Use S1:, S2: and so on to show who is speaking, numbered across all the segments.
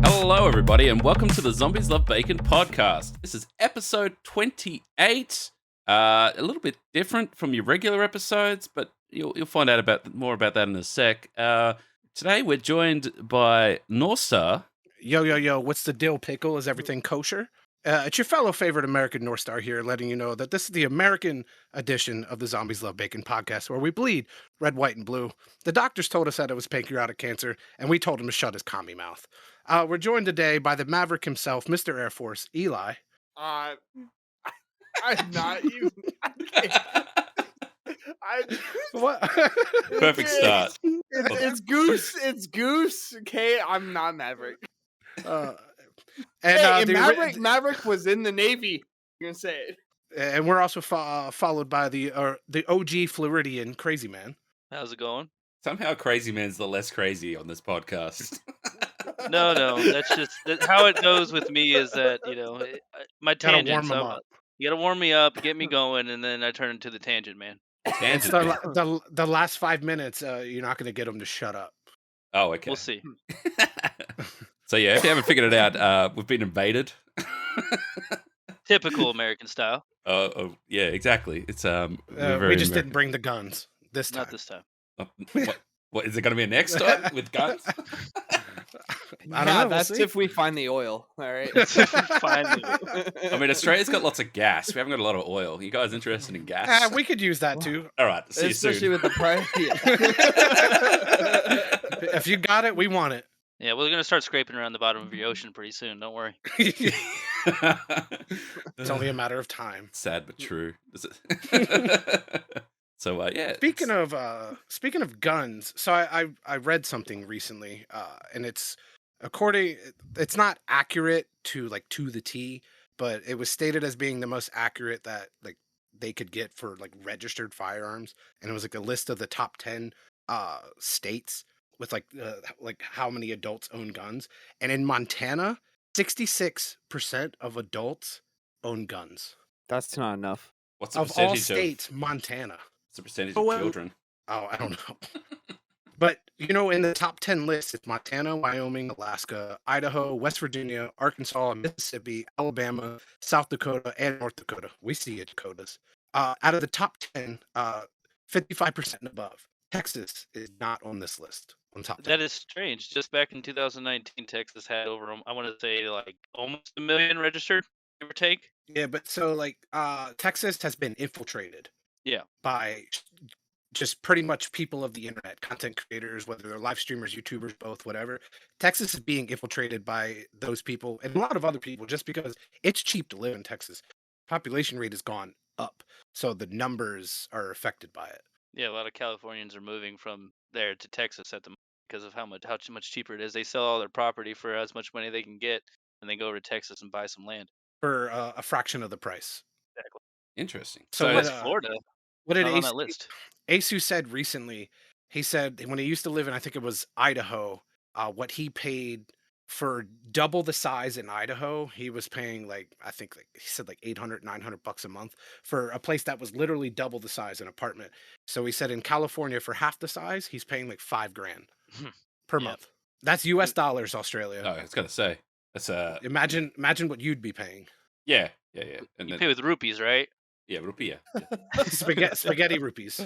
S1: Hello, everybody, and welcome to the Zombies Love Bacon podcast. This is episode 28. A little bit different from your regular episodes, but you'll find out more about that in a sec. Today, we're joined by Norstar.
S2: Yo, what's the dill pickle? Is everything kosher? It's your fellow favorite American Norstar here, letting you know that this is the American edition of the Zombies Love Bacon podcast, where we bleed red, white, and blue. The doctors told us that it was pancreatic cancer, and we told him to shut his commie mouth. We're joined today by the Maverick himself, Mr. Air Force, Eli.
S3: I'm not you.
S2: What?
S1: Perfect start.
S3: It's Goose. Okay, I'm not Maverick. Maverick was in the Navy. You're gonna say it.
S2: And we're also followed by the OG Floridian Krazyman.
S4: How's it going?
S1: Somehow Krazyman's the less crazy on this podcast.
S4: No, that's just how it goes with me. Is that my tangent? You gotta warm me up, get me going, and then I turn into the tangent man.
S2: It's the last 5 minutes. You're not going to get them to shut up.
S1: Oh, okay.
S4: We'll see.
S1: So yeah, if you haven't figured it out, we've been invaded.
S4: Typical American style.
S1: Oh, yeah, exactly. It's
S2: we just didn't bring the guns this time.
S4: Not this time.
S1: What is it going to be a next time with guns?
S3: I don't know. That's if we find the oil. All right.
S4: Finally.
S1: I mean, Australia's got lots of gas. We haven't got a lot of oil. You guys interested in gas?
S2: We could use that too.
S1: All right. See
S3: Especially
S1: you soon.
S3: with the price.
S2: If you got it, we want it.
S4: Yeah, we're gonna start scraping around the bottom of your ocean pretty soon. Don't worry.
S2: It's only a matter of time.
S1: Sad but true. So yeah.
S2: Speaking of guns, so I read something recently, and it's not accurate to the T, but it was stated as being the most accurate that they could get for registered firearms, and it was a list of the top 10 states with how many adults own guns, and in Montana, 66% of adults own guns.
S3: That's not enough.
S1: What's the
S2: Of
S1: percentage
S2: all states, Montana.
S1: What's the percentage of children?
S2: Oh, I don't know. But, in the top 10 list, it's Montana, Wyoming, Alaska, Idaho, West Virginia, Arkansas, Mississippi, Alabama, South Dakota, and North Dakota. We see it, Dakotas. Out of the top 10, 55% and above, Texas is not on this list. On top 10.
S4: That is strange. Just back in 2019, Texas had over, I want to say, almost 1 million registered, give or take.
S2: Yeah, but so, Texas has been infiltrated.
S4: Yeah.
S2: By just pretty much people of the internet, content creators, whether they're live streamers, YouTubers, both, whatever. Texas is being infiltrated by those people and a lot of other people just because it's cheap to live in Texas. Population rate has gone up, so the numbers are affected by it.
S4: Yeah, a lot of Californians are moving from there to Texas at the moment because of how much cheaper it is. They sell all their property for as much money they can get, and they go over to Texas and buy some land
S2: For a fraction of the price.
S4: Exactly.
S1: Interesting.
S2: So
S4: What's Florida?
S2: What did
S4: Not on that list?
S2: Asu said recently? He said when he used to live in, I think it was Idaho, what he paid for double the size in Idaho, he was paying he said $800, $900 a month for a place that was literally double the size, an apartment. So he said in California for half the size, he's paying $5,000 per month. That's US dollars, Australia.
S1: Oh, I was gonna say that's
S2: Imagine what you'd be paying.
S1: Yeah. And
S4: You pay with rupees, right?
S1: Yeah, rupee.
S2: Spaghetti rupees.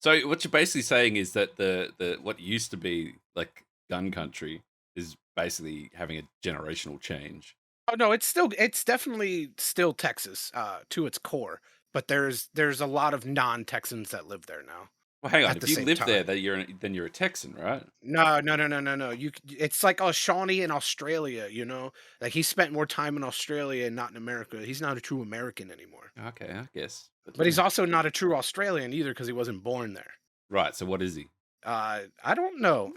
S1: So what you're basically saying is that the what used to be gun country is basically having a generational change.
S2: Oh no, it's definitely still Texas to its core, but there's a lot of non-Texans that live there now.
S1: Well, hang on.
S2: At
S1: If
S2: the
S1: you
S2: same
S1: live
S2: time.
S1: there, then you're a Texan, right?
S2: No. It's like Shawnee in Australia, he spent more time in Australia and not in America. He's not a true American anymore.
S1: Okay, I guess.
S2: But he's also not a true Australian either because he wasn't born there.
S1: Right. So what is he?
S2: I don't know.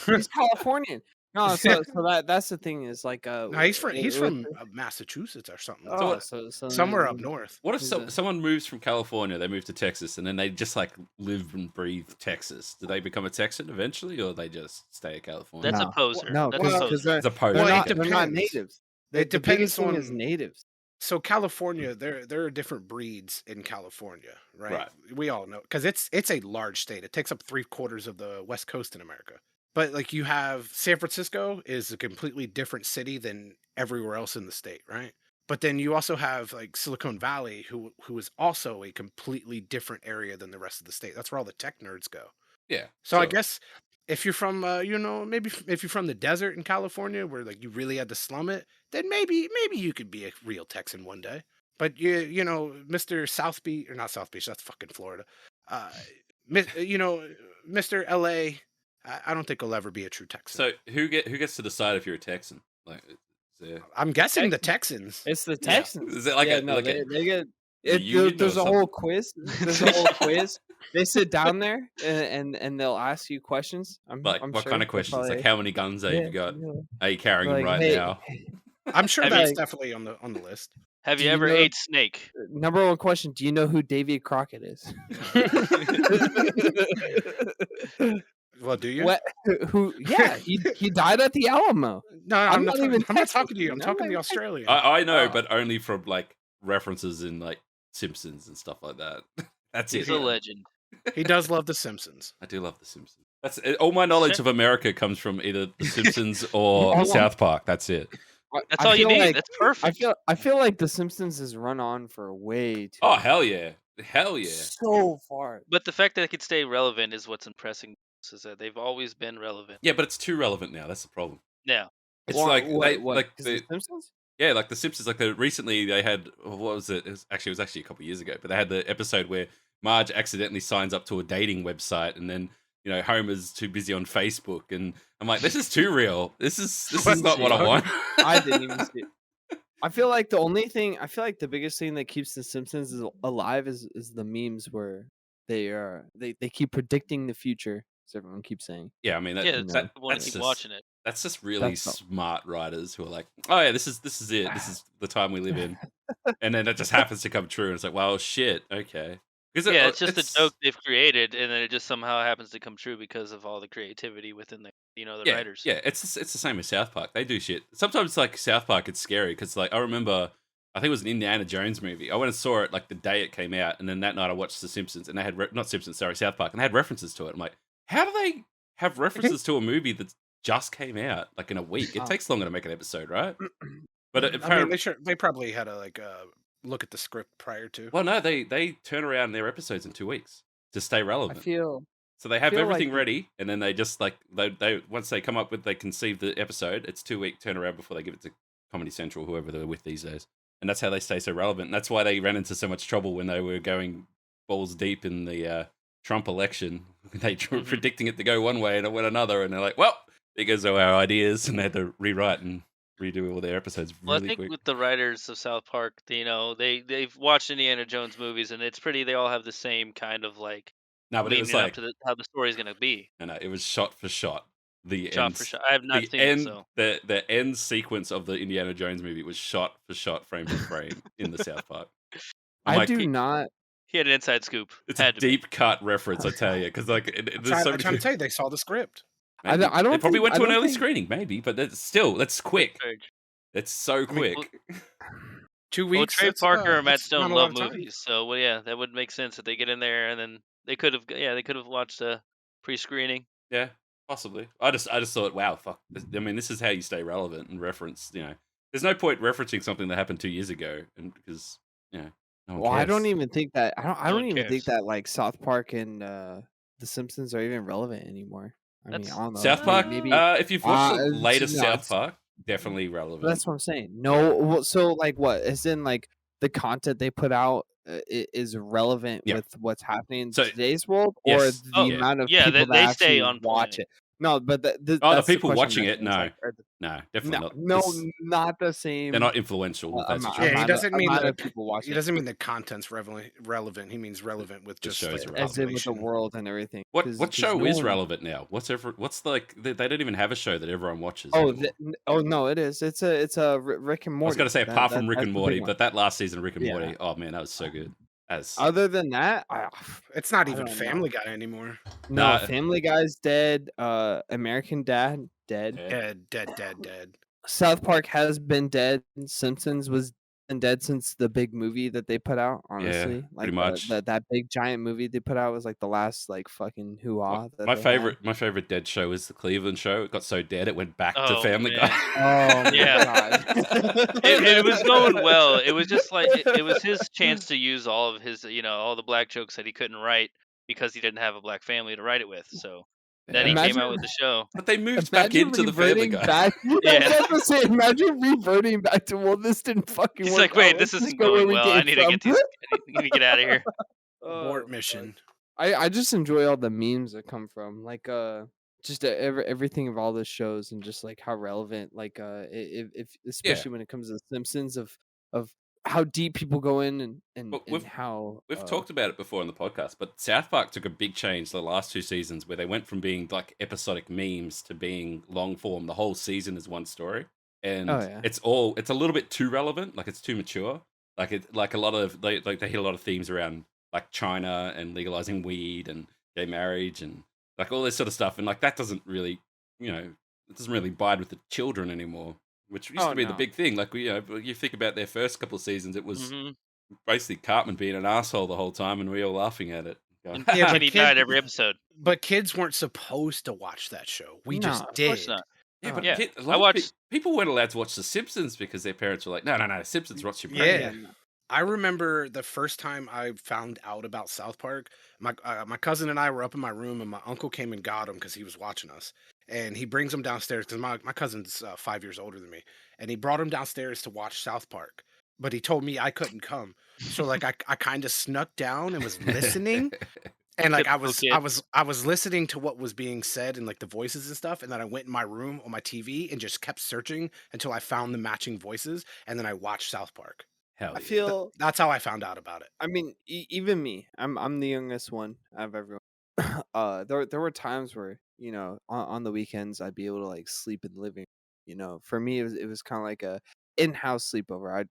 S3: He's Californian. No, so that's the thing is
S2: No, he's from Massachusetts or something.
S3: So
S2: Somewhere up north.
S1: What if someone moves from California, they move to Texas, and then they just live and breathe Texas? Do they become a Texan eventually, or they just stay at California?
S4: That's a poser.
S3: No,
S4: That's a poser.
S3: because
S1: It's a poser.
S2: Well,
S1: Okay.
S3: they're not natives.
S2: It depends
S3: biggest thing
S2: on
S3: is natives.
S2: So California, there are different breeds in California, right?
S1: Right.
S2: We all know because it's a large state. It takes up 3/4 of the West Coast in America. But like you have San Francisco is a completely different city than everywhere else in the state, right? But then you also have like Silicon Valley, who is also a completely different area than the rest of the state. That's where all the tech nerds go.
S1: Yeah.
S2: So I
S1: sure.
S2: guess if you're from, maybe if you're from the desert in California where like you really had to slum it, then maybe you could be a real Texan one day. But Mr. South Beach or not South Beach, that's fucking Florida. Mr. LA, I don't think he'll ever be a true Texan.
S1: So who gets to decide if you're a Texan? Like,
S2: I'm guessing the Texans.
S3: It's the Texans.
S1: Is it like
S3: they get.
S1: union
S3: There's a
S1: or
S3: whole quiz. There's a whole quiz. They sit down there and they'll ask you questions. I'm
S1: what
S3: sure
S1: kind of questions?
S3: probably-
S1: Like how many guns have you got?
S3: yeah.
S1: Are you carrying them
S3: Like,
S1: right
S3: hey,
S1: now?
S2: I'm sure
S4: Have
S2: that's
S3: you-
S2: definitely on the list.
S4: Have
S3: Do
S4: you
S3: you
S4: ever
S3: know-
S4: ate snake?
S3: Number one question: do you know who Davy Crockett is?
S2: Well, do you?
S3: What? Who? Yeah, he died at the Alamo.
S2: No,
S3: I'm
S2: I'm
S3: not
S2: not
S3: even
S2: I'm not
S3: Texan,
S2: talking to you. I'm
S3: dude.
S2: talking
S3: I'm
S2: to the
S3: not
S2: Australian.
S1: I know,
S3: Oh.
S1: but only from like references in like Simpsons and stuff like that. That's
S4: He's
S1: it.
S4: a legend.
S2: He does love The Simpsons.
S1: I do love The Simpsons. That's all my knowledge of America comes from either The Simpsons or
S3: Hold on.
S1: South Park. That's it.
S4: That's
S3: I
S4: all you
S3: feel
S4: need.
S3: like-
S4: That's perfect.
S3: I feel like The Simpsons has run on for way too.
S1: Oh hell yeah, hell yeah.
S3: so far.
S4: But the fact that it could stay relevant is what's impressing. Is that they've always been relevant.
S1: Yeah, but it's too relevant now. That's the problem.
S4: Now,
S1: It's
S3: What-
S1: like
S3: what, what,
S1: like
S3: is
S1: the
S3: it Simpsons?
S1: yeah, like The Simpsons. Like recently they had what was it? It was actually a couple of years ago, but they had the episode where Marge accidentally signs up to a dating website, and then Homer's too busy on Facebook, and I'm like, this is too real. This is not what I want.
S3: I didn't even see it. I feel like the biggest thing that keeps The Simpsons alive is the memes where they keep predicting the future, as everyone keeps saying.
S1: Yeah, I mean,
S4: yeah, it's
S1: that,
S4: the one
S1: that's
S4: keep
S1: just,
S4: watching it.
S1: That's just really
S3: That's not-
S1: smart writers who are like, oh yeah, this is it. This is the time we live in, and then that just happens to come true, and it's like, well, shit, okay.
S4: Yeah, it's just a joke they've created, and then it just somehow happens to come true because of all the creativity within the the writers.
S1: Yeah, it's the same as South Park. They do shit. Sometimes like South Park, it's scary because like I remember, I think it was an Indiana Jones movie. I went and saw it like the day it came out, and then that night I watched The Simpsons, and they had South Park, and they had references to it. I'm like, how do they have references to a movie that just came out like in a week? It takes longer to make an episode, right? But apparently,
S2: they probably had to look at the script prior to.
S1: well, no, they turn around their episodes in 2 weeks to stay
S3: I
S1: relevant.
S3: feel
S1: So they have
S3: feel
S1: everything
S3: like-
S1: ready, and then they just like they once they come up with they conceive the episode, it's 2-week turnaround before they give it to Comedy Central, whoever they're with these days, and that's how they stay so relevant. And that's why they ran into so much trouble when they were going balls deep in the Trump election. They were predicting it to go one way and it went another, and they're like, "Well, there goes all our ideas," and they had to rewrite and redo all their episodes
S4: Well,
S1: really
S4: I think
S1: quick.
S4: with the writers of South Park, they've watched Indiana Jones movies, and it's pretty. They all have the same kind of like
S1: No, but it was
S4: leading up
S1: like
S4: to how the story's gonna be.
S1: no, it was shot for shot. The
S4: Shot
S1: end,
S4: for shot. I have not
S1: the
S4: seen
S1: end,
S4: it, so
S1: the end sequence of the Indiana Jones movie was shot for shot, frame for frame in the South Park. I'm
S3: I
S1: like,
S3: do not.
S4: he had an inside scoop.
S1: It's
S4: Had
S1: a
S4: to be.
S1: deep cut reference, I tell you, because like there's so
S2: I'm
S1: many.
S2: trying to tell you, they saw the script.
S3: I
S1: Maybe.
S3: don't
S1: They probably
S3: think-
S1: went
S3: I
S1: to an
S3: don't
S1: early
S3: think-
S1: screening, maybe, but that's quick.
S4: Courage.
S1: It's so
S2: I mean,
S1: quick.
S2: 2
S4: Well,
S2: weeks.
S4: Trey
S2: that's,
S4: Parker or Matt
S2: that's
S4: Stone
S2: not a lot
S4: love
S2: of time.
S4: movies, so well, yeah, that would make sense that they get in there and then they could have watched a pre-screening.
S1: Yeah, possibly. I just thought, wow, fuck. I mean, this is how you stay relevant and reference. There's no point referencing something that happened 2 years ago, and because no one
S3: Well, I don't
S1: cares.
S3: even think that. I
S4: No
S3: don't
S4: one
S3: even think
S4: cares.
S3: that like South Park and The Simpsons are even relevant anymore. I mean,
S4: That's-
S3: I don't know.
S1: South Park.
S3: Maybe
S1: If you've watched the
S3: it's-
S1: latest
S3: no,
S1: South
S3: it's-
S1: Park, definitely relevant.
S3: that's what I'm saying. No, well, so like what? As in like the content they put out is relevant
S1: Yeah.
S3: with what's happening in
S1: So-
S3: today's world,
S1: yes.
S3: or the
S4: Oh,
S3: amount of
S4: yeah,
S3: people
S4: they
S3: that
S4: stay
S3: actually
S4: on
S3: watch
S4: point.
S3: it. No, but the
S1: the
S3: that's
S1: people
S3: question
S1: watching
S3: I'm
S1: it,
S3: asking, is,
S1: no.
S3: like, are
S1: No, definitely not.
S3: no,
S1: This-
S3: not the same.
S1: they're not influential. That's for
S3: amount-
S1: sure.
S2: Yeah, he
S3: amount
S2: doesn't
S3: of,
S2: mean
S3: amount
S2: that-
S3: of people watching.
S2: He doesn't mean the content's relevant. He means relevant with
S1: The
S2: just
S1: shows
S2: like,
S1: are
S3: as in with the
S2: population.
S3: world and everything.
S1: What
S3: 'Cause
S1: show
S3: no
S1: is
S3: one-
S1: relevant now? What's like they don't even have a show that everyone watches.
S3: Oh,
S1: anymore.
S3: no, it is. It's a Rick and Morty.
S1: I was gonna say apart from Rick
S3: that's
S1: and
S3: the big
S1: Morty,
S3: one.
S1: but that last season of Rick and
S3: Yeah.
S1: Morty, oh man, that was so good.
S3: Other than that,
S2: It's not
S3: I
S2: even
S3: don't know.
S2: Family Guy anymore.
S3: no.
S1: Nah.
S3: Family Guy's dead. American Dad dead.
S1: Yeah.
S2: Dead.
S3: South Park has been dead. Simpsons was been dead since the big movie that they put out. Honestly,
S1: pretty much.
S3: That big giant movie they put out was like the last like fucking hoo-ah that they had.
S1: My favorite dead show is the Cleveland show. It got so dead it went back to
S4: Oh,
S1: Family
S4: man.
S1: Guy.
S3: Oh my
S4: Yeah.
S3: god.
S4: It was going well. It was just like it was his chance to use all of his, all the black jokes that he couldn't write because he didn't have a black family to write it with. So then he came out with the show.
S1: But they moved back into the Family Guy.
S3: Back,
S4: Yeah.
S3: I was about to say, imagine reverting back to this didn't fucking
S4: He's
S3: work.
S4: like, wait,
S3: out.
S4: this
S3: Let's just
S4: isn't
S3: go where
S4: going
S3: we
S4: well. I
S3: came
S4: need to
S3: from."
S4: get these. I need to get out of here.
S2: Abort mission.
S3: I just enjoy all the memes that come from like just everything of all the shows and just like how relevant like if especially when it comes to the Simpsons of how deep people go in and how
S1: we've talked about it before on the podcast, but South Park took a big change the last 2 seasons where they went from being like episodic memes to being long form. The whole season is one story, and it's a little bit too relevant. Like it's too mature. Like a lot of they hit a lot of themes around like China and legalizing weed and gay marriage and like all this sort of stuff. And like that doesn't really, it doesn't really bide with the children anymore, which used to be the big thing. Like you think about their first couple of seasons, it was basically Cartman being an asshole the whole time, and we all laughing at it.
S4: Yeah, but he died every episode.
S2: But kids weren't supposed to watch that show. We just did.
S4: Of course not.
S1: Yeah, but
S4: Yeah.
S1: a lot of people weren't allowed to watch The Simpsons because their parents were like, no, Simpsons watch your
S2: Yeah.
S1: brain.
S2: I remember the first time I found out about South Park. My cousin and I were up in my room, and my uncle came and got him because he was watching us. And he brings him downstairs because my cousin's 5 years older than me, and he brought him downstairs to watch South Park. But he told me I couldn't come, so like I kind of snuck down and was listening, and like I was listening to what was being said and like the voices and stuff, and then I went in my room on my TV and just kept searching until I found the matching voices, and then I watched South Park.
S1: Hell
S3: I
S1: yeah.
S3: feel
S2: That's how I found out about it.
S3: I mean, even me, I'm the youngest one out of everyone. There were times where on the weekends I'd be able to like sleep in the living room. For me it was kind of like a in-house sleepover. I'd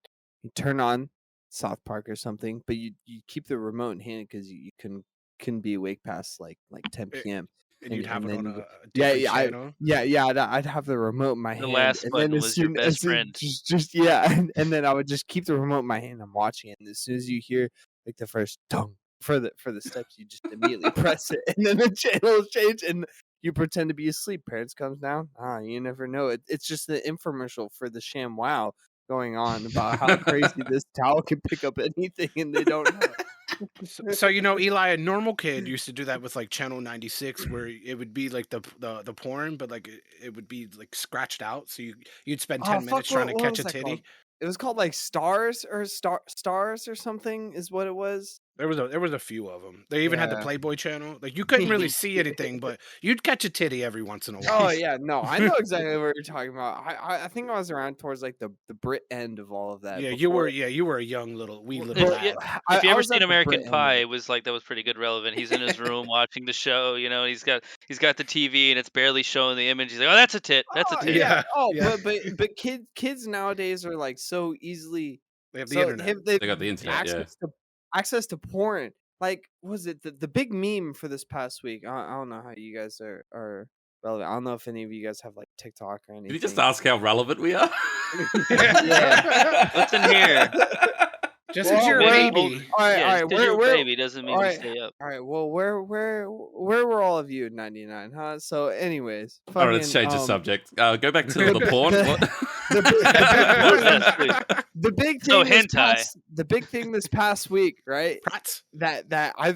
S3: turn on South Park or something, but you keep the remote in hand because you couldn't be awake past like 10 p.m.
S2: And you'd have it on a
S3: yeah,
S2: channel.
S3: I'd have the remote in my hand.
S4: The last
S3: and
S4: button
S3: then
S4: was your best friend.
S3: And then I would just keep the remote in my hand. I'm watching it, and as soon as you hear like the first dong for the steps, you just immediately press it, and then the channel will change, and you pretend to be asleep. Parents comes down. You never know. It's just the infomercial for the Sham Wow going on about how crazy this towel can pick up anything, and they don't know.
S2: So Eli, a normal kid used to do that with like channel 96, where it would be like the porn, but like it would be like scratched out, so you'd spend 10 minutes trying to catch a titty.
S3: Called? It was called like Stars or Stars or something is what it was.
S2: There was a few of them. They even had the Playboy channel. Like you couldn't really see anything, but you'd catch a titty every once in a while.
S3: Oh yeah, no, I know exactly what you're talking about. I think I was around towards like the Brit end of all of that.
S2: Yeah,
S3: before.
S2: you were a young little lad.
S4: If you ever seen American Pie, it was like that was pretty good relevant. He's in his room watching the show, he's got the TV and it's barely showing the image. He's like, oh, that's a tit. That's a tit.
S2: Yeah.
S3: Oh,
S2: yeah.
S3: but kids nowadays are like so easily.
S2: They have the internet.
S3: They
S1: got the internet.
S3: Access to porn. Like, was it the big meme for this past week? I don't know how you guys are relevant. I don't know if any of you guys have like TikTok or anything.
S1: Did you just ask how relevant we are?
S3: Yeah.
S4: Listen here.
S2: Just because you're a baby.
S3: All right.
S4: Where baby doesn't mean you stay up.
S3: All right. Well, where were all of you in '99? Huh? So, anyways.
S1: All right, let's change the subject. Go back to the porn.
S3: The big thing.
S4: So hentai.
S3: The big thing this past week, right?
S2: Prats.
S3: That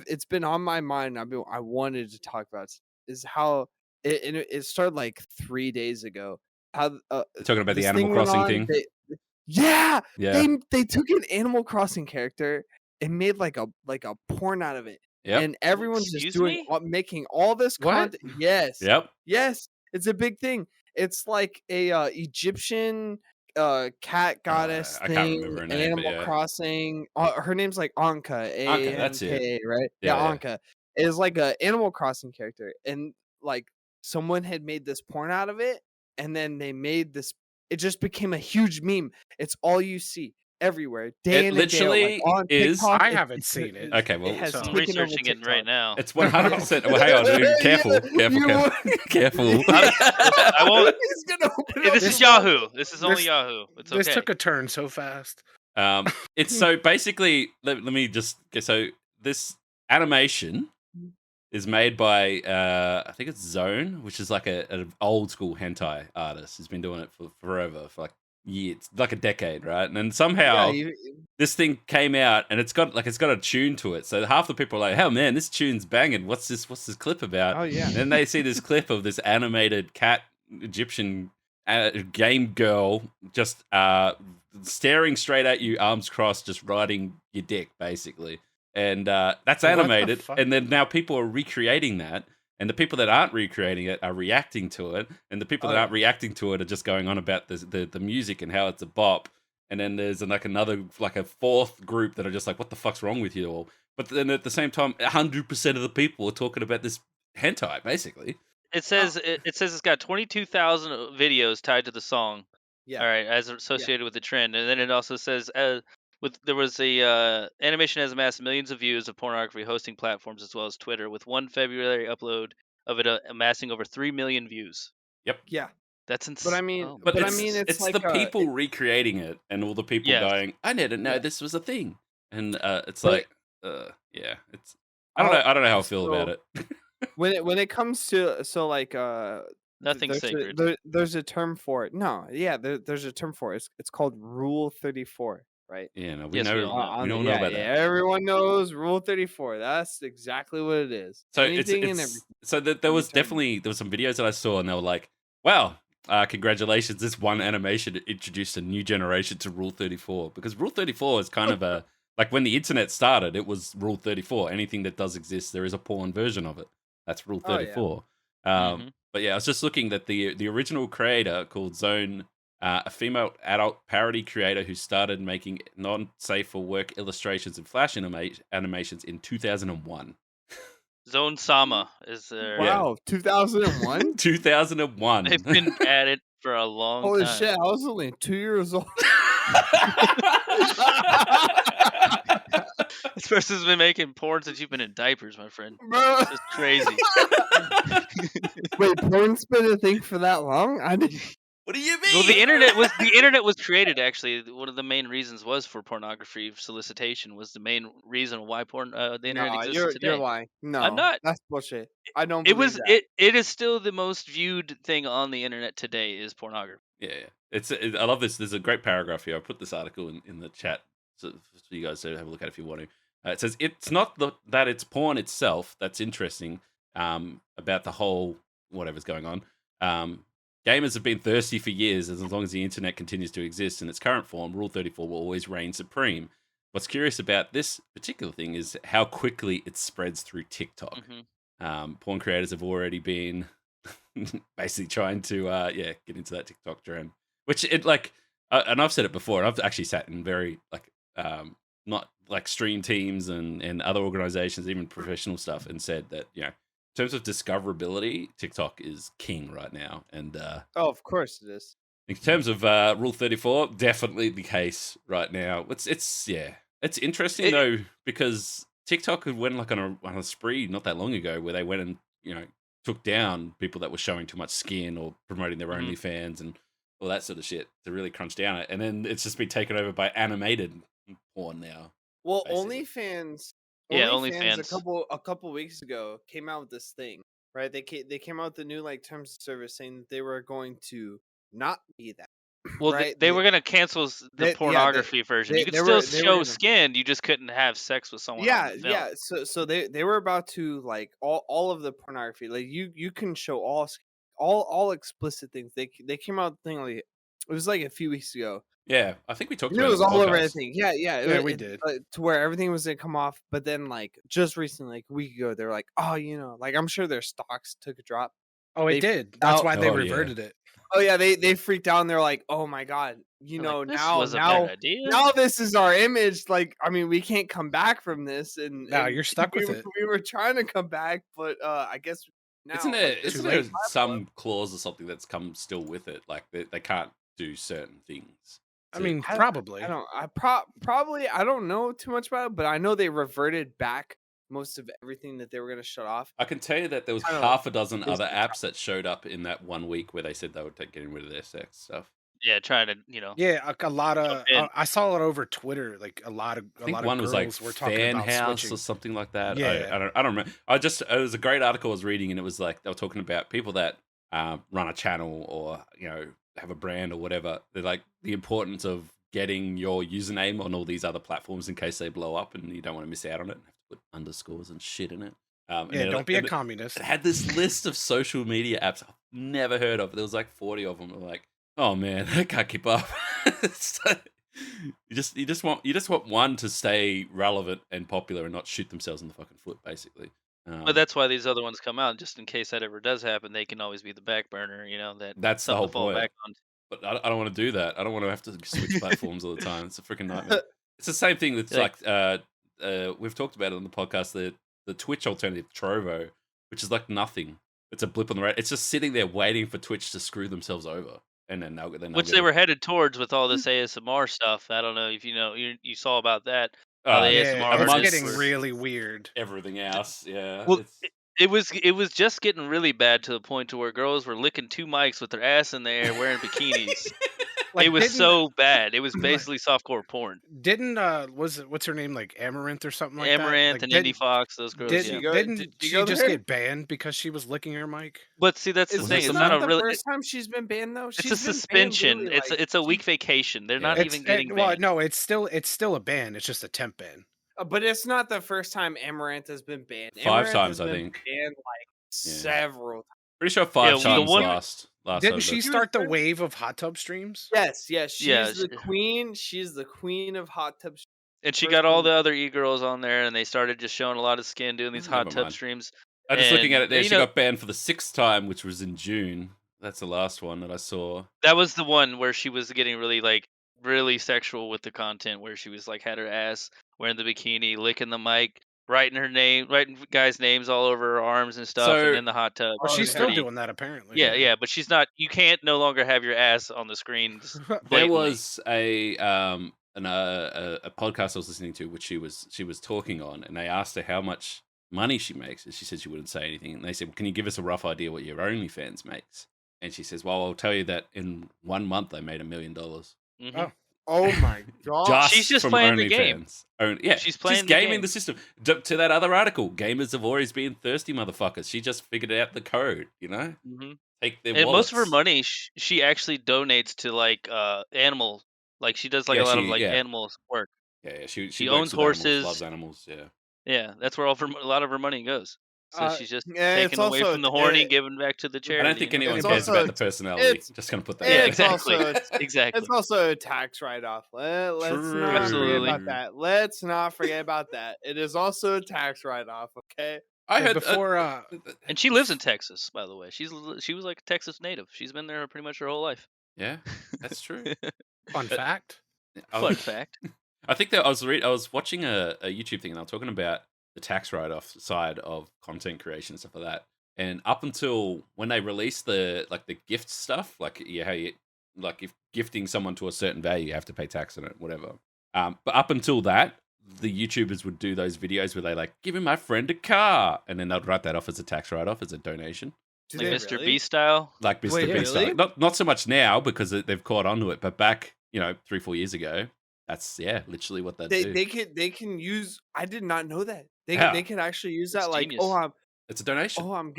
S3: it's been on my mind. I wanted to talk about is how it started like 3 days ago. How
S1: talking about the Animal Crossing thing.
S3: Yeah. They took an Animal Crossing character and made like a porn out of it.
S1: Yep.
S3: And everyone's
S4: Excuse
S3: just making all this content. Yes.
S1: Yep.
S3: Yes. It's a big thing. It's like a Egyptian cat goddess thing.
S1: I can't remember her name,
S3: Animal Crossing. Her name's like Ankha.
S1: Ankha, that's it.
S3: Right? Yeah, Ankha. It's like a Animal Crossing character. And like someone had made this porn out of it. And then they made this. It just became a huge meme. It's all you see everywhere. Day in and day out. Like on TikTok,
S2: I haven't seen it.
S1: Okay, well,
S4: I'm researching it right now.
S1: It's 100%. Well, hang on, dude. Careful.
S4: I won't.
S3: He's gonna open
S4: This is Yahoo. This is only Yahoo. It's okay.
S2: This took a turn so fast.
S1: It's so basically. Let me just get so this animation is made by I think it's Zone, which is like an old school hentai artist. He's been doing it for forever, for like years, like a decade, right? And then somehow this thing came out and it's got a tune to it. So half the people are like, "Oh man, this tune's banging. What's this clip about?"
S3: Oh yeah.
S1: And then they see this clip of this animated cat Egyptian game girl just staring straight at you, arms crossed, just riding your dick, basically. And that's animated, and then now people are recreating that, and the people that aren't recreating it are reacting to it, and the people that aren't reacting to it are just going on about the music and how it's a bop. And then there's a fourth group that are just like, what the fuck's wrong with you all? But then at the same time, 100% of the people are talking about this hentai, basically.
S4: It says it's got 22,000 videos tied to the song.
S3: Yeah.
S4: All right, as associated with the trend, and then it also says there was a animation has amassed millions of views of pornography hosting platforms as well as Twitter, with one February upload of it amassing over 3 million views.
S1: Yep.
S3: Yeah.
S4: That's insane.
S3: But I mean,
S1: it's
S3: like
S1: the people recreating it, and all the people going, "I didn't know this was a thing," and it's
S3: But-
S1: yeah, it's. I don't know how I feel about it.
S3: when it comes to
S4: Nothing's sacred.
S3: There's a term for it. No, yeah, there's a term for it. It's called Rule 34, right?
S1: Yeah, no,
S4: Yes, we all know.
S1: we don't know about that.
S3: Everyone knows Rule 34. That's exactly what it is.
S1: So
S3: Anything and
S1: it's
S3: everything.
S1: so there was some videos that I saw, and they were like, "Wow, congratulations! This one animation introduced a new generation to Rule 34." Because Rule 34 is kind of a like when the internet started, it was Rule 34. Anything that does exist, there is a porn version of it. That's Rule 34. But yeah, I was just looking that the original creator called Zone, a female adult parody creator who started making non-safe for work illustrations and flash animations in 2001.
S4: Zone Sama is there.
S3: Wow, 2001?
S1: 2001.
S4: They've been at it for a long
S3: Holy
S4: time.
S3: shit, I was only 2 years old.
S4: This person's been making porn since you've been in diapers, my friend.
S3: Bro.
S4: This is crazy.
S3: Wait, porn's been a thing for that long? I didn't.
S1: What do you mean?
S4: Well, the internet was created actually. One of the main reasons was for pornography solicitation. Was the main reason why the internet exists today.
S3: You're lying. No,
S4: I'm not.
S3: That's bullshit. I don't.
S4: It
S3: believe
S4: was
S3: that.
S4: it is still the most viewed thing on the internet today is pornography.
S1: Yeah. I love this. There's a great paragraph here. I put this article in the chat so for you guys to have a look at if you want to. It says it's not that it's porn itself that's interesting about the whole whatever's going on. Gamers have been thirsty for years, as long as the internet continues to exist in its current form, Rule 34 will always reign supreme. What's curious about this particular thing is how quickly it spreads through TikTok. Porn creators have already been basically trying to get into that TikTok trend, which it like, and I've said it before, and I've actually sat in very not like stream teams and other organizations, even professional stuff, and said that in terms of discoverability, TikTok is king right now. And
S3: of course it is.
S1: in terms of Rule 34, definitely the case right now. It's interesting though, because TikTok went like on a spree not that long ago where they went and took down people that were showing too much skin or promoting their OnlyFans and all that sort of shit to really crunch down it. And then it's just been taken over by animated porn now.
S3: Well,
S1: basically.
S3: OnlyFans.
S4: Yeah,
S3: OnlyFans
S4: OnlyFans.
S3: a couple weeks ago came out with this thing, right? They came out with the new terms of service saying that they were going to not be that.
S4: Well,
S3: right?
S4: they were gonna cancel the pornography version. You could still show skin, you just couldn't have sex with someone.
S3: Yeah. So they were about to all of the pornography. Like you can show all explicit things. They came out with the thing it was like a few weeks ago.
S1: Yeah, I think we talked about
S3: it.
S1: It
S3: was all over everything. Yeah,
S2: we did.
S3: To where everything was gonna come off, but then just recently, a week ago, they're like, oh, I'm sure their stocks took a drop.
S2: Oh, it did. That's why they reverted it.
S3: Oh yeah, they freaked out and they're like, oh my god, now this is our image. We can't come back from this, and
S2: you're stuck with it.
S3: We were trying to come back, but I guess now
S1: isn't there some clause or something that's come still with it? Like they can't do certain things.
S2: Probably.
S3: I don't know too much about it, but I know they reverted back most of everything that they were going to shut off.
S1: I can tell you that there was half a dozen other apps that showed up in that 1 week where they said they were getting rid of their sex stuff.
S4: trying to
S2: Yeah, a lot of
S4: in.
S2: I saw it over Twitter. Like a lot of
S1: I think
S2: girls
S1: one was like
S2: were talking
S1: Fan
S2: about
S1: House
S2: switching.
S1: or something like that.
S2: Yeah.
S1: I don't remember. It was a great article I was reading, and it was like they were talking about people that run a channel or have a brand or whatever. They're like the importance of getting your username on all these other platforms in case they blow up, and you don't want to miss out on it. You have to put underscores and shit in it.
S2: Yeah, don't be a communist.
S1: It had this list of social media apps I've never heard of. There was like 40 of them. I'm like, oh man, I can't keep up. So, you just want one to stay relevant and popular and not shoot themselves in the fucking foot, basically.
S4: But that's why these other ones come out, just in case that ever does happen. They can always be the back burner,
S1: That's the
S4: something
S1: whole
S4: to fall
S1: point.
S4: back on.
S1: But I don't want to do that. I don't want to have to switch platforms all the time. It's a freaking nightmare. It's the same thing that's
S4: Like-
S1: we've talked about it on the podcast, the Twitch alternative, Trovo, which is like nothing. It's a blip on the radar. It's just sitting there waiting for Twitch to screw themselves over. And then they'll
S4: Which they were headed towards with all this ASMR stuff. I don't know if you saw about that.
S1: Oh,
S4: the
S2: Yeah,
S4: ASMR
S2: it's
S1: amongst
S2: getting really weird.
S1: everything else. Yeah.
S4: Well, it was just getting really bad to the point to where girls were licking 2 mics with their ass in the air wearing bikinis.
S2: Like,
S4: it was
S2: didn't-
S4: so bad. It was basically softcore porn.
S2: Didn't what's her name, like Amaranth or something like
S4: Amaranth
S2: that?
S4: and Indie Fox, those girls.
S2: Didn't,
S4: Yeah.
S3: go-
S2: didn't
S3: did you
S2: she
S3: go
S2: just
S3: there?
S2: get banned because she was licking her mic?
S4: But see, that's the
S3: Is
S4: thing.
S3: this
S4: It's
S3: not
S4: not
S3: the
S4: a really.
S3: first time she's been banned though?
S4: It's
S3: She's
S4: a
S3: been banned
S4: suspension.
S3: literally, like,
S4: It's a week vacation. They're not even getting banned.
S2: No, it's still a ban. It's just a temp ban.
S3: But it's not the first time Amaranth has been banned.
S1: 5
S3: Amaranth
S1: times,
S3: has
S1: I
S3: been
S1: think.
S3: Banned like
S1: Yeah.
S3: several times.
S1: Pretty sure 5
S4: the
S1: times
S4: one-
S1: last.
S2: Didn't she
S1: episode.
S2: start the wave of hot tub streams?
S3: Yes, she's
S4: Yeah,
S3: the queen. She's the queen of hot tub.
S4: And she got all the other e-girls on there, and they started just showing a lot of skin doing these hot
S1: Never
S4: tub
S1: mind.
S4: streams.
S1: I'm just looking at it there.
S4: And,
S1: She got banned for the 6th time, which was in June. That's the last one that I saw.
S4: That was the one where she was getting really sexual with the content, where she was like had her ass wearing the bikini, licking the mic, writing guys' names all over her arms and stuff,
S1: So-
S4: and in the hot tub.
S2: Well, she's
S4: It's
S2: still
S4: pretty-
S2: doing that apparently.
S4: Yeah, but she's not. You can't no longer have your ass on the screen. just
S1: There
S4: blatantly.
S1: was a podcast I was listening to, which she was talking on, and they asked her how much money she makes, and she said she wouldn't say anything. And they said, well, "Can you give us a rough idea what your OnlyFans makes?" And she says, "Well, I'll tell you that in 1 month I made $1 million."
S4: Mhm.
S2: Oh.
S3: Oh my god!
S1: Just
S4: She's just
S1: from
S4: playing the game.
S1: Yeah,
S4: She's playing the
S1: gaming
S4: game.
S1: the system. To that other article, gamers have always been thirsty motherfuckers. She just figured out the code,
S4: Mhm.
S1: Take their
S4: And most of her
S1: wallets.
S4: money, she actually donates to animal. Like she does a lot of animal work.
S1: Yeah, she
S4: she
S1: works
S4: owns
S1: with animals,
S4: horses.
S1: loves animals. Yeah,
S4: Yeah, that's where a lot of her money goes. So she's just
S3: yeah, it's
S4: taking away
S3: also-
S4: from the horny,
S3: it-
S4: giving back to the charity.
S1: I don't think anyone
S3: It's
S1: cares
S3: also-
S1: about the personality.
S3: it's-
S1: Just gonna put that.
S3: Yeah,
S1: out
S3: it's
S1: there.
S4: exactly.
S3: also-
S4: Exactly.
S3: It's also a tax write-off. Let's
S1: True.
S3: not forget
S4: Absolutely.
S3: about that. Let's not forget about that. It is also a tax write-off. Okay.
S1: I heard
S2: before
S4: And she lives in Texas, by the way. She was like a Texas native. She's been there pretty much her whole life.
S1: Yeah, that's true.
S2: fun fact.
S4: Fun fact.
S1: I think that I was watching a YouTube thing, and they were talking about the tax write-off side of content creation and stuff like that. And up until when they released the gift stuff, if gifting someone to a certain value, you have to pay tax on it, whatever. But up until that, the YouTubers would do those videos where they giving my friend a car, and then they'd write that off as a tax write-off, as a donation.
S3: Do
S4: Like
S3: they
S4: Mr.
S3: really?
S4: Beast style.
S1: Like Mr.
S3: Wait,
S1: Beast
S3: really?
S1: style. Not so much now because they've caught on to it, but back 3-4 years ago, that's literally what they do.
S3: They can use. I did not know that.
S1: Yeah.
S3: They can actually use
S4: It's
S3: that. Like,
S4: genius.
S1: It's a donation.
S3: I'm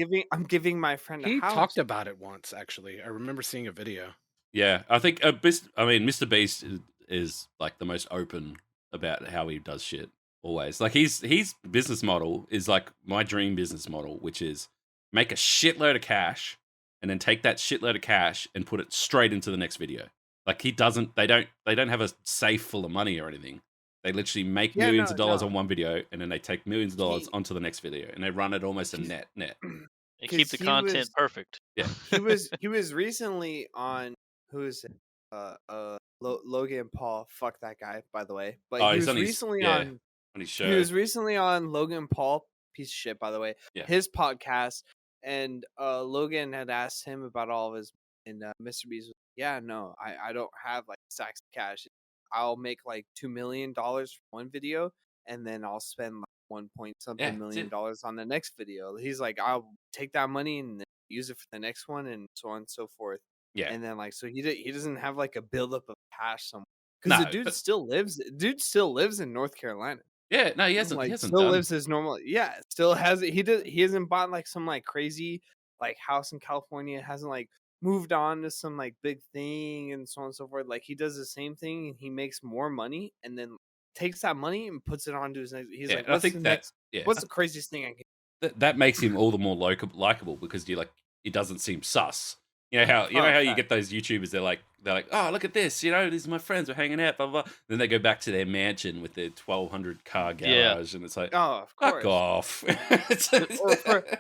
S3: giving my friend a
S2: He
S3: house.
S2: talked about it once, actually. I remember seeing a video.
S1: Yeah, I think Mr. Beast is like the most open about how he does shit always. Like his business model is like my dream business model, which is make a shitload of cash and then take that shitload of cash and put it straight into the next video. Like they don't have a safe full of money or anything. They literally make millions of dollars on one video, and then they take millions of dollars onto the next video, and they run it almost a net.
S4: They
S3: 'Cause
S4: keep the
S3: he
S4: content
S3: was-
S4: perfect.
S1: Yeah,
S3: He was recently on who is it? Logan Paul. Fuck that guy, by the way. But he
S1: he's
S3: was
S1: on his-
S3: recently
S1: yeah.
S3: on.
S1: on his show.
S3: He was recently on Logan Paul, piece of shit, by the way.
S1: Yeah.
S3: His podcast, and Logan had asked him about all of his, and Mr. Beast was, yeah, no, I don't have like stacks of cash. I'll make like $2 million for one video, and then I'll spend like
S1: Yeah,
S3: million
S1: that's
S3: dollars on the next video. He's like, I'll take that money and then use it for the next one, and so on and so forth.
S1: Yeah.
S3: And then like so he doesn't have like a buildup of cash somewhere because
S1: No,
S3: the dude
S1: but-
S3: still lives in North Carolina.
S1: Yeah, no, he
S3: Like
S1: hasn't
S3: still
S1: done.
S3: lives his normal. Yeah, still has he hasn't bought like some like crazy like house in California. Hasn't like moved on to some like big thing and so on and so forth. Like he does the same thing and he makes more money and then takes that money and puts it onto his next. He's
S1: Yeah,
S3: like,
S1: I
S3: what's
S1: think
S3: the
S1: that
S3: next?
S1: yeah,
S3: What's the craziest thing I can?
S1: that makes him all the more likable because you like it doesn't seem sus. You know how you
S3: fact.
S1: get those YouTubers, they're like, oh, look at this, these are my friends, we're hanging out, blah blah blah. Then they go back to their mansion with their 1,200 car garage, and it's like,
S3: Oh, of
S1: fuck
S3: course.
S1: off.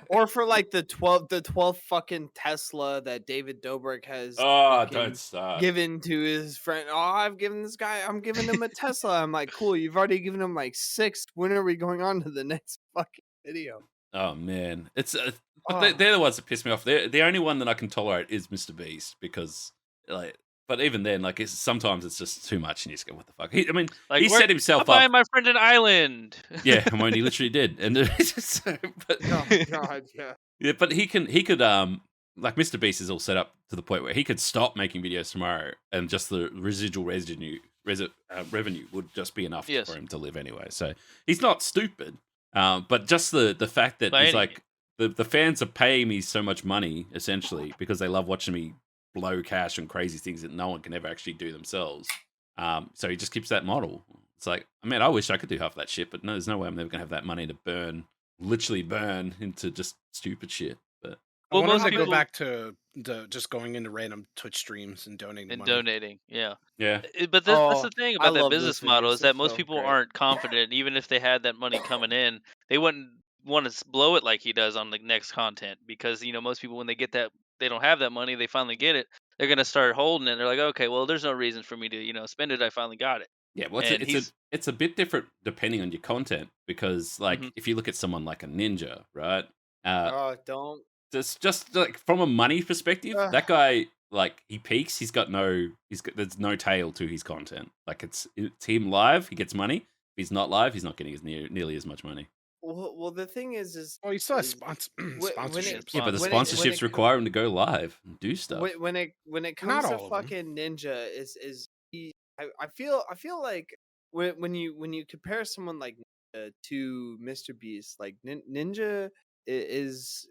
S3: or for like the 12 fucking Tesla that David Dobrik has fucking
S1: don't start.
S3: given to his friend. Oh, I'm giving him a Tesla. I'm like, cool, you've already given him like 6. When are we going on to the next fucking video?
S1: Oh man, it's but they're the ones that piss me off. The only one that I can tolerate is Mr. Beast because like, but even then, like, sometimes it's just too much, and you just go, what the fuck? He set himself
S4: I'm buying
S1: up.
S4: my friend an island.
S1: Yeah, I mean, he literally did, and it's just but
S3: Oh god, yeah.
S1: yeah, but he could like Mr. Beast is all set up to the point where he could stop making videos tomorrow, and just the residual revenue would just be enough
S4: Yes.
S1: for him to live anyway. So he's not stupid, but just the fact that
S4: By
S1: he's
S4: any
S1: like the fans are paying me so much money essentially because they love watching me blow cash on crazy things that no one can ever actually do themselves. So he just keeps that model. It's like, I mean, I wish I could do half that shit, but no, there's no way I'm never gonna have that money to literally burn into just stupid shit. But
S2: I
S4: Well,
S2: wonder
S4: most
S2: how to go
S4: people-
S2: back to just going into random Twitch streams and donating
S4: and
S2: money.
S4: donating. Yeah.
S1: yeah,
S4: But that's the
S3: Oh,
S4: thing
S3: I
S4: about that
S3: love
S4: business
S3: those
S4: model
S3: videos.
S4: is
S3: They're
S4: that most
S3: so
S4: people
S3: great.
S4: aren't confident, even if they had that money coming in, they wouldn't want to blow it like he does on the next content because most people when they get that they don't have that money, they finally get it, they're gonna start holding it. They're like, okay, well, there's no reason for me to spend it. I finally got it.
S1: yeah. Well,
S4: And
S1: it's a bit different depending on your content because, like,
S4: Mhm.
S1: if you look at someone like a ninja, right?
S3: Oh, don't.
S1: Just like from a money perspective, that guy, like, he peaks. There's no tail to his content. Like, it's him live, he gets money. If he's not live, he's not getting nearly as much money.
S3: Well, the thing is
S2: Oh, you still have
S3: is-
S2: sponsorships.
S1: Yeah, but the
S3: When it-
S1: sponsorships require him to go live and do stuff.
S3: when it
S2: Not
S3: comes to
S2: all of 'em.
S3: fucking Ninja I feel like when you compare someone like Ninja to Mr. Beast, like Ninja is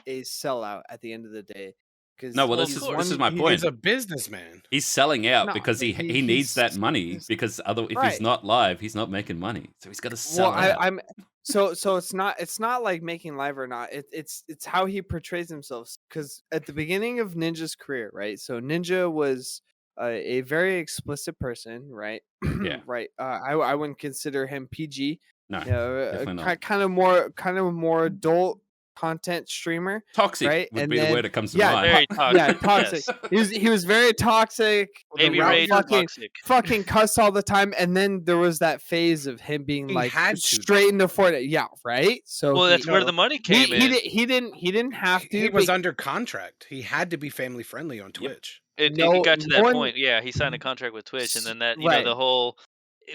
S3: a sellout at the end of the day.
S1: No, well,
S4: Well,
S1: this
S4: of
S1: is
S4: course.
S1: this is my
S2: He's
S1: point.
S2: a businessman.
S1: He's selling out
S3: No,
S1: because he
S3: he's-
S1: needs that money
S3: he's-
S1: because if he's
S3: Right.
S1: not live, he's not making money. So he's got to sell
S3: Well,
S1: out.
S3: I'm so it's not like making live or not. It's how he portrays himself. Because at the beginning of Ninja's career, right? So Ninja was a very explicit person, right?
S1: Yeah.
S3: Right. I wouldn't consider him PG.
S1: No,
S3: You know,
S1: definitely not.
S3: kind of more adult content streamer.
S1: Toxic
S3: right?
S1: would
S3: And
S1: be the
S3: then-
S1: word that comes to
S3: yeah,
S1: mind.
S4: Very toxic.
S3: Yeah, toxic.
S4: Yes.
S3: He was very toxic.
S4: Baby
S3: around
S4: Ray
S3: fucking
S4: toxic.
S3: fucking cuss all the time, and then there was that phase of him being
S2: He
S3: like
S2: had to,
S3: straight into Fortnite. Yeah, right. So
S4: Well,
S3: he-
S4: that's where the money came in.
S3: he didn't have to.
S2: He was
S3: but-
S2: under contract. He had to be family friendly on Twitch.
S4: It
S3: No-
S4: got to
S3: no
S4: that
S3: one-
S4: point. Yeah, he signed a contract with Twitch, and then that
S3: Right.
S4: the whole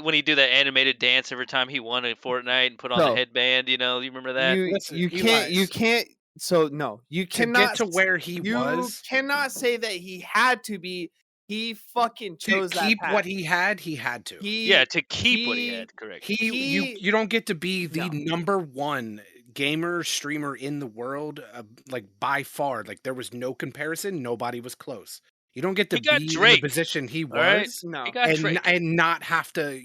S4: when he do that animated dance every time he won at Fortnite and put on
S3: Bro.
S4: the headband. You remember that?
S2: Listen,
S3: you
S2: Elias,
S3: can't. So no, you
S2: to
S3: cannot
S2: get to where he
S3: you
S2: was,
S3: cannot say that he had to be. He fucking
S2: to
S3: chose that
S2: keep
S3: path.
S2: what he had to.
S4: Yeah, to keep what he
S3: he-
S4: had. Correct.
S2: You don't get to be the
S3: No.
S2: number one gamer streamer in the world, like by far. Like there was no comparison. Nobody was close. You don't get to
S4: He got
S2: be in
S4: Drake,
S2: the position he
S4: right?
S2: was,
S3: No.
S4: He got Drake.
S2: and not have to,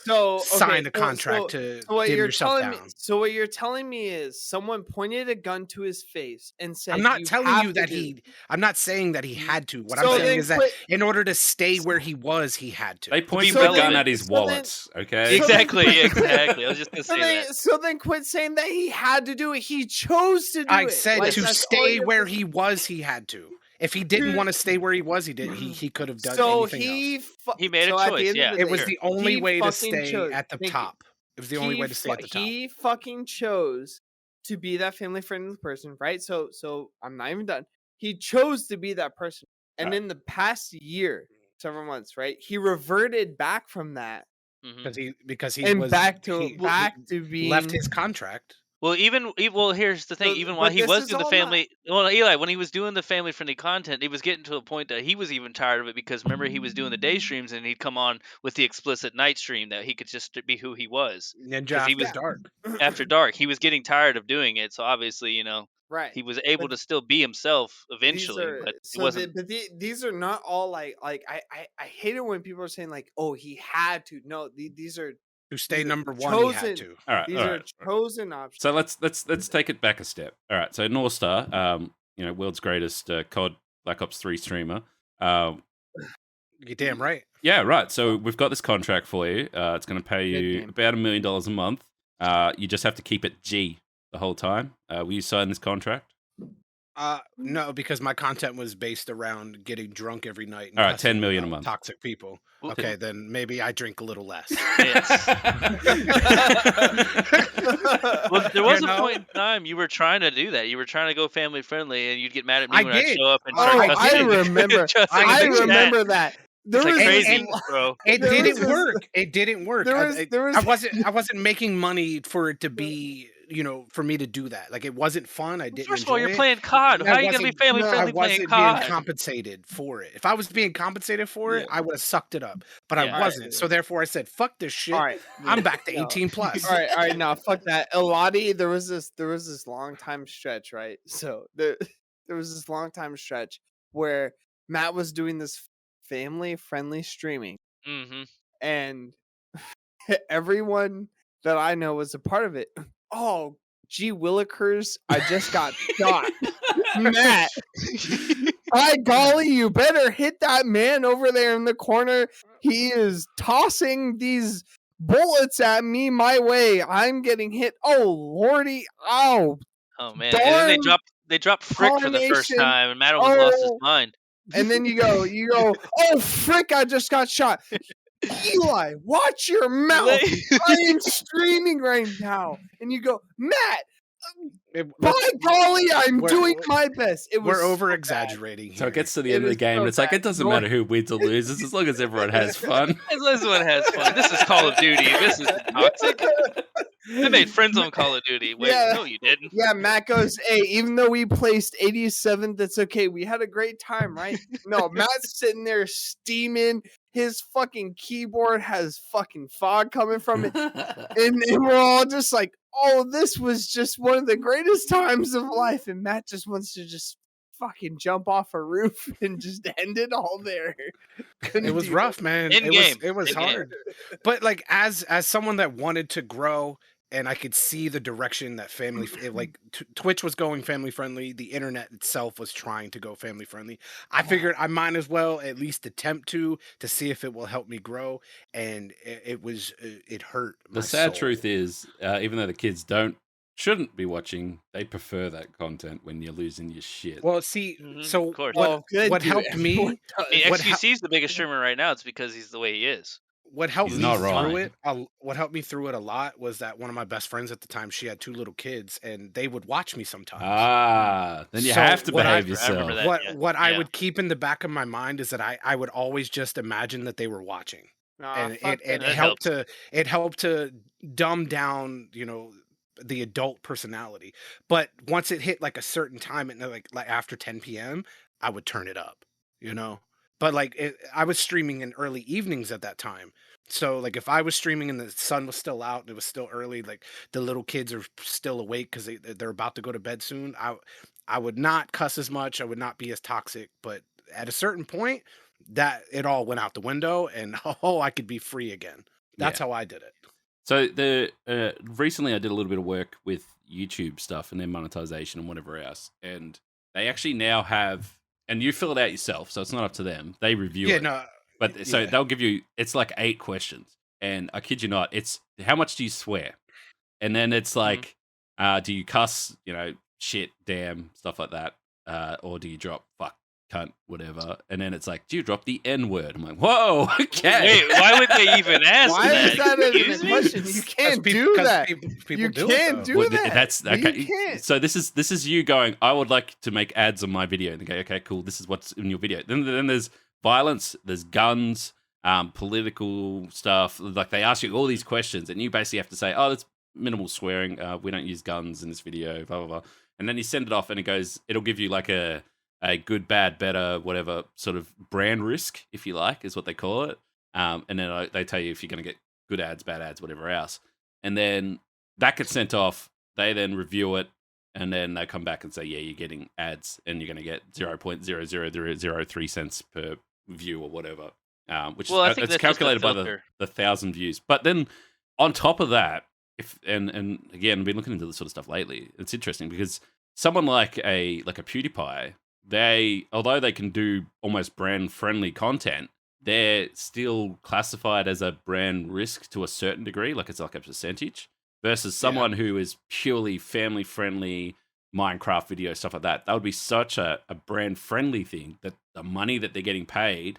S3: So
S2: sign
S3: okay,
S2: a contract to dim yourself down.
S3: So what you're telling me is someone pointed a gun to his face and said,
S2: I'm not
S3: "You
S2: telling
S3: have
S2: you
S3: to
S2: that
S3: do-"
S2: I'm not saying that he had to. What
S3: So
S2: I'm saying
S3: then
S2: is that
S3: quit-
S2: in order to stay where he was, he had to.
S1: They pointed
S3: So
S1: the
S3: then-
S1: gun at his
S3: so then-
S1: wallet. Okay.
S4: Exactly. Exactly. I was just gonna
S3: So
S4: say
S3: then,
S4: that.
S3: so then quit saying that he had to do it. He chose to do
S2: I
S3: it.
S2: said
S3: Like,
S2: to
S3: that's all
S2: stay
S3: you have
S2: where
S3: to-
S2: he was, he had to. If he didn't
S3: Dude.
S2: want to stay where he was, he did. He could have done
S3: So
S2: anything else.
S4: He made a
S3: so at the
S4: choice,
S3: end
S4: yeah.
S3: of the
S2: It was
S3: day,
S2: the only
S3: he
S2: way to
S3: fucking
S2: stay
S3: chose-
S2: at the
S3: thank you.
S2: top. It was the only way to stay at the top.
S3: He fucking chose to be that family friendly person, right? So I'm not even done. He chose to be that person, and in the past year, several months, right? He reverted back from that
S4: Mhm.
S2: Because he
S3: and
S2: was
S3: back to
S2: he
S3: back to being
S2: left his contract.
S4: Well, here's the thing. Even while
S3: but
S4: he
S3: this
S4: was
S3: is
S4: doing the
S3: all not-
S4: family, well, Eli, when he was doing the family-friendly content, it was getting to a point that he was even tired of it because remember he was doing the day streams and he'd come on with the explicit night stream that he could just be who he was
S2: Ninja
S4: because he
S2: After
S4: was
S2: Dark.
S4: after dark. He was getting tired of doing it, so obviously,
S3: right.
S4: he was able
S3: But
S4: to still be himself
S3: these
S4: eventually,
S3: are
S4: but it
S3: so
S4: wasn't.
S3: these are not all like I hate it when people are saying like, oh, he had to. No, these are
S2: To stay
S3: these are
S2: number one, he had
S3: chosen.
S2: to.
S1: All right,
S3: These
S1: all
S3: are
S1: right.
S3: chosen options.
S1: So let's take it back a step. All right, so Norstar, world's greatest COD Black Ops 3 streamer.
S2: You're damn right.
S1: Yeah, right. So we've got this contract for you. It's going to pay
S3: Good
S1: you
S3: game.
S1: about $1 million a month. You just have to keep it G the whole time. Will you sign this contract?
S2: No, because my content was based around getting drunk every night. And
S1: All right,
S2: cussing
S1: 10 million a
S2: out
S1: month.
S2: Toxic people.
S4: Well,
S2: Okay, then maybe I drink a little less.
S4: Well, there was
S2: You
S4: a
S2: know?
S4: point in time you were trying to do that. You were trying to go family friendly, and you'd get mad at me
S2: I
S4: when I'd
S2: did.
S4: show up and
S3: Oh,
S4: start
S3: I
S4: cussing.
S3: remember.
S4: Just like
S3: I
S4: in the chat.
S3: remember that. There
S4: It's like
S3: was
S4: crazy,
S2: and-
S4: bro.
S2: It
S3: There
S2: didn't
S3: was-
S2: work. It didn't work.
S3: there was-
S2: I wasn't making money for it to be, for me to do that. Like it wasn't fun. I didn't.
S4: First of all, you're
S2: enjoy it.
S4: playing COD.
S2: And
S4: How
S2: I
S4: are you gonna be
S2: wasn't-
S4: family
S3: no,
S2: I
S4: friendly playing
S2: wasn't being
S4: COD?
S2: compensated for it. If I was being compensated for it,
S3: Yeah.
S2: I would have sucked it up. But
S4: Yeah.
S2: I wasn't. So therefore, I said, "Fuck this shit.
S3: all right.
S2: I'm back to
S3: No.
S2: 18 plus."
S3: All right, now fuck that. Eladi, there was this long time stretch, right? So there was this long time stretch where Matt was doing this family friendly streaming,
S4: Mm-hmm.
S3: and everyone that I know was a part of it. Oh, gee willikers, I just got shot. Matt, by golly, you better hit that man over there in the corner. He is tossing these bullets at me my way. I'm getting hit. Oh lordy. Oh.
S4: Oh man! And then
S3: Darn
S4: they dropped Frick for the first
S3: tarnation.
S4: time, and Matt almost lost his
S3: Oh.
S4: mind.
S3: And then you go, oh frick, I just got shot. Eli, watch your mouth. I am streaming right now. And you go, Matt, by golly, I'm
S2: we're-
S3: doing my best. It was
S2: We're
S3: so
S2: over
S3: bad.
S2: exaggerating.
S1: So it
S2: here.
S1: gets to the
S3: It
S1: end of the
S3: is
S1: game,
S3: so
S1: and it's like,
S3: bad.
S1: it doesn't matter who wins or loses as long as everyone has fun.
S4: This one has fun. This is Call of Duty. This is toxic. I made friends on Call of Duty. Wait,
S3: Yeah.
S4: no, you didn't.
S3: Yeah, Matt goes, hey, even though we placed 87th, that's okay. We had a great time, right? No, Matt's sitting there steaming. His fucking keyboard has fucking fog coming from it. And we're all just like, oh, this was just one of the greatest times of life. And Matt just wants to just fucking jump off a roof and just end it all there.
S2: It was rough, man.
S4: In
S2: It
S4: game.
S2: was
S4: In game.
S2: hard. But like as someone that wanted to grow and I could see the direction that Twitch was going family friendly, the internet itself was trying to go family friendly. I figured I might as well at least attempt to see if it will help me grow, and it hurt.
S1: The
S2: my
S1: sad
S2: soul.
S1: truth is, even though the kids shouldn't be watching, they prefer that content when you're losing your shit.
S2: Well, see,
S4: Mhm,
S2: so
S4: of course.
S3: Well, good,
S2: what
S3: dude.
S2: helped me
S3: Everyone does.
S4: I mean,
S2: What
S4: XQC is the biggest streamer right now. It's because he's the way he is.
S2: what helped
S1: He's
S2: me
S1: not wrong.
S2: through it what helped me through it a lot was that one of my best friends at the time, she had 2 little kids, and they would watch me sometimes.
S1: Then you
S2: So
S1: have to
S2: what I-
S1: behave
S4: I remember
S1: yourself.
S4: that.
S2: what I
S4: yeah.
S2: would keep in the back of my mind is that I would always just imagine that they were watching, and
S3: fuck
S2: it
S3: that.
S2: helped to dumb down the adult personality. But once it hit like a certain time, and like after 10 p.m., I would turn it up, But like I was streaming in early evenings at that time. So like if I was streaming and the sun was still out and it was still early, like the little kids are still awake because they're about to go to bed soon, I would not cuss as much. I would not be as toxic. But at a certain point, that it all went out the window, and I could be free again. That's how I did it.
S1: So recently I did a little bit of work with YouTube stuff and their monetization and whatever else, and they actually now have, and you fill it out yourself, so it's not up to them. They review it.
S2: No.
S1: But so
S2: yeah.
S1: they'll give you, it's like 8 questions. And I kid you not, it's how much do you swear? And then it's like, do you cuss, shit, damn, stuff like that? Or do you drop fuck, cunt, whatever? And then it's like, do you drop the N word? I'm like, whoa, okay.
S4: Wait, why would they even ask
S3: Why
S4: that?
S3: is that even
S4: Excuse
S3: a
S4: me?
S3: question? You can't do that.
S2: People
S3: You
S2: do
S3: can't
S2: it,
S3: do
S2: though.
S1: Well,
S3: that.
S1: That's
S3: You
S1: okay.
S3: can't.
S1: So this is you going, I would like to make ads on my video. And they go, okay, cool. This is what's in your video. Then there's violence, there's guns, political stuff. Like they ask you all these questions, and you basically have to say, oh, that's minimal swearing. We don't use guns in this video, blah, blah, blah. And then you send it off and it'll give you like a good, bad, better, whatever sort of brand risk, if you like, is what they call it. And then they tell you if you're going to get good ads, bad ads, whatever else. And then that gets sent off. They then review it. And then they come back and say, yeah, you're getting ads and you're going to get 0.00003 cents per view or whatever. Which it's calculated by the 1,000 views. But then on top of that, and again, I've been looking into this sort of stuff lately. It's interesting because someone like a PewDiePie, although they can do almost brand friendly content, they're still classified as a brand risk to a certain degree, like it's like a percentage, versus someone who is purely family friendly Minecraft video, stuff like that. That would be such a brand friendly thing that the money that they're getting paid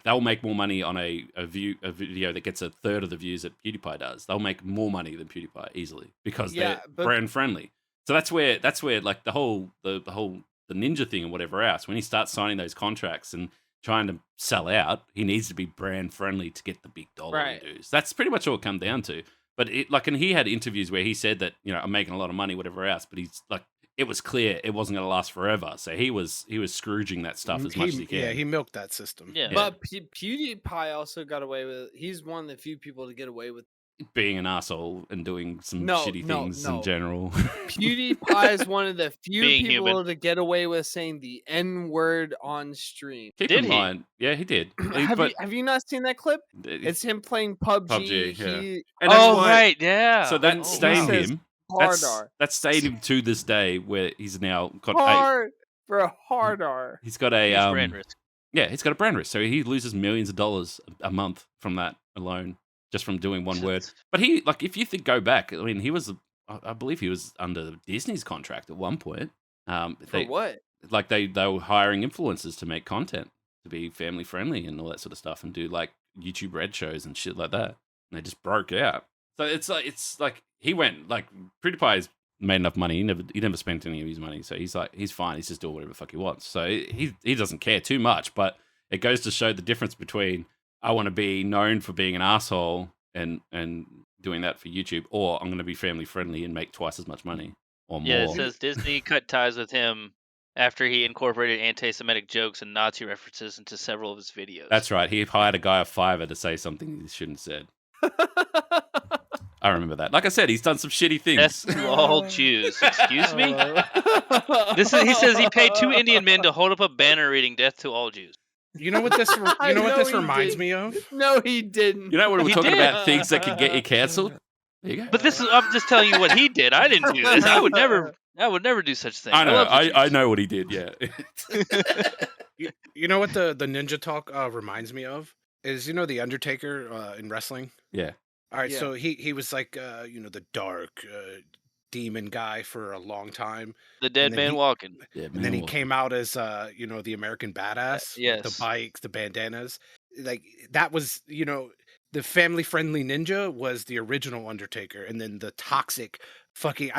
S1: they'll make more money on a video that gets a third of the views that PewDiePie does. They'll make more money than PewDiePie easily because they're brand friendly. So that's where like the ninja thing and whatever else. When he starts signing those contracts and trying to sell out, he needs to be brand friendly to get the big dollar dues. That's pretty much all it comes down to. But and he had interviews where he said that, I'm making a lot of money, whatever else, but he's like, it was clear it wasn't going to last forever. So he was Scrooging that stuff as much as he can.
S2: Yeah, he milked that system.
S3: Yeah. But PewDiePie also got away with it. He's one of the few people to get away with
S1: being an asshole and doing some shitty things in general.
S3: PewDiePie is one of the few people to get away with saying the N-word on stream.
S1: Keep in mind, yeah, he did.
S3: Have you not seen that clip? It's him playing PUBG.
S1: Right,
S4: yeah.
S1: So that stained him. That's stayed him to this day, where he's now got
S3: hard R.
S1: He's got a brand risk. Yeah, he's got a brand risk, so he loses millions of dollars a month from that alone, just from doing one word. But he, if you go back, I mean, I believe he was under Disney's contract at one point.
S3: For what?
S1: They were hiring influencers to make content to be family friendly and all that sort of stuff, and do YouTube Red shows and shit like that. And they just broke out. So it's like he went PewDiePie's made enough money. He never spent any of his money, so he's fine. He's just doing whatever the fuck he wants. So he doesn't care too much. But it goes to show the difference between I want to be known for being an asshole and doing that for YouTube, or I'm going to be family friendly and make twice as much money or more.
S4: Yeah, it says Disney cut ties with him after he incorporated anti-Semitic jokes and Nazi references into several of his videos.
S1: That's right. He hired a guy off Fiverr to say something he shouldn't have said. I remember that. Like I said, he's done some shitty things.
S4: Death to all Jews. Excuse me? He says he paid 2 Indian men to hold up a banner reading "Death to all Jews."
S2: You know what this? Reminds me of?
S3: No, he didn't.
S1: You know when we're talking about things that could get you canceled? There you go.
S4: But I'm just telling you what he did. I didn't do this. I would never do such thing.
S1: I know. I know what he did. Yeah.
S2: You know what the Ninja Talk reminds me of is the Undertaker in wrestling.
S1: Yeah.
S2: All right, so he was the dark demon guy for a long time.
S4: The dead man walking.
S2: And then he came out as the American Badass.
S4: Yes.
S2: With the bikes, the bandanas. That was, the family friendly ninja was the original Undertaker, and then the toxic fucking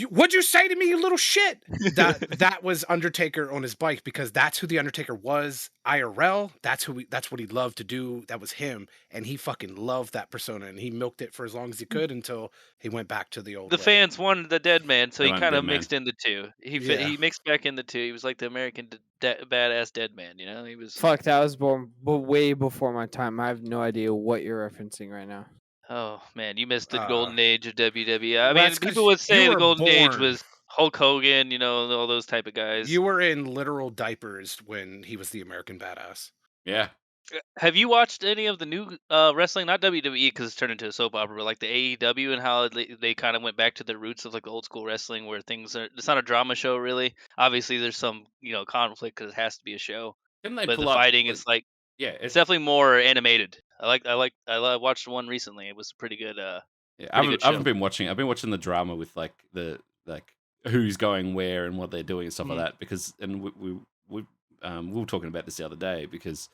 S2: what'd you say to me, you little shit? That was Undertaker on his bike, because that's who the Undertaker was IRL. That's what he loved to do. That was him, and he fucking loved that persona, and he milked it for as long as he could until he went back to the old way.
S4: Fans wanted the dead man, so he kind of mixed in the two. He mixed back in the two. He was like the American badass dead man, he was
S3: that was born way before my time. I have no idea what you're referencing right now.
S4: Oh man, you missed the golden age of WWE. I mean, people would say the golden age was Hulk Hogan, all those type of guys.
S2: You were in literal diapers when he was the American Badass.
S1: Yeah.
S4: Have you watched any of the new wrestling? Not WWE, because it's turned into a soap opera, but like the AEW, and how they kind of went back to the roots of the old school wrestling, where it's not a drama show really. Obviously, there's some conflict because it has to be a show. But the fighting is it's definitely more animated. I watched one recently. It was pretty good.
S1: I haven't been watching. I've been watching the drama with the who's going where and what they're doing and stuff like that. Because we were talking about this the other day, because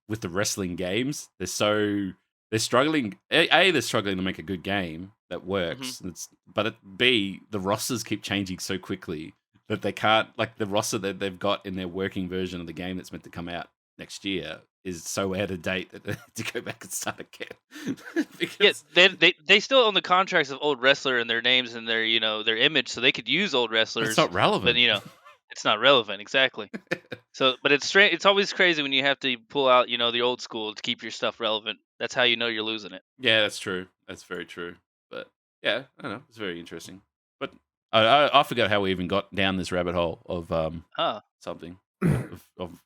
S1: with the wrestling games, they're struggling. They're struggling to make a good game that works. But B, the rosters keep changing so quickly that they can't, the roster that they've got in their working version of the game that's meant to come out next year is so out of date that they need to go back and start again.
S4: Yes, they still own the contracts of old wrestler and their names and their their image, so they could use old wrestlers.
S1: It's not relevant.
S4: But it's not relevant exactly. So, but it's strange. It's always crazy when you have to pull out the old school to keep your stuff relevant. That's how you know you're losing it.
S1: Yeah, that's true. That's very true. But yeah, I don't know. It's very interesting. But I forgot how we even got down this rabbit hole of something of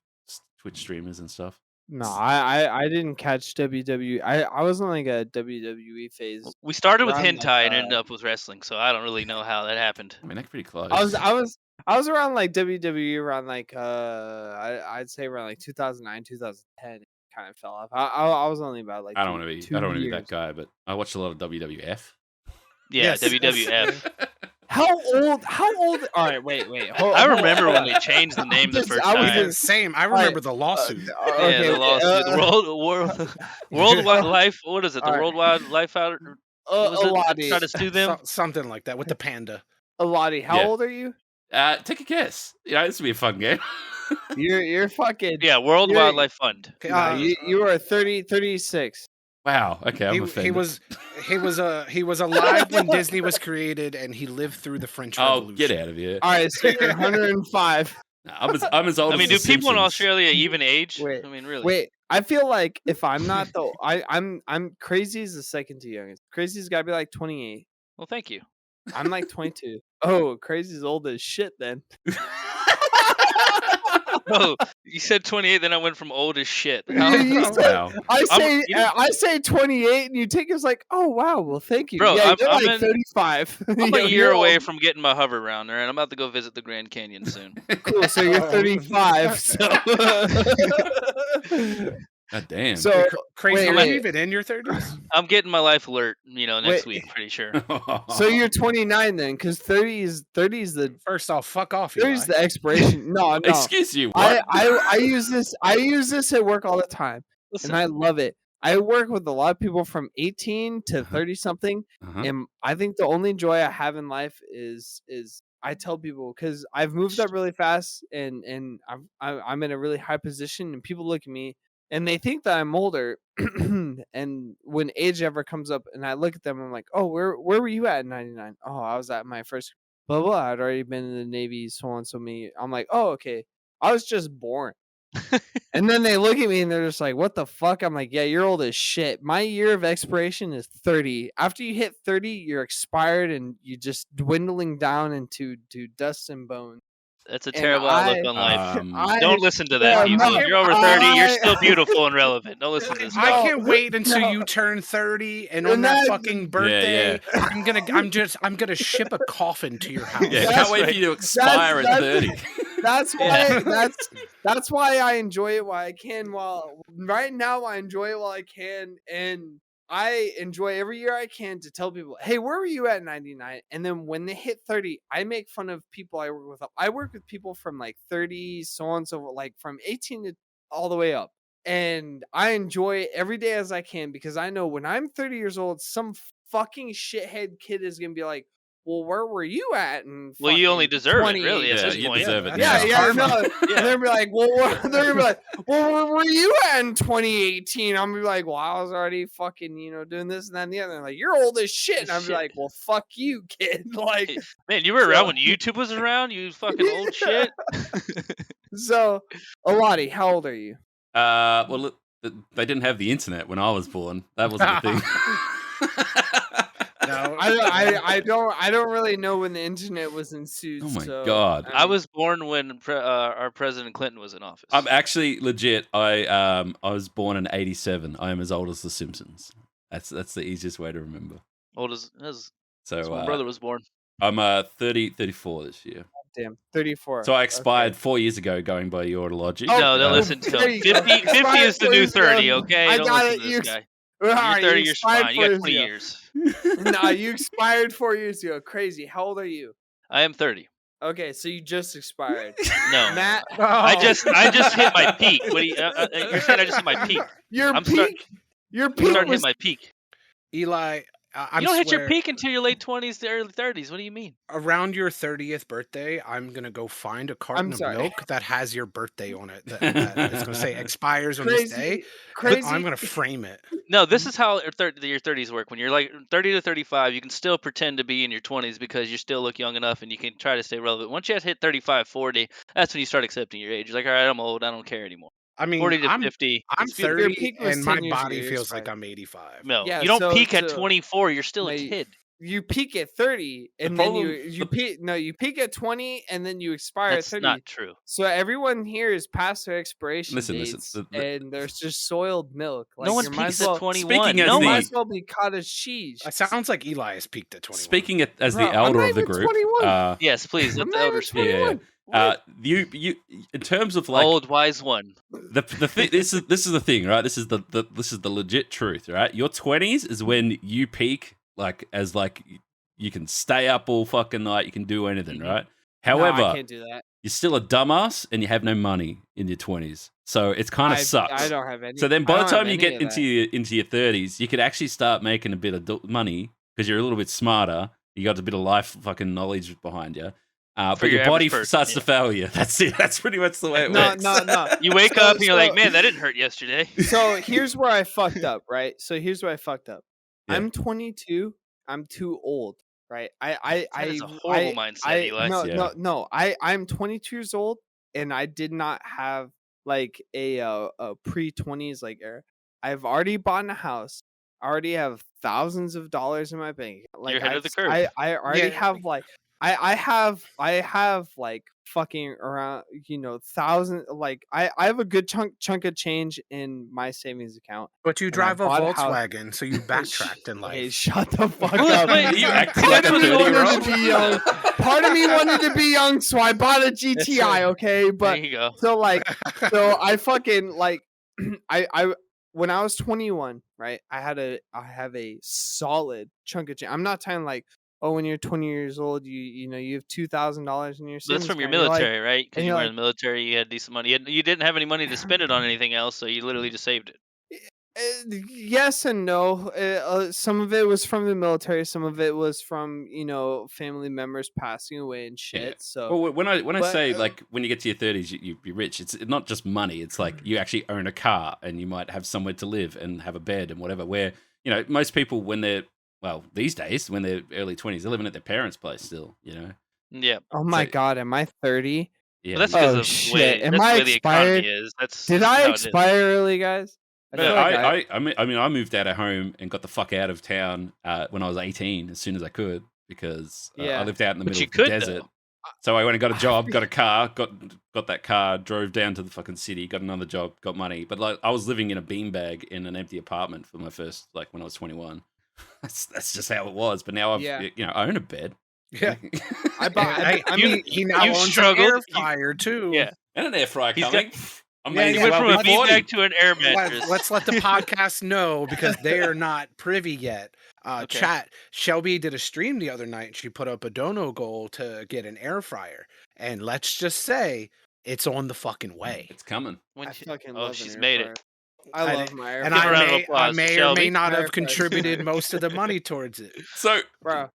S1: Twitch streamers and stuff.
S3: No, I didn't catch WWE. I was on like a WWE phase.
S4: We started with
S3: Around,
S4: hentai and ended up with wrestling, so I don't really know how that happened.
S1: I mean, that's pretty close.
S3: I was around like WWE around like I'd say around like 2009 2010. It kind of fell off. I was only about like
S1: I don't want to be that guy, but I watched a lot of WWF.
S4: Yeah,
S2: Yes.
S4: WWF.
S3: How old? All right, wait.
S4: I remember when they changed the name the first time.
S2: Same. I remember the lawsuit.
S4: Yeah, the lawsuit. The Worldwide Life. What is it? The Worldwide Life out. Try to sue them.
S2: Something like that with the panda.
S3: Aladi, how old are you?
S1: Take a guess. This would be a fun game.
S3: You're fucking
S4: World Wildlife Fund.
S3: You are 36.
S1: Wow. Okay, I'm offended.
S2: He was alive when Disney was created, and he lived through the French Revolution.
S1: Oh, get out of here!
S3: All right, so you're 105.
S1: I'm as old.
S4: I mean,
S1: as
S4: do people in
S1: Simpsons.
S4: Australia even age?
S3: Wait,
S4: I mean, really?
S3: Wait, I feel like if I'm not the, I'm Crazy's the second to youngest. Crazy's got to be like 28.
S4: Well, thank you.
S3: I'm like 22. Oh, Crazy's old as shit then.
S4: Oh, you said 28, then I went from old as shit.
S1: Wow.
S3: I say 28, and you take it's like, oh wow, well thank you.
S4: Bro,
S3: yeah,
S4: I'm
S3: like 35.
S4: I'm a year away from getting my hover round, and I'm about to go visit the Grand Canyon soon.
S3: Cool, so you're 35. So.
S1: God damn.
S3: So
S2: Crazy, are you even in your 30s?
S4: I'm getting my life alert, next week, pretty sure.
S3: So you're 29 then, because 30 is the
S2: First off, fuck off.
S3: 30 is the expiration. No.
S1: Excuse you. What?
S3: I use this at work all the time,
S4: Listen,
S3: and I love it. I work with a lot of people from 18 to 30 something, and I think the only joy I have in life is I tell people, because I've moved up really fast, and I'm in a really high position, and people look at me and they think that I'm older. And when age ever comes up, and I look at them, I'm like, oh, where were you at in '99? Oh, I was at my first blah blah. I'd already been in the Navy, so on, so me. I'm like, oh, okay. I was just born. And then they look at me and they're just like, what the fuck? I'm like, yeah, you're old as shit. My year of expiration is 30. After you hit 30, you're expired and you're just dwindling down into dust and bones.
S4: That's a terrible outlook on life. Don't listen to that,
S3: Yeah,
S4: people.
S3: no,
S4: You're over 30. You're still beautiful and relevant. Don't listen to this.
S2: I
S4: crap.
S2: can't wait until you turn 30, and on that fucking birthday, I'm gonna ship a coffin to your house.
S1: Yeah, can't wait for you to expire at 30.
S3: That's why that's why I enjoy it while I can. Right now I enjoy it while I can, and I enjoy every year I can to tell people, hey, where were you at in '99? And then when they hit 30, I make fun of people I work with. I work with people from like 30, so on, so like from 18 to all the way up. And I enjoy it every day as I can, because I know when I'm 30 years old, some fucking shithead kid is going to be like, well, where were you at? And
S4: well, you only deserve it, really, at this
S1: you
S4: point.
S1: deserve it.
S3: Yeah.
S1: Yeah.
S3: No. And they're be like, well, they're gonna be like, well, where were you at in 2018? I'm gonna be like, well, I was already fucking, doing this and that and the other. And like, you're old as shit. And I'm be like, well, fuck you, kid. Like,
S4: man, you were around when YouTube was around. You fucking old shit.
S3: So, Aladi, how old are you?
S1: Well, look, they didn't have the internet when I was born. That wasn't a thing.
S2: No,
S3: I don't really know when the internet was ensued.
S1: Oh my
S3: so,
S1: God.
S4: I was born when our President Clinton was in office.
S1: I'm actually legit. I was born in '87. I am as old as The Simpsons. That's the easiest way to remember.
S4: Old as
S1: So
S4: my brother was born.
S1: I'm 34 this year.
S3: Damn, 34.
S1: So I expired 4 years ago, going by your logic.
S4: No, don't listen to him. 50 is the new 30, okay?
S3: I
S4: Don't
S3: got
S4: listen
S3: it.
S4: to this guy.
S3: All right,
S4: You're 30
S3: you
S4: years
S3: expired
S4: fine. You got
S3: 4
S4: 20
S3: ago.
S4: years.
S3: No, you expired 4 years ago. Crazy. How old are you?
S4: I am 30.
S3: Okay, so you just expired.
S4: No.
S3: Matt,
S4: I just hit my peak. What do you, you're saying I just hit my peak.
S3: your
S4: I'm
S3: peak. Your
S4: I'm
S3: peak
S4: starting to
S3: was
S4: hit my peak.
S2: Eli, I'm
S4: You don't hit your
S2: swear,
S4: peak until your late 20s to early 30s. What do you mean?
S2: around your 30th birthday, I'm gonna go find a carton of
S3: sorry.
S2: milk that has your birthday on it. That it's gonna say expires on this day.
S3: Crazy.
S2: I'm gonna frame it.
S4: No, this is how your 30s work. When you're like 30 to 35, you can still pretend to be in your 20s because you still look young enough and you can try to stay relevant. Once you hit 35, 40, that's when you start accepting your age. You're like, all right, I'm old. I don't care anymore.
S2: I mean,
S4: 40 to
S2: I'm
S4: 50,
S2: I'm
S4: it's beautiful.
S3: Your
S2: 30
S3: peak was
S2: and my
S3: 10 years ago,
S2: body
S3: you're
S2: feels like
S3: expired.
S2: I'm 85.
S4: No,
S3: Yeah,
S4: you don't
S3: so-
S4: peak at
S3: so-
S4: 24. You're still a
S3: No,
S4: kid.
S3: You peak at 30, and then you peak at 20, and then you expire
S4: That's
S3: at 30.
S4: not true.
S3: So everyone here is past their expiration
S1: Listen,
S3: dates,
S1: the-
S3: and there's just soiled milk. Like,
S4: No one
S3: you might
S4: peaks
S3: as well,
S4: at 21.
S1: Speaking as
S4: no
S1: the-
S3: might
S4: one.
S3: as well be cottage cheese.
S2: It sounds like Eli has peaked at 21.
S1: Speaking as
S3: Bro,
S1: the
S3: I'm
S1: elder
S3: not
S1: of the
S3: even
S1: group,
S3: 21.
S4: Yes, please. Let
S3: I'm
S4: the
S3: not even
S4: elders speak.
S3: 21.
S1: you in terms of like
S4: Old wise one.
S1: the thing, this is the thing, right? This is the legit truth, right? Your 20s is when you peak, like as like you can stay up all fucking night, you can do anything, right? However,
S3: No, I can't do that.
S1: you're still a dumbass and you have no money in your 20s, so it's kind of sucks.
S3: I don't have any.
S1: So then, by
S3: I
S1: the
S3: don't have
S1: time you
S3: any
S1: get
S3: of
S1: into
S3: that.
S1: your 30s, you could actually start making a bit of money because you're a little bit smarter. You got a bit of life fucking knowledge behind you. But
S4: your
S1: your body
S4: average person,
S1: starts to
S4: yeah.
S1: fail you. That's it. That's pretty much the way it
S3: No,
S1: works.
S3: no.
S4: You wake
S3: So-
S4: up and you're like,
S3: so-
S4: man, that didn't hurt yesterday.
S3: So here's where I fucked up, right?
S1: Yeah.
S3: I'm 22. I'm too old, right?
S4: That is a horrible mindset, Eli.
S3: No. I'm 22 years old, and I did not have like a pre-20s like era. I've already bought a house. I already have thousands of dollars in my bank. Like,
S4: You're ahead of the curve.
S3: I already
S2: Yeah.
S3: have like I have like fucking around, like I have a good chunk of change in my savings account.
S2: But you
S3: And I
S2: drive a
S3: bought a house-
S2: Volkswagen, so you backtracked in
S3: Hey,
S2: life.
S3: shut the fuck
S4: Wait,
S3: up.
S4: wait,
S1: You act like
S3: Part
S1: a
S3: of me
S1: 30-year-old.
S3: wanted to be young. Part of me wanted to be young, so I bought a GTI. Okay,
S4: There
S3: but
S4: you go.
S3: so I fucking like I when I was 21, right? I have a solid chunk of change. I'm not talking like, oh, when you're 20 years old, you have $2,000 in your savings.
S4: That's from your
S3: account. You're like,
S4: military, right? Because
S3: and
S4: you
S3: you're
S4: were in the military, you had decent money. You didn't have any money to spend it on anything else, so you literally just saved it.
S3: yes and no. Some of it was from the military. Some of it was from family members passing away and shit.
S1: Yeah.
S3: So
S1: Well, when I
S3: but,
S1: say like when you get to your 30s, you're rich. It's not just money. It's like you actually own a car and you might have somewhere to live and have a bed and whatever. Where most people when they're these days when they're early 20s, they're living at their parents' place still.
S4: Yeah.
S3: oh my
S1: So-
S3: god, am I 30?
S1: Yeah.
S4: But that's because
S3: Oh,
S4: of
S3: shit.
S4: the way,
S3: Am
S4: that's
S3: I
S4: the way the economy
S3: expired?
S4: is. That's
S3: Did
S4: just
S3: I
S4: how it is.
S3: expire early, guys?
S1: No,
S3: feel like
S1: I moved out of home and got the fuck out of town when I was 18 as soon as I could because I
S3: Yeah.
S1: lived out in the
S4: But
S1: middle
S4: you
S1: of the
S4: could,
S1: desert.
S4: though.
S1: So I went and got a job, got a car, got that car, drove down to the fucking city, got another job, got money. But like I was living in a beanbag in an empty apartment for my first when I was 21. That's just how it was. But now I own a bed.
S2: Yeah.
S3: I bought.
S2: I mean, he now
S4: you
S2: owns an
S4: struggled.
S2: air fryer too.
S4: Yeah.
S1: And an air fryer
S4: He's got-
S1: coming. I
S2: Yeah,
S1: may
S2: he
S1: as
S4: Went
S1: well
S4: from a
S1: be 40.
S4: beanbag to an air mattress.
S2: Let's let the podcast know because they are not privy yet.
S4: Okay.
S2: Chat. Shelby did a stream the other night. And she put up a dono goal to get an air fryer, and let's just say it's on the fucking way.
S1: It's coming.
S4: When
S3: I
S4: she-
S3: fucking
S4: oh,
S3: love an
S4: she's
S3: air
S4: made
S3: fryer.
S4: it.
S3: I
S2: And
S3: love my air
S2: And
S4: Give a
S3: fryer.
S4: round of
S2: I
S4: applause to
S2: may or
S4: Shelby.
S2: may not
S3: Air
S2: have
S3: fryer.
S2: contributed most of the money towards it.
S1: So
S3: Bro,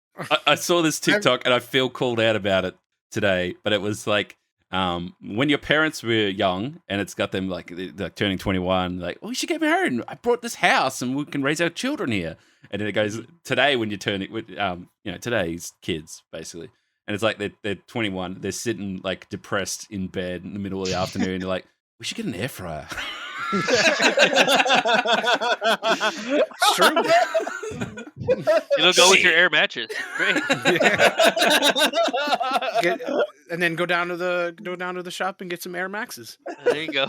S1: I saw this TikTok and I feel called out about it today, but it was like when your parents were young and it's got them like turning 21, like, oh, you should get married. I brought this house and we can raise our children here. And then it goes today when you turn it, today's kids basically. And it's like they're 21, they're sitting like depressed in bed in the middle of the afternoon. You're like, we should get an air fryer.
S2: It's true.
S4: It'll go with your air mattress. Great.
S2: And then go down to the shop and get some Air Maxes.
S4: There you go.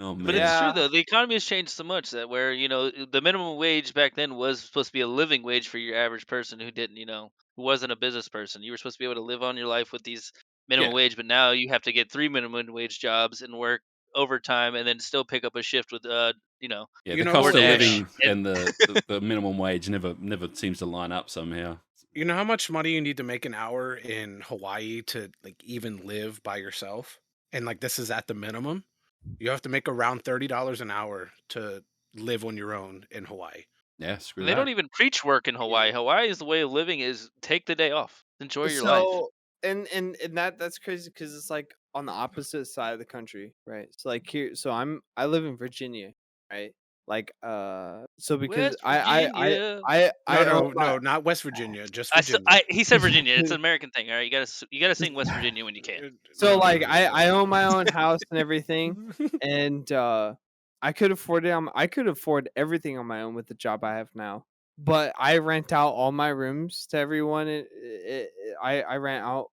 S1: Oh man.
S4: But
S3: Yeah.
S4: it's true though. The economy has changed so much that where the minimum wage back then was supposed to be a living wage for your average person who didn't who wasn't a business person. You were supposed to be able to live on your life with these minimum
S1: Yeah.
S4: wage, but now you have to get 3 minimum wage jobs and work overtime and then still pick up a shift with
S1: Yeah,
S2: You
S1: the
S2: know
S1: cost of
S2: what,
S1: living
S4: Ash?
S1: and the minimum wage never seems to line up somehow.
S2: You know how much money you need to make an hour in Hawaii to like even live by yourself? And like this is at the minimum. You have to make around $30 an hour to live on your own in Hawaii.
S1: Yeah, screw
S4: They
S1: that.
S4: don't even preach work in Hawaii. Hawaii is the way of living is take the day off, enjoy your life.
S3: So and that's crazy because it's like on the opposite side of the country, right? So like here, so I live in Virginia, right? Like so because
S4: West Virginia.
S2: No, not West Virginia, just Virginia.
S4: He said Virginia. It's an American thing, all right? You gotta sing West Virginia when you can.
S3: So like I own my own house and everything, and I could afford it. I could afford everything on my own with the job I have now. But I rent out all my rooms to everyone. I rent out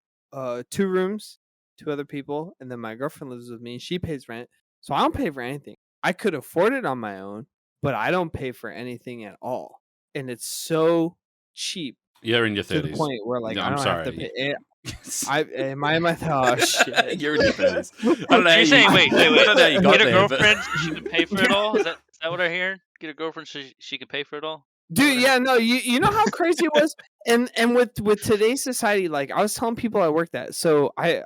S3: 2 rooms to other people, and then my girlfriend lives with me. She pays rent, so I don't pay for anything. I could afford it on my own, but I don't pay for anything at all, and it's so cheap
S1: You're in your
S3: to the
S1: 30s.
S3: point where like
S1: No,
S3: I
S1: I'm
S3: don't have to
S1: sorry.
S3: pay. Am I in my oh shit?
S1: You're in your 30s. I don't know how
S4: You're
S1: you,
S4: saying, wait.
S1: I don't know how you got
S4: Get a
S1: there, but-
S4: girlfriend so she can pay for it all? Is that what I hear? Get a girlfriend so she can pay for it all?
S3: Dude, yeah, no, you know how crazy it was, and with today's society, like I was telling people I worked at, so I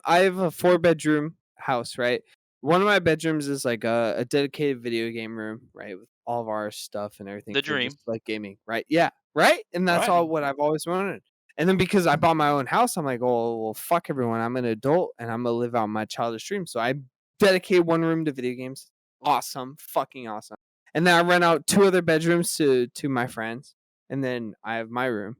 S3: have a 4-bedroom house, right? One of my bedrooms is like a dedicated video game room, right, with all of our stuff and everything.
S4: The
S3: for
S4: dream.
S3: just, like gaming, right? Yeah, right, and that's
S1: Right.
S3: all what I've always wanted. And then because I bought my own house, I'm like, oh well, fuck everyone. I'm an adult and I'm gonna live out my childish dream. So I dedicated one room to video games. Awesome, fucking awesome. And then I rent out 2 other bedrooms to my friends, and then I have my room,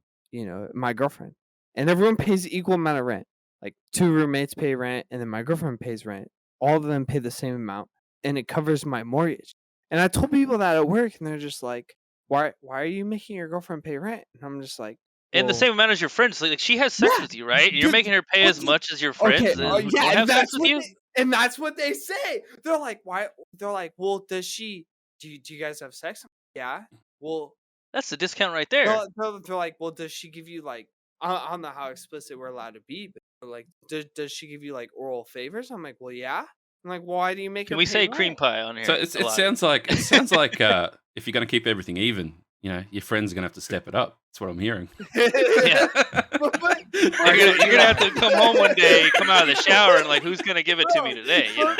S3: my girlfriend, and everyone pays equal amount of rent. Like 2 roommates pay rent, and then my girlfriend pays rent. All of them pay the same amount, and it covers my mortgage. And I told people that at work, and they're just like, "Why are you making your girlfriend pay rent?" And I'm just like,
S4: And the
S3: well,
S4: same amount as your friends. Like she has sex
S3: Yeah,
S4: with you, right? You're
S3: dude,
S4: making her pay as much as your friends.
S3: okay,
S4: who
S3: yeah,
S4: don't have
S3: and
S4: sex
S3: that's
S4: with
S3: what
S4: you.
S3: and that's what they say. They're like, "Why?" They're like, "Well, does she? Do you guys have sex?" I'm like, yeah. Well,
S4: That's the discount right there.
S3: they're like, "Well, does she give you like?" I don't know how explicit we're allowed to be, but they're like, does she give you like oral favors? I'm like, "Well, yeah." I'm like, "Why do you make
S4: Can
S3: her
S4: we
S3: pay
S4: say
S3: rent?"
S4: cream pie on here?
S1: So
S4: a
S1: it
S4: lot.
S1: sounds like if you're going to keep everything even, your friends are going to have to step it up. That's what I'm hearing.
S4: Yeah.
S3: But-
S4: You're gonna have to come home one day, come out of the shower, and like, who's gonna give it to me today? You know?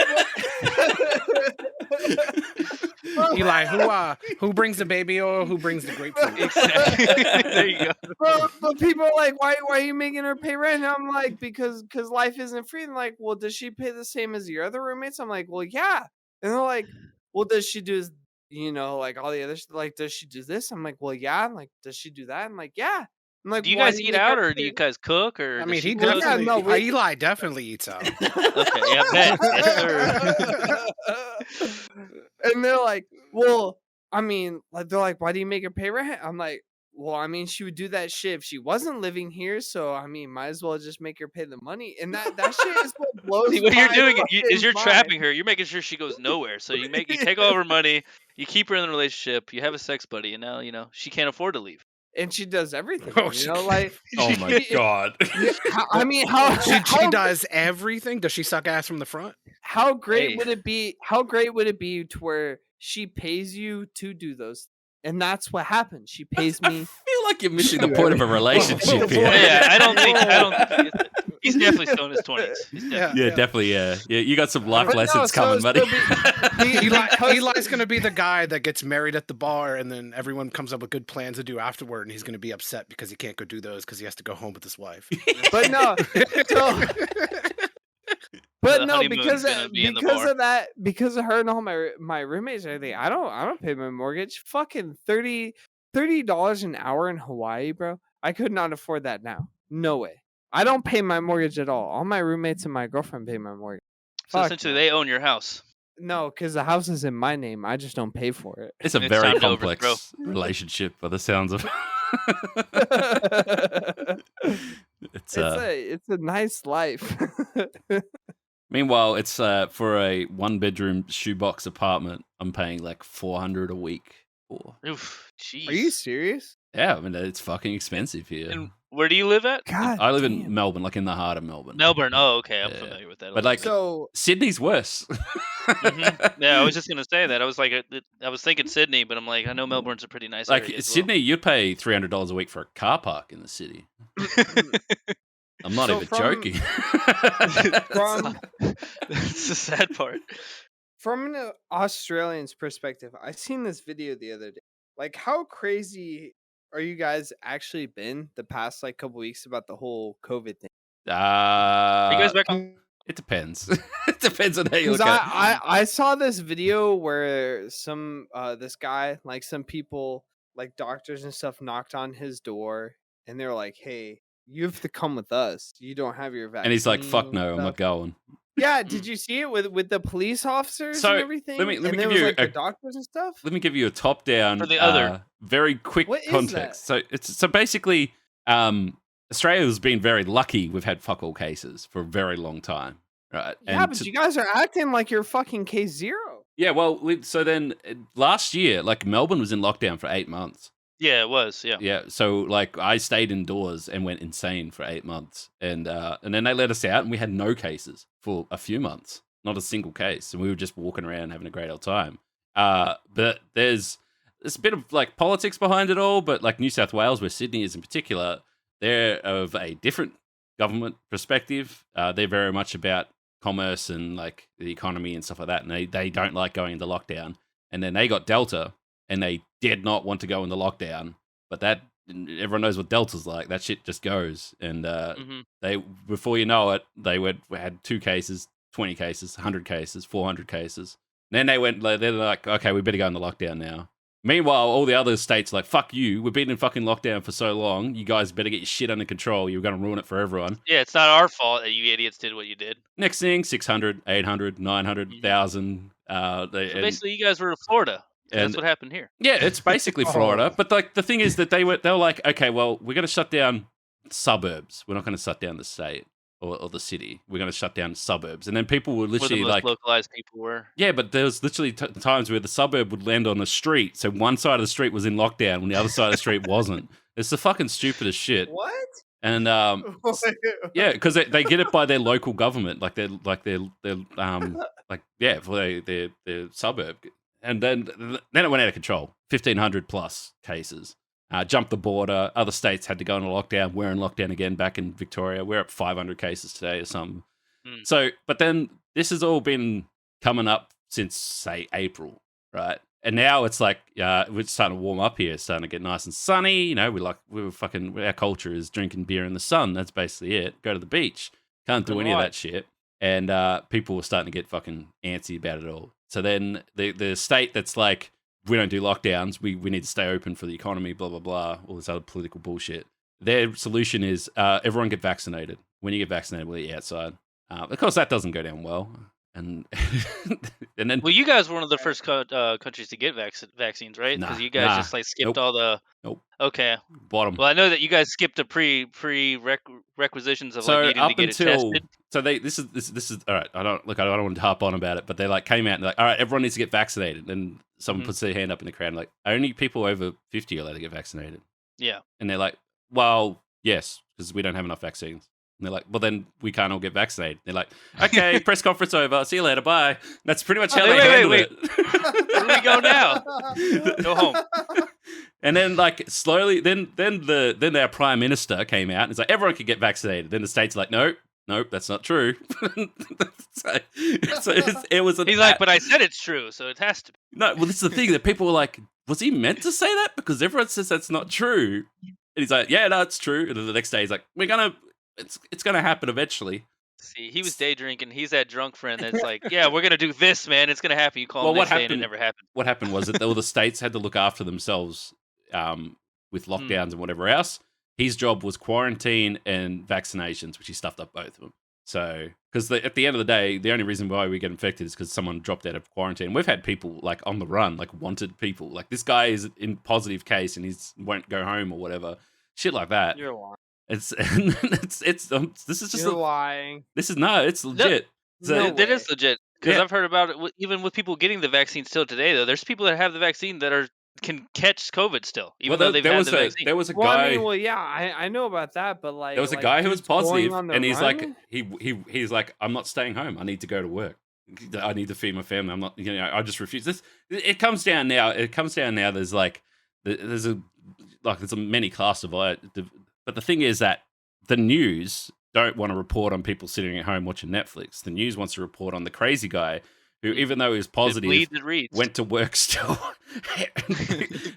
S2: Eli, who brings the baby oil? Who brings the grapefruit?
S4: Exactly. There you go.
S3: But people are like, why are you making her pay rent? And I'm like, because life isn't free. And like, well, does she pay the same as your other roommates? I'm like, well, yeah. And they're like, well, does she do, like all the other, like, does she do this? I'm like, well, yeah. I'm like, does she do that? I'm like, yeah. I'm like,
S4: Do you
S3: why
S4: guys eat
S3: make her
S4: out, or do
S3: pay-
S4: you guys cook, or
S2: I
S4: does
S2: mean,
S4: she
S2: he
S4: cook?
S2: definitely.
S3: no, we-
S2: Eli definitely eats out.
S4: Okay, yeah, bet. Yes, sir.
S3: And they're like, well, I mean, like, they're like, why do you make her pay rent? I'm like, well, I mean, she would do that shit if she wasn't living here, so I mean, might as well just make her pay the money. And that shit is what blows.
S4: See, what you're
S3: my
S4: doing
S3: fucking
S4: is you're
S3: mind.
S4: trapping her. You're making sure she goes nowhere. So you take all of her money, you keep her in the relationship, you have a sex buddy, and now she can't afford to leave.
S3: And she does everything.
S2: Oh,
S3: Like,
S1: Oh my god.
S3: I mean, how
S2: She does everything. Does she suck ass from the front?
S3: how great
S4: Hey.
S3: would it be? How great would it be to where she pays you to do those? And that's what happens. She pays
S1: I
S3: me.
S1: feel like you're missing the point of a relationship here.
S4: Yeah, I don't think he's definitely still in his 20s. He's definitely-
S1: Yeah, definitely. Yeah. You got some life
S3: But no,
S1: lessons
S3: so-
S1: coming,
S3: so
S1: buddy.
S2: Eli's going to be the guy that gets married at the bar, and then everyone comes up with good plans to do afterward, and he's going to be upset because he can't go do those because he has to go home with his wife.
S3: But no, so, but
S4: The
S3: no,
S4: honeymoon's
S3: because
S4: gonna be in the bar.
S3: of that, because of her and all my roommates and everything, I don't pay my mortgage. Fucking $30 an hour in Hawaii, bro. I could not afford that now. No way. I don't pay my mortgage at all. All my roommates and my girlfriend pay my mortgage.
S4: So
S3: Fuck
S4: essentially,
S3: no.
S4: they own your house.
S3: No, because the house is in my name. I just don't pay for it.
S1: It's a
S4: It's
S1: very
S4: time to
S1: complex
S4: overthrow.
S1: relationship by the sounds of it's
S3: It's a nice life.
S1: meanwhile it's for a 1-bedroom shoebox apartment I'm paying like $400 a week for.
S4: Oof, jeez.
S3: Are you serious?
S1: Yeah, I mean it's fucking expensive here.
S4: And where do you live at?
S3: God,
S1: I live in
S3: damn.
S1: Melbourne, like in the heart of Melbourne.
S4: Melbourne. Oh, okay. I'm
S1: Yeah.
S4: familiar with that. a
S1: But
S4: little
S1: like
S4: bit.
S3: So
S1: Sydney's worse.
S4: Yeah, I was just gonna say that. I was like, I was thinking Sydney, but I'm like, I know Melbourne's a pretty nice
S1: Like
S4: area as
S1: Sydney, you'd pay $300 a week for a car park in the city. I'm not
S3: So
S1: even
S3: from-
S1: joking.
S3: from
S4: That's the sad part.
S3: from an Australian's perspective, I seen this video the other day. like how crazy are you guys actually been the past like couple weeks about the whole COVID thing?
S4: Are you guys back on?
S1: It depends. It depends on how you
S3: Because
S1: look at it.
S3: I saw this video where some this guy, like some people, like doctors and stuff, knocked on his door and they were like, "Hey, you have to come with us. You don't have your vaccine."
S1: And he's like, "Fuck no, I'm
S3: stuff."
S1: not going."
S3: Yeah, did you see it with the police officers
S1: So,
S3: and everything?
S1: let me
S3: and
S1: give
S3: there was
S1: you
S3: like
S1: a-
S3: the doctors and stuff.
S1: Let me give you a top-down,
S4: For the other.
S1: very quick
S3: What is
S1: context. So basically, Australia has been very lucky. We've had fuck all cases for a very long time, right?
S3: Yeah, but you guys are acting like you're fucking case zero.
S1: Yeah, well, so then last year, like Melbourne was in lockdown for 8 months.
S4: Yeah, it was. Yeah.
S1: Yeah, so like I stayed indoors and went insane for 8 months, and then they let us out, and we had no cases for a few months, not a single case, and we were just walking around having a great old time. But there's a bit of like politics behind it all, but like New South Wales, where Sydney is in particular, they're of a different government perspective. They're very much about commerce and like the economy and stuff like that, and they don't like going into lockdown. And then they got Delta, and they did not want to go into lockdown, but that everyone knows what Delta's like. That shit just goes, and they before you know it, had 2 cases, 20 cases, 100 cases, 400 cases. And then they're like, okay, we better go into lockdown now. Meanwhile, all the other states are like, fuck you, we've been in fucking lockdown for so long, you guys better get your shit under control, you're going to ruin it for everyone.
S4: Yeah, it's not our fault that you idiots did what you did.
S1: Next thing, 600, 800, 900, 1,000.
S4: So basically, you guys were in Florida. And that's what happened here.
S1: Yeah, it's basically Florida. But like the thing is that they were like, okay, well, we're going to shut down suburbs. We're not going to shut down the state or the city. We're going to shut down suburbs. And then people were literally
S4: where the most
S1: like
S4: localized people were.
S1: Yeah, but there was literally times where the suburb would land on the street. So one side of the street was in lockdown when the other side of the street wasn't. It's the fucking stupidest shit.
S3: What?
S1: And yeah, because they get it by their local government, like their for their suburb. And then it went out of control. 1,500 plus cases. Jumped the border. Other states had to go into lockdown. We're in lockdown again back in Victoria. We're at 500 cases today or something. So, but then this has all been coming up since, say, April, right? And now it's like we're starting to warm up here. It's starting to get nice and sunny. You know, our culture is drinking beer in the sun. That's basically it. Go to the beach. Can't do any of that shit. And people were starting to get fucking antsy about it all. So then the state that's like, we don't do lockdowns, we need to stay open for the economy, blah, blah, blah, all this other political bullshit. Their solution is everyone get vaccinated. When you get vaccinated, we'll eat outside. Of course, that doesn't go down well. And then,
S4: well, you guys were one of the first countries to get vaccines, right? Because you guys just like skipped all the.
S1: Nope.
S4: Okay.
S1: Bottom.
S4: Well, I know that you guys skipped the prerequisitions of like needing to get it tested.
S1: So this is all right. I don't want to harp on about it, but they like came out and like, all right, everyone needs to get vaccinated. And someone puts their hand up in the crowd and like, only people over 50 are allowed to get vaccinated.
S4: Yeah.
S1: And they're like, well, yes, because we don't have enough vaccines. And they're like, well, then we can't all get vaccinated. They're like, okay, press conference over. See you later. Bye. That's pretty much how they handle it.
S4: Where do we go now? Go home.
S1: And then, like, slowly, then our prime minister came out and it's like, everyone can get vaccinated. Then the state's like, nope, that's not true. It was.
S4: He's like, but I said it's true, so it has to be.
S1: No, well, this is the thing that people were like, was he meant to say that? Because everyone says that's not true. And he's like, yeah, no, it's true. And then the next day he's like, it's gonna happen eventually.
S4: See, he was day drinking. He's that drunk friend that's like, yeah, we're gonna do this, man. It's gonna happen. You call him next day and it never happened.
S1: What happened was that all the states had to look after themselves with lockdowns and whatever else. His job was quarantine and vaccinations, which he stuffed up both of them. So, because at the end of the day, the only reason why we get infected is because someone dropped out of quarantine. We've had people like on the run, like wanted people. Like this guy is in positive case and he won't go home or whatever. Shit like that.
S3: You're lying.
S1: This is just
S3: You're lying.
S1: It's legit.
S4: No, it is legit because I've heard about it. Even with people getting the vaccine still today, though, there's people that have the vaccine that can catch COVID still, even though they've had the vaccine.
S1: There was a
S3: guy.
S1: guy.
S3: I know about that, but like
S1: there was a guy who was positive, and he's
S3: run?
S1: like, he's like, I'm not staying home. I need to go to work. I need to feed my family. I'm not, I just refuse this. It comes down now. There's there's a many class divide. But the thing is that the news don't want to report on people sitting at home watching Netflix. The news wants to report on the crazy guy who, even though he was
S4: It
S1: positive,
S4: bleeds, it reads.
S1: went to work still.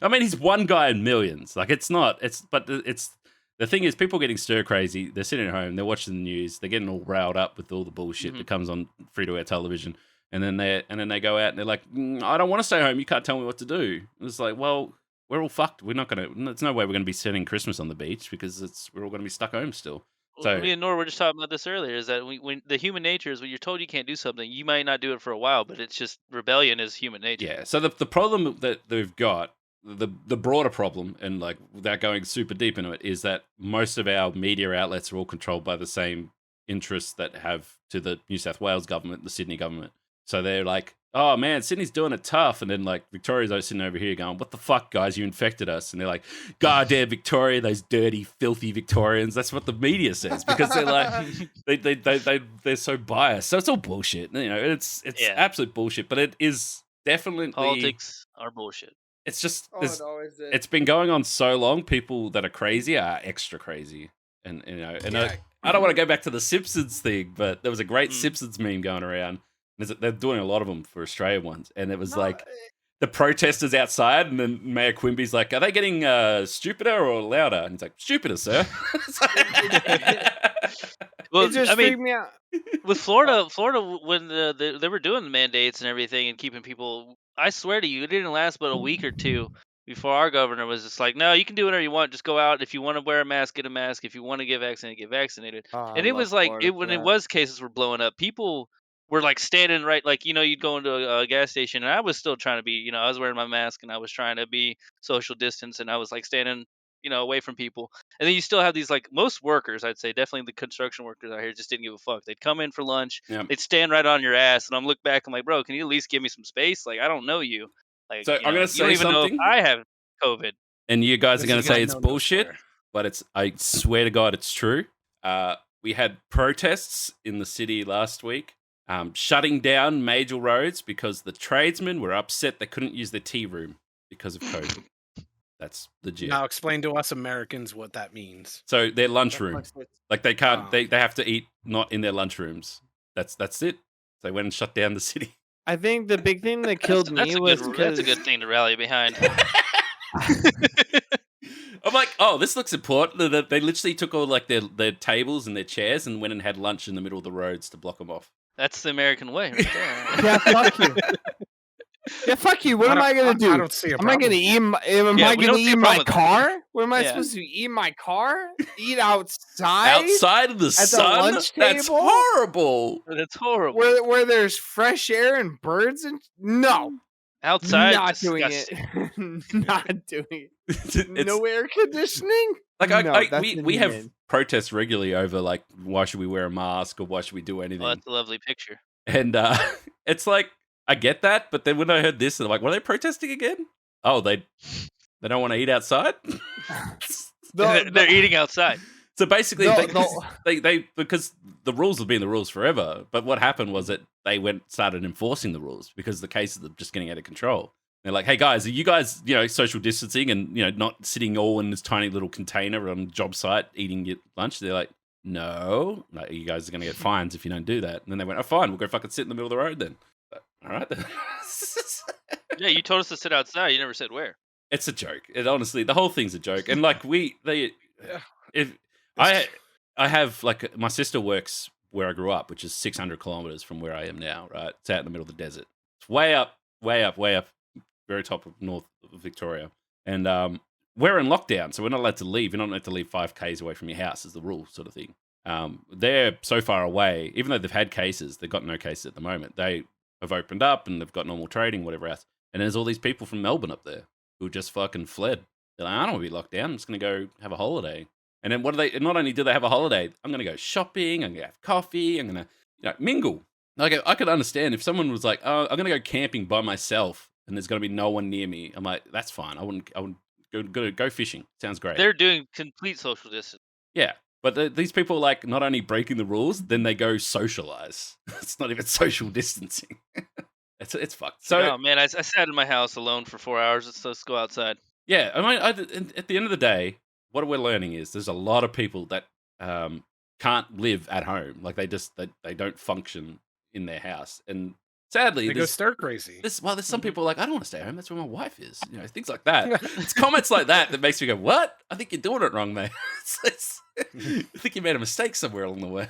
S1: I mean, he's one guy in millions. Like, the thing is, people getting stir crazy. They're sitting at home, they're watching the news, they're getting all riled up with all the bullshit that comes on free-to-air television, and then they go out and they're like, I don't want to stay home. You can't tell me what to do. And it's like, well, we're all fucked. We're not gonna. There's no way we're gonna be spending Christmas on the beach because we're all gonna be stuck home still. So
S4: me and Nora were just talking about this earlier. Is that when the human nature is when you're told you can't do something, you might not do it for a while, but it's just rebellion is human nature.
S1: yeah. So the problem that they've got, the broader problem, and like without going super deep into it, is that most of our media outlets are all controlled by the same interests that have to the New South Wales government, the Sydney government. So they're like, oh man, Sydney's doing it tough. And then like Victoria's sitting over here going, what the fuck, guys? You infected us. And they're like, goddamn Victoria, those dirty, filthy Victorians. That's what the media says because they're like, they're so biased. So it's all bullshit. You know, it's absolute bullshit. But it is definitely
S4: Politics are bullshit.
S1: It's just
S3: it always is.
S1: it's been going on so long. People that are crazy are extra crazy, and you know, and I don't want to go back to the Simpsons thing, but there was a great Simpsons meme going around. They're doing a lot of them for Australia ones, and it was like the protesters outside, and then Mayor Quimby's like, "Are they getting stupider or louder?" And he's like, "Stupider, sir."
S3: Well, it just freaked me out.
S4: With Florida, when they were doing the mandates and everything and keeping people, I swear to you, it didn't last but a week or two before our governor was just like, no, you can do whatever you want. Just go out. If you want to wear a mask, get a mask. If you want to get vaccinated, get vaccinated. And it was like, when it was cases were blowing up, people were like standing right, like, you know, you'd go into a gas station and I was still trying to be, you know, I was wearing my mask and I was trying to be social distance and I was like standing, you know, away from people. And then you still have these, like, most workers, I'd say, definitely the construction workers out here just didn't give a fuck. They'd come in for lunch, they'd stand right on your ass, and I'm look back, I'm like, bro, can you at least give me some space? Like, I don't know you. Like,
S1: so I'm gonna say
S4: you don't even
S1: something.
S4: know if I have COVID.
S1: And you guys are gonna say it's bullshit, but I swear to God, it's true. We had protests in the city last week, shutting down major roads because the tradesmen were upset they couldn't use their tea room because of COVID. That's legit.
S2: Now explain to us Americans what that means.
S1: So their lunchroom, like they can't, they have to eat not in their lunchrooms. That's it. So they went and shut down the city.
S3: I think the big thing that killed me was
S4: that's a good thing to rally behind.
S1: I'm like, oh, this looks important. They literally took all like their tables and their chairs and went and had lunch in the middle of the roads to block them off.
S4: That's the American way, right there.
S3: Yeah, fuck you. Yeah, fuck you. What am I gonna do?
S2: I don't see a
S3: Am I
S2: problem.
S3: gonna eat? Am I gonna eat my car? Where am I
S4: Yeah.
S3: supposed to eat my car? Eat outside?
S1: Outside of the sun?
S3: lunch
S1: That's
S3: table?
S1: horrible.
S4: That's horrible.
S3: Where there's fresh air and birds and no,
S4: Outside,
S3: not doing
S4: disgusting.
S3: it. Not doing it.
S1: It's-
S3: No air conditioning.
S1: Like
S3: No, that's
S1: we have
S3: inhumane.
S1: protests regularly over like why should we wear a mask or why should we do anything?
S4: Well, that's a lovely picture.
S1: And it's like I get that, but then when I heard this, I'm like, what are they protesting again? Oh, they don't want to eat outside.
S4: They're eating outside.
S1: So basically,
S3: No,
S1: they because the rules have been the rules forever. But what happened was that they started enforcing the rules because the cases are just getting out of control. They're like, hey guys, are you guys, you know, social distancing and, you know, not sitting all in this tiny little container on a job site eating your lunch? They're like, no, you guys are going to get fines if you don't do that. And then they went, oh, fine, we'll go fucking sit in the middle of the road then. All right then.
S4: Yeah, you told us to sit outside. You never said where.
S1: It's a joke. It honestly, the whole thing's a joke. And like I have like my sister works where I grew up, which is 600 kilometers from where I am now. Right, it's out in the middle of the desert. It's way up, very top of North Victoria, and we're in lockdown, so we're not allowed to leave. You're not allowed to leave 5 k's away from your house, is the rule, sort of thing. They're so far away, even though they've had cases, they've got no cases at the moment. They have opened up and they've got normal trading, whatever else. And there's all these people from Melbourne up there who just fucking fled. They're like, I don't want to be locked down. I'm just going to go have a holiday. And then what do they? Not only do they have a holiday, I'm going to go shopping. I'm going to have coffee. I'm going to mingle. Like I could understand if someone was like, oh, I'm going to go camping by myself and there's going to be no one near me. I'm like, that's fine. I wouldn't go fishing. Sounds great.
S4: They're doing complete social distance.
S1: Yeah. But these people are like not only breaking the rules, then they go socialize. It's not even social distancing. It's fucked. So,
S4: oh man, I sat in my house alone for 4 hours. Let's go outside.
S1: Yeah, I mean, at the end of the day, what we're learning is there's a lot of people that can't live at home. Like they don't function in their house, and sadly,
S2: They go stir crazy.
S1: there's some people like, I don't want to stay home. That's where my wife is. Things like that. It's comments like that makes me go, what? I think you're doing it wrong, mate. I think you made a mistake somewhere along the way.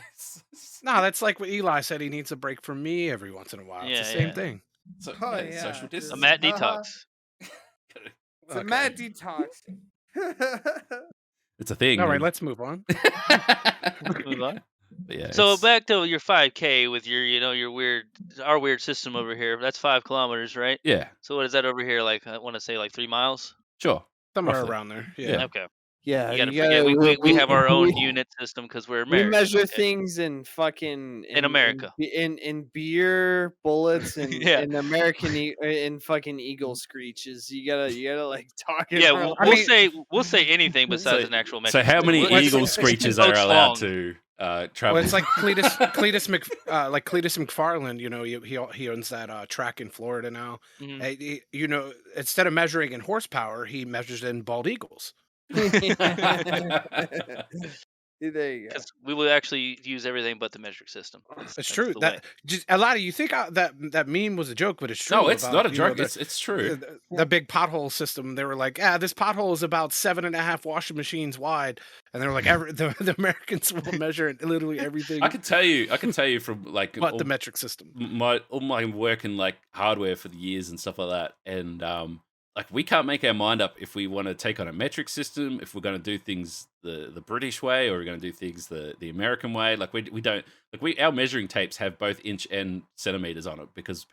S2: No, that's like what Eli said. He needs a break from me every once in a while. It's the same thing.
S1: So, social
S4: A
S1: distance.
S4: Matt detox.
S3: It's a mad detox.
S1: It's a thing.
S2: All right, let's move on.
S4: Move on.
S1: But yeah,
S4: So
S1: it's-
S4: back to your 5K with your, our weird system over here. That's 5 kilometers, right?
S1: yeah,
S4: So what is that over here? Like, I want to say like 3 miles.
S1: sure.
S2: Somewhere
S1: Roughly.
S2: around there.
S1: Yeah.
S2: Yeah.
S4: Okay.
S3: Yeah,
S4: You gotta
S3: you
S4: forget
S3: gotta-
S4: we have our own
S3: we-
S4: unit system because we're
S3: We
S4: American.
S3: measure
S4: okay?
S3: things in fucking
S4: In America.
S3: in beer bullets and
S4: Yeah.
S3: in American in fucking eagle screeches. You gotta like talk. in
S4: Yeah,
S3: real-
S4: we'll say anything besides
S1: So-
S4: an actual
S1: So
S4: metric
S1: how many
S4: system.
S1: eagle
S2: Let's-
S1: screeches
S4: so
S1: are allowed
S4: strong.
S1: to travel?
S2: Well, it's like Cletus McFarland. He owns that track in Florida now.
S4: Mhm.
S2: Instead of measuring in horsepower, he measures in bald eagles.
S3: There you go.
S4: 'Cause we will actually use everything but the metric system.
S2: It's true.
S4: the
S2: That
S4: way.
S2: just a lot of you think that meme was a joke, but it's true.
S1: No, it's
S2: about,
S1: not a
S2: you know,
S1: joke. It's true.
S2: the big pothole system. They were like, this pothole is about 7.5 washing machines wide, and they're like, the Americans will measure literally everything
S1: I can tell you from like
S2: but the metric system.
S1: all my work in like hardware for the years and stuff like that, and like we can't make our mind up if we want to take on a metric system, if we're going to do things the British way, or we're going to do things the American way. Like we don't like our measuring tapes have both inch and centimeters on it because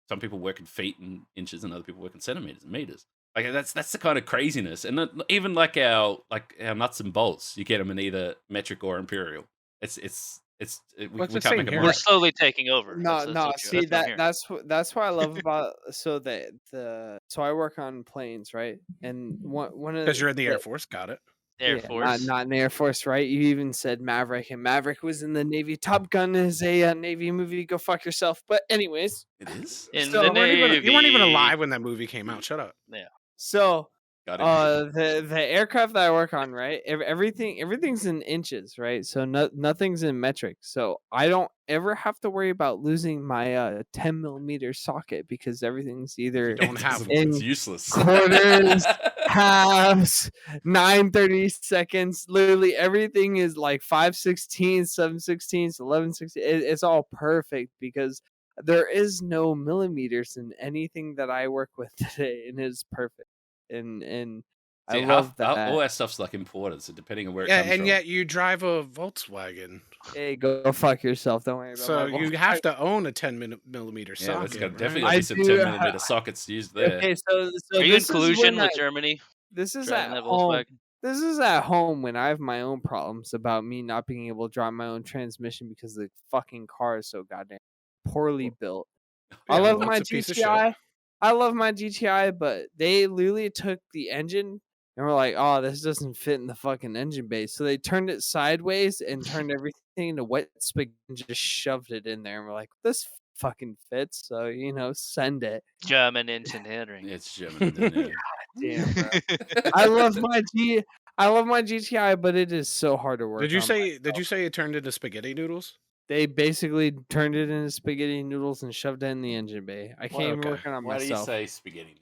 S1: some people work in feet and inches, and other people work in centimeters and meters. Like that's the kind of craziness, and even like our nuts and bolts, you get them in either metric or imperial. We
S2: Well, it's the
S1: can't
S2: same
S1: make
S2: here.
S1: them
S4: We're
S1: right.
S4: slowly taking over.
S3: No,
S4: That's
S3: no.
S4: what
S3: See
S4: I'm hearing.
S3: that's what I love about so I work on planes, right? And one of
S2: Because you're in the Air Force, got it.
S4: Air
S3: yeah,
S4: Force.
S3: not in the Air Force, right? You even said Maverick, and Maverick was in the Navy. Top Gun is a Navy movie. Go fuck yourself. But anyways,
S1: It is.
S4: In
S3: So
S4: the
S2: You weren't even
S4: Navy.
S2: alive when that movie came out. Shut up.
S3: so
S1: Got it.
S3: the aircraft that I work on, right? Everything's in inches, right? So nothing's in metric. So I don't ever have to worry about losing my 10 millimeter socket because everything's either
S2: You don't have
S3: in
S1: It's useless.
S3: quarters, halves, 9/32. Literally everything is like 5/16, 7/16, 11/16. It's all perfect because there is no millimeters in anything that I work with today, and it's perfect. And I
S1: See,
S3: love that.
S1: all our stuff's like imported, so depending on where it
S2: Yeah,
S1: comes
S2: and
S1: from.
S2: yet you drive a Volkswagen,
S3: Hey, go fuck yourself. Don't worry about
S2: so
S3: my
S2: you have to own a 10 millimeter
S1: yeah,
S2: socket.
S1: there's got
S2: right?
S1: definitely
S3: I
S1: gotta be some
S3: do,
S1: 10 millimeter sockets used there.
S3: Okay, so
S4: Are you in
S3: this is
S4: collusion
S3: when
S4: with Germany?
S3: this is
S4: driving
S3: at
S4: that
S3: home.
S4: Volkswagen?
S3: This is at home when I have my own problems about me not being able to drive my own transmission because the fucking car is so goddamn poorly built. I
S2: Yeah,
S3: love
S2: well,
S3: my
S2: it's a piece of shit.
S3: GTI. I love my GTI, but they literally took the engine and were like, "Oh, this doesn't fit in the fucking engine bay." So they turned it sideways and turned everything into wet spaghetti and just shoved it in there. And we're like, "This fucking fits." So send it.
S4: German engineering.
S1: It's German. Isn't it?
S3: Damn, bro. I love my GTI, but it is so hard to work.
S2: Did you
S3: on
S2: say
S3: myself.
S2: it turned into spaghetti noodles?
S3: They basically turned it into spaghetti noodles and shoved it in the engine bay? I can't even
S2: okay.
S3: work on
S1: Why do you
S3: myself
S1: say spaghetti?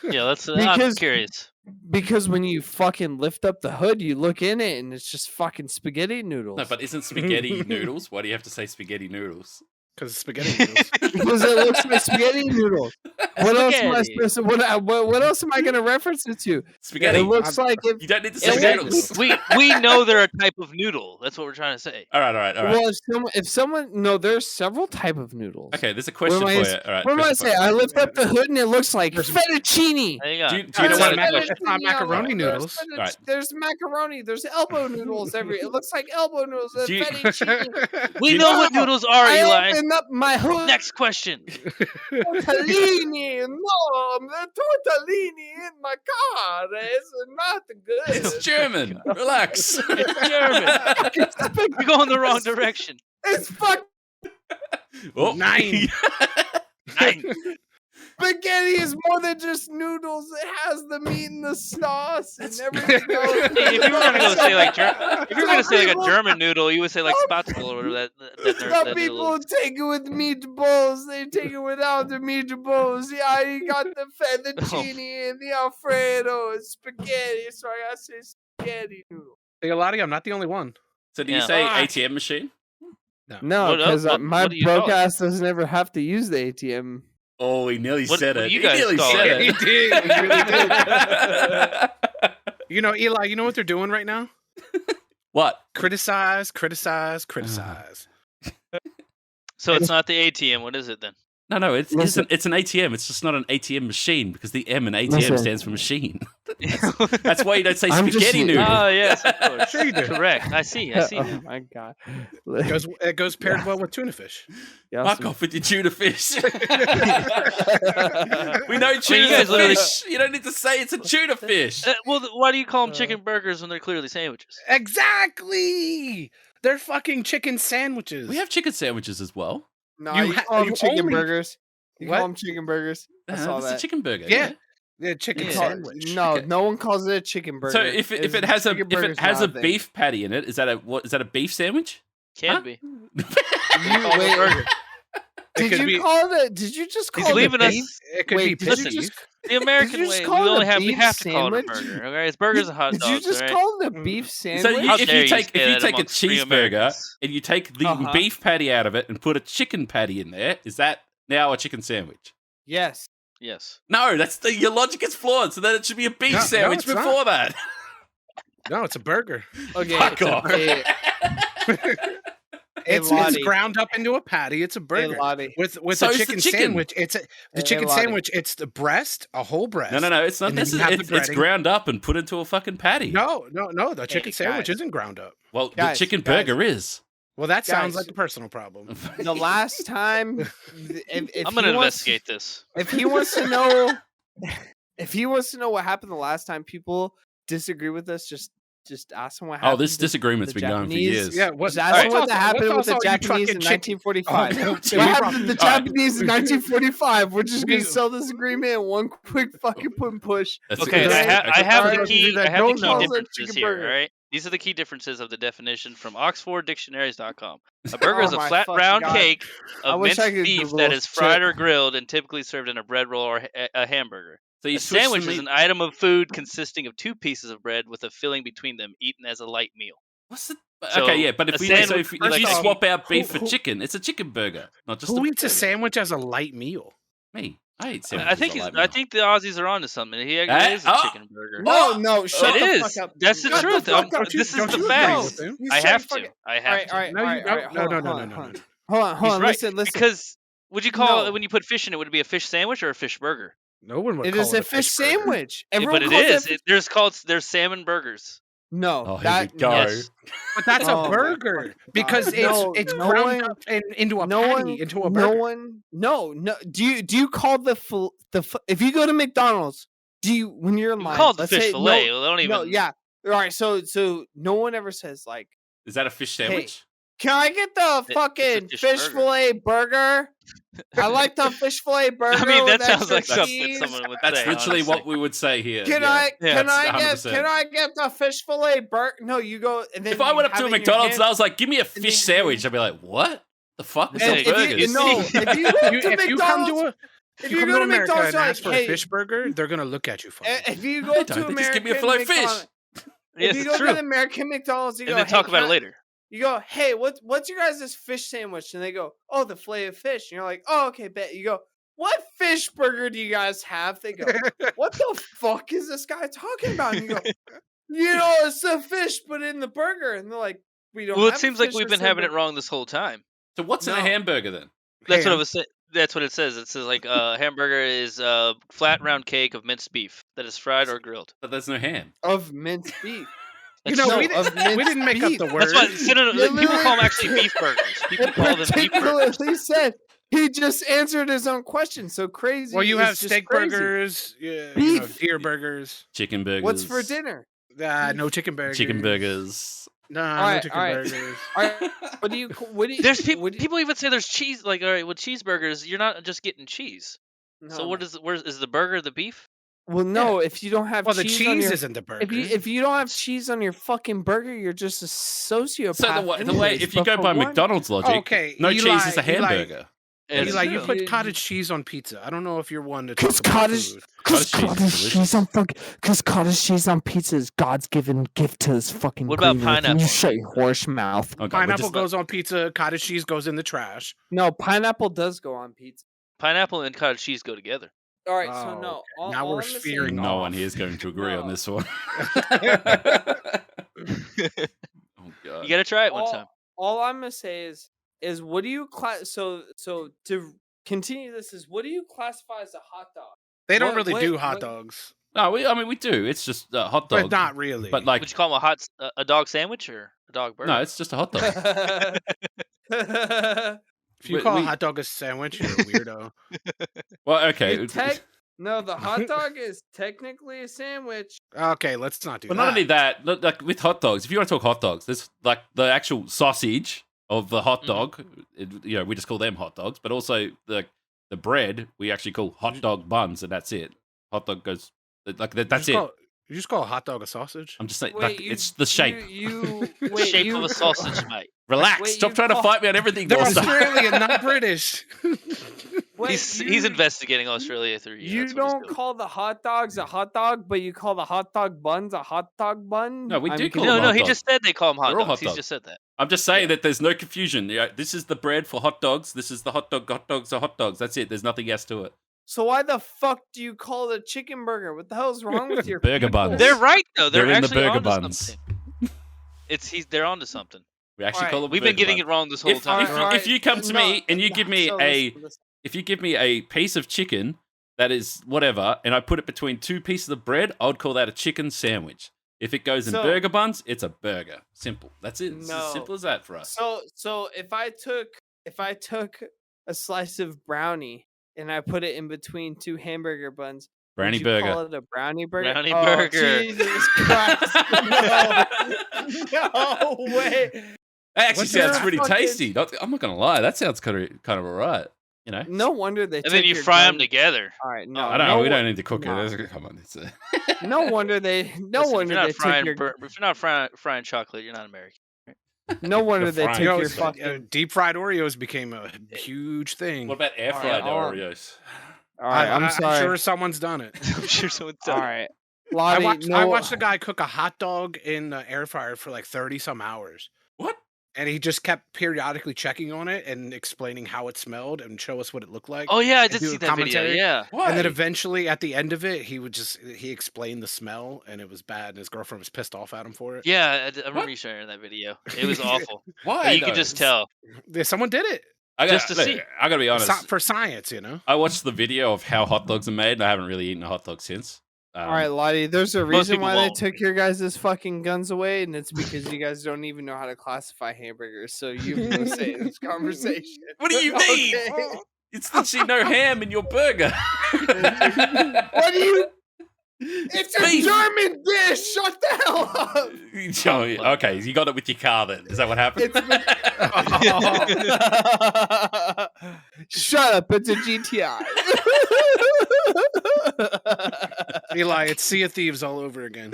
S4: Yeah, let's. I'm
S3: Because-
S4: curious.
S3: because when you fucking lift up the hood, you look in it and it's just fucking spaghetti noodles.
S1: No, but isn't spaghetti noodles? Why do you have to say spaghetti noodles?
S2: Because spaghetti noodles.
S3: because it looks like spaghetti noodles. What else am I
S4: Spaghetti.
S3: supposed to? What else am I gonna reference it to?
S1: Spaghetti.
S3: It looks like if.
S1: You don't need to
S4: Yeah,
S1: say
S3: It
S1: noodles.
S4: we know they're a type of noodle. That's what we're trying to say.
S1: All right.
S3: Well, if someone, no, there's several type of noodles.
S1: Okay, there's a question
S3: What
S1: for
S3: am
S1: you.
S3: I-
S1: All right.
S3: What am I
S1: question for
S3: say?
S1: you.
S3: I lift up the hood and it looks like fettuccine.
S4: There you go.
S1: Do you know
S2: That's
S1: what?
S2: not
S3: There's
S2: It's not macaroni
S3: fettuccine,
S2: noodles.
S1: Right.
S3: There's macaroni. There's elbow noodles. It looks like elbow noodles. There's
S1: Do you-
S3: fettuccine.
S4: We
S1: you
S4: know
S3: know-
S4: what noodles are,
S3: I
S4: Eli.
S3: open up my hood.
S4: Next question.
S3: Tortellini. No, the tortellini in my car is not good.
S1: It's German. Relax.
S4: It's German. You're going the wrong direction.
S3: It's fuck.
S1: Oh.
S2: 9.
S4: Nine.
S3: Spaghetti is more than just noodles. It has the meat and the sauce and everything else.
S4: Hey, if you were gonna go say like If you were gonna say like a German noodle, you would say like Spatzel or whatever that
S3: Some
S4: noodle
S3: people
S4: is.
S3: take it with meatballs. They take it without the meatballs. Yeah, you got the fettuccine and the Alfredo and spaghetti. So I gotta say spaghetti noodle.
S2: Lottie, I'm not the only one.
S1: So do you
S4: Yeah.
S1: say ATM machine?
S3: No,
S4: What
S3: because
S4: what
S3: my
S4: do you call
S3: broke
S4: it?
S3: ass doesn't ever have to use the ATM.
S1: Oh, he nearly
S4: What-
S1: said
S4: what
S1: it.
S4: do you
S1: He
S4: guys
S1: nearly
S4: call
S1: said
S4: it?
S2: He
S1: it.
S2: did. He really did. You know, Eli, you know what they're doing right now?
S1: What?
S2: Criticize.
S4: So it's not the ATM. What is it then?
S1: No, it's an
S3: Listen.
S1: ATM. It's just not an ATM machine because the M in ATM
S3: Listen.
S1: stands for machine. That's why you don't say
S3: I'm just-
S1: spaghetti noodle.
S4: Oh yes, of course.
S2: Sure you do.
S4: Correct. I see.
S3: Oh my god.
S2: It goes paired well with tuna fish.
S1: Fuck off with your tuna fish. We know
S4: you
S1: tuna's
S4: guys
S1: a
S4: literally-
S1: fish. You don't need to say it's a tuna fish.
S4: Why do you call them chicken burgers when they're clearly sandwiches?
S2: Exactly. They're fucking chicken sandwiches.
S1: We have chicken sandwiches as well.
S3: No,
S2: You
S3: you,
S2: ha-
S3: call them
S2: you
S3: chicken
S2: only-
S3: burgers. You
S2: What?
S3: call them chicken burgers. I saw
S1: It's
S3: that.
S1: a chicken burger.
S2: Yeah. The chicken
S4: Yeah.
S2: sandwich.
S3: No,
S1: Okay.
S3: no one calls it a chicken burger.
S1: So if
S3: It's-
S1: it has a
S3: chicken
S1: if it
S3: burger's
S1: has
S3: not
S1: a
S3: thing.
S1: beef patty in it, is that a beef sandwich?
S4: Can
S1: Huh?
S4: be.
S3: You-
S4: Call it a
S3: wait,
S4: burger.
S3: did
S2: could
S3: you
S2: be-
S3: call it? Did you just
S4: He's
S3: call it
S4: leaving
S3: beef?
S4: us-
S2: It could
S3: Wait,
S2: be
S3: did
S2: pig
S3: you just
S4: The American
S3: just
S4: way. We
S3: call it
S4: only
S3: a
S4: have we
S3: beef
S4: have to call it a
S3: sandwich?
S4: burger. Okay, it's burgers and hot
S3: Did
S4: dogs.
S3: you just
S4: all right?
S3: call it a beef
S1: So
S3: sandwich?
S4: How
S1: if
S4: dare
S1: you
S4: you
S1: take
S4: say that
S1: a
S4: amongst free
S1: cheeseburger
S4: Americans?
S1: and you take the
S3: Uh-huh.
S1: beef patty out of it and put a chicken patty in there, is that now a chicken sandwich?
S3: Yes.
S4: Yes.
S1: No, your logic is flawed. So then it should be a beef
S2: No,
S1: sandwich
S2: it's not.
S1: before that.
S2: No, it's a burger.
S3: Okay.
S1: Fuck
S3: it's a-
S1: off.
S2: It's
S3: Lottie.
S2: ground up into a patty. It's a
S3: Hey,
S2: burger.
S3: Lottie.
S2: With
S1: So
S2: a
S1: is the
S2: chicken,
S1: chicken.
S2: sandwich. It's the
S3: Hey,
S2: chicken
S3: Lottie.
S2: sandwich. It's the breast, a whole breast.
S1: No, it's not.
S2: And then
S1: This
S2: you
S1: is
S2: have the
S1: it's
S2: breading.
S1: ground up and put into a fucking patty.
S2: No. The chicken sandwich
S3: guys.
S2: isn't ground up.
S1: Well,
S3: Guys,
S1: the chicken
S3: guys.
S1: burger is.
S2: Well, that sounds
S3: Guys.
S2: like a personal problem.
S3: The last time, if
S4: I'm gonna
S3: he wants-
S4: investigate this.
S3: If he wants to know, what happened the last time people disagree with us, just ask him what happened.
S1: Oh, this
S3: to
S1: disagreement's
S3: the
S1: been going for
S3: Japanese-
S1: years.
S2: Yeah, what?
S3: Just ask him
S2: what's
S3: what
S2: also-
S3: happened with
S2: what's
S3: the
S2: also you
S3: Japanese in
S2: talking chicken-
S3: 1945.
S2: Oh,
S3: What
S2: we
S3: happened to the
S1: All right.
S3: Japanese in 1945? We're just gonna
S2: We-
S3: sell this agreement in one quick fucking push.
S1: That's
S4: Okay,
S1: that's-
S4: I have
S3: Alright,
S4: the key.
S3: that
S4: I have
S3: don't
S4: the key
S3: call it
S4: differences
S3: chicken
S4: here.
S3: burger.
S4: All right, these are the key differences of the definition from OxfordDictionaries.com. A burger is
S3: Oh
S4: a
S3: my
S4: flat
S3: fucking
S4: round
S3: God.
S4: cake
S3: I
S4: of
S3: wish I
S4: minced
S3: could
S4: beef
S3: Google
S4: that is fried
S3: shit.
S4: or grilled and typically served in a bread roll or a hamburger.
S1: So you
S4: A
S1: switch
S4: sandwich
S1: the
S4: is
S1: meat-
S4: an item of food consisting of two pieces of bread with a filling between them, eaten as a light meal.
S1: What's the?
S4: So,
S1: Okay, yeah, but
S4: a
S1: if
S4: sandwich-
S1: if
S4: first
S1: you
S4: off,
S1: swap out beef
S2: who-
S1: for chicken, it's a chicken burger, not just
S2: Who
S1: a
S2: eats a sandwich as a light meal?
S1: Me, I eat sandwiches.
S4: I think
S1: a lot
S4: I
S1: more.
S4: think the Aussies are onto something. He
S1: Eh?
S4: actually is a
S1: Oh.
S4: chicken burger.
S3: No, shut
S4: It
S3: the
S4: is.
S3: fuck up.
S4: That's the
S3: Shut
S4: truth.
S3: fuck up.
S4: This is
S2: don't
S4: the
S2: you agree
S4: facts.
S2: with him?
S3: He's
S4: I
S3: straight
S4: have to.
S3: fucking-
S4: I
S3: All
S4: have
S3: right,
S4: to.
S3: all right,
S2: No,
S3: all
S2: you
S3: right, all right.
S2: don't.
S3: Hold
S2: No,
S3: on,
S2: no,
S3: hold
S2: no,
S3: on,
S2: no,
S3: hold on.
S2: no.
S3: Hold on,
S4: He's right.
S3: listen.
S4: Because would you call
S3: No.
S4: it when you put fish in it? Would it be a fish sandwich or a fish burger?
S2: No one would
S3: It
S2: call
S3: is a fish
S2: burger.
S3: sandwich.
S4: Yeah,
S3: Everyone
S4: but it
S3: calls
S4: is. There's salmon burgers.
S3: No,
S1: Oh, here
S3: that
S1: we go.
S4: Yes.
S2: But that's
S3: Oh
S2: a
S3: my
S2: burger
S3: fucking
S2: because
S3: God. No,
S2: it's
S3: no
S2: ground
S3: one-
S2: up into a
S3: no
S2: patty,
S3: one,
S2: into a
S3: no
S2: burger.
S3: one, no. Do you call if you go to McDonald's, do you when you're in
S4: You
S3: line?
S4: call it the
S3: let's
S4: fish
S3: say-
S4: fillet.
S3: No,
S4: They don't even.
S3: no, yeah. All right, so no one ever says like,
S1: Is that a fish sandwich?
S3: can I get the fucking
S4: fish
S3: fish
S4: burger.
S3: fillet burger? I like the fish fillet burger.
S4: I mean, that
S3: with
S4: sounds
S3: extra
S4: like something
S3: cheese.
S4: someone would
S1: That's
S4: say.
S1: literally
S4: honestly.
S1: what we would say here.
S3: Can
S1: yeah.
S3: I
S1: that's 100%.
S3: can I get the fish fillet burger? No, you go and then
S1: If I
S3: you
S1: went up
S3: have
S1: to a
S3: it in your
S1: McDonald's
S3: hand.
S1: and I was like, "Give me a
S3: then
S1: fish
S3: you-
S1: sandwich," I'd be like, "What the fuck is
S4: And
S1: that
S4: if you-
S1: burgers?"
S3: no, if you go to
S2: If you come to
S3: McDonald's,
S2: if you come to America
S3: McDonald's,
S2: and
S3: you're
S2: ask
S3: like,
S2: for
S3: hey,
S2: a fish burger, they're gonna look at you funny.
S3: if you
S1: No,
S3: go
S1: they
S3: to
S1: don't. They just
S3: American
S1: give me a fillet of fish.
S3: McDonald's,
S4: Yes,
S3: if you
S4: it's
S3: go
S4: true.
S3: to the American McDonald's, you
S4: And
S3: go,
S4: then talk
S3: hey,
S4: about
S3: can
S4: it
S3: I-
S4: later.
S3: You go, hey, what's your guys' fish sandwich? And they go, oh, the fillet of fish. And you're like, oh, okay, bet. You go, what fish burger do you guys have? They go, what the fuck is this guy talking about? And you go, it's the fish, but in the burger. And they're like, we don't.
S4: Well, it
S3: have
S4: seems like
S3: fish
S4: we've
S3: that's
S4: been
S3: in
S4: having it
S3: burger."
S4: wrong this whole time.
S1: So what's in a
S3: No.
S1: hamburger then?
S4: That's what
S2: Ham.
S4: it was. That's what it says. It says like hamburger is a flat round cake of minced beef that is fried or grilled.
S1: But there's no ham.
S3: Of minced beef.
S2: You
S4: That's
S2: know,
S4: true.
S2: we
S3: of
S2: didn't, we didn't make up
S3: beef.
S2: the word.
S4: That's what people
S3: literally-
S4: call them actually beef burgers. People
S3: It
S4: call them beef burgers.
S3: particularly said he just answered his own question. So crazy.
S2: Well, you
S3: is
S2: have
S3: just
S2: steak
S3: crazy.
S2: burgers,
S3: Beef.
S2: deer burgers.
S1: Chicken burgers.
S3: What's for dinner?
S2: No chicken burgers.
S1: Chicken burgers.
S2: Nah,
S3: All
S2: no
S3: right,
S2: chicken
S3: all right.
S2: burgers.
S3: All right, what do you?
S4: There's people.
S3: what do you-
S4: People even say there's cheese. Like, all right, with cheeseburgers, you're not just getting cheese. So
S3: No,
S4: what is? Where is the burger the beef?
S3: Well, no, if you don't have
S2: Well, the
S3: cheese on
S2: cheese
S3: your,
S2: isn't the burger.
S3: if you don't have cheese on your fucking burger, you're just a sociopath.
S1: So the way,
S3: anyways,
S1: if you
S3: but
S1: go
S3: for
S1: by
S3: one-
S1: McDonald's logic,
S2: Okay,
S1: no
S2: Eli-
S1: cheese is a hamburger.
S4: It's
S2: Eli, you
S4: true.
S2: put
S3: You-
S2: cottage cheese on pizza. I don't know if you're one to talk
S3: Cause
S2: about
S3: cottage,
S2: food.
S3: cause
S1: Cottage cheese is
S3: cottage cheese
S1: delicious.
S3: on fucking, cause cottage cheese on pizza is God's given gift to his fucking.
S4: What about
S3: creator. Can
S4: pineapple?
S3: You shut your horse mouth.
S1: Okay, we're
S2: Pineapple
S1: just
S2: goes on pizza. Cottage cheese goes in the trash.
S3: No, pineapple does go on pizza.
S4: Pineapple and cottage cheese go together.
S3: All right,
S2: Oh,
S3: so no.
S2: okay.
S3: All,
S2: Now
S3: all
S2: we're
S3: I'm gonna say-
S2: veering
S1: no
S2: off.
S1: one here is going to agree on
S3: No.
S1: this one. Oh god.
S4: You gotta try it one time.
S3: All I'm gonna say is what do you so to continue this is what do you classify as a hot dog?
S2: They don't
S3: What-
S2: really do
S3: what-
S2: hot
S3: what-
S2: dogs,
S1: No, we do. It's just a hot dog.
S2: but not really.
S1: But like,
S4: Would you call them a dog sandwich or a dog burger?
S1: no, it's just a hot dog.
S2: if you
S1: we-
S2: call
S1: we-
S2: a hot dog a sandwich, you're a weirdo.
S1: Well, okay.
S3: No, the hot dog is technically a sandwich.
S2: Okay, let's not do
S1: But
S2: that.
S1: not only that, like with hot dogs, if you want to talk hot dogs, there's like the actual sausage of the hot dog. We just call them hot dogs. But also the bread we actually call hot dog buns, and that's it. Hot dog goes like that. That's it.
S2: You just call a hot dog a sausage?
S1: I'm just saying,
S3: Wait,
S1: like it's the shape.
S3: Wait,
S4: shape
S3: you,
S4: of a sausage, mate.
S1: Relax.
S3: wait,
S1: Stop
S3: you
S1: trying to
S3: call-
S1: fight me on everything.
S2: They're
S1: Norstar.
S2: Australian, not British.
S3: Wait,
S4: He's investigating Australia through you.
S3: You
S4: That's what he's
S3: don't
S4: doing.
S3: call the hot dogs a hot dog, but you call the hot dog buns a hot dog bun.
S1: No, we do call
S4: No,
S1: them
S4: no,
S1: hot
S4: he
S1: dogs.
S4: just said they call them hot
S1: They're all
S4: dogs.
S1: hot
S4: He's
S1: dogs.
S4: just said that.
S1: I'm just saying that there's no confusion. This is the bread for hot dogs. This is the hot dog. Hot dogs are hot dogs. That's it. There's nothing else to it.
S3: So why the fuck do you call it a chicken burger? What the hell's wrong with your
S1: Burger
S3: people?
S1: buns.
S4: They're right though.
S1: They're
S4: They're
S1: in the
S4: actually
S1: burger
S4: onto
S1: buns.
S4: something. They're onto something.
S1: We actually
S3: Alright,
S1: call them.
S4: We've been
S1: burger
S4: getting
S1: buns.
S4: it wrong this whole
S1: If,
S4: time.
S1: if,
S3: Alright,
S1: if you come to me and you give me
S3: so listen.
S1: if you give me a piece of chicken that is whatever, and I put it between two pieces of bread, I would call that a chicken sandwich. If it goes in
S3: So-
S1: burger buns, it's a burger. Simple. That's it. It's as
S3: No.
S1: simple as that for us.
S3: So if I took a slice of brownie and I put it in between two hamburger buns,
S1: Brownie
S3: would you
S1: burger.
S3: call it a brownie burger?
S4: Brownie
S3: Oh,
S4: burger.
S3: Jesus Christ! No way.
S1: That actually
S2: What's
S1: sounds
S3: your
S1: pretty
S3: fucking-
S1: tasty. I'm not gonna lie. That sounds kind of alright. You know.
S3: No wonder they.
S4: And then
S3: took
S4: you
S3: your
S4: fry them
S3: gun-
S4: together.
S3: All right, no,
S1: I don't know.
S3: no
S1: We
S3: wo-
S1: don't need to cook
S3: no.
S1: it. Come on. It's
S3: No wonder they. No
S4: Listen,
S3: wonder they took your.
S4: if you're not frying chocolate, you're not American.
S3: No wonder they
S1: frying
S3: took
S2: You know,
S3: your
S1: is
S3: fucking.
S2: deep fried Oreos became a huge thing.
S1: What about air
S3: All
S1: fried
S3: right,
S1: Oreos?
S3: All right, I'm sorry.
S2: sure someone's done it.
S4: I'm sure someone's
S3: All
S4: done it.
S3: right,
S2: I
S3: Lottie,
S2: watched,
S3: no,
S2: I watched a guy cook a hot dog in the air fryer for like 30 some hours.
S1: What?
S2: And he just kept periodically checking on it and explaining how it smelled and show us what it looked like.
S4: Oh yeah, I
S2: and
S4: did
S2: do
S4: see
S2: a
S4: that video.
S2: commentary.
S4: Yeah.
S1: Why?
S2: And then eventually at the end of it, he explained the smell and it was bad and his girlfriend was pissed off at him for it.
S4: Yeah, I remember
S1: What?
S4: you sharing that video. It was awful.
S1: Why?
S4: you could
S1: though?
S4: just tell.
S2: Yeah, someone did it.
S4: just to see.
S1: I gotta be honest.
S2: For science, you know.
S1: I watched the video of how hot dogs are made, and I haven't really eaten a hot dog since.
S3: All right, Lottie, there's a
S4: Most
S3: reason
S4: people
S3: why
S4: won't.
S3: they took your guys' fucking guns away, and it's because you guys don't even know how to classify hamburgers. So you will say in this conversation.
S1: What do you mean?
S3: Okay.
S1: It's literally no ham in your burger.
S3: What do you? It's a
S1: Beef.
S3: German dish. Shut the hell up.
S1: Show me. Okay, you got it with your car then. Is that what happened?
S3: Shut up. It's a GTI.
S2: Eli, it's Sea of Thieves all over again.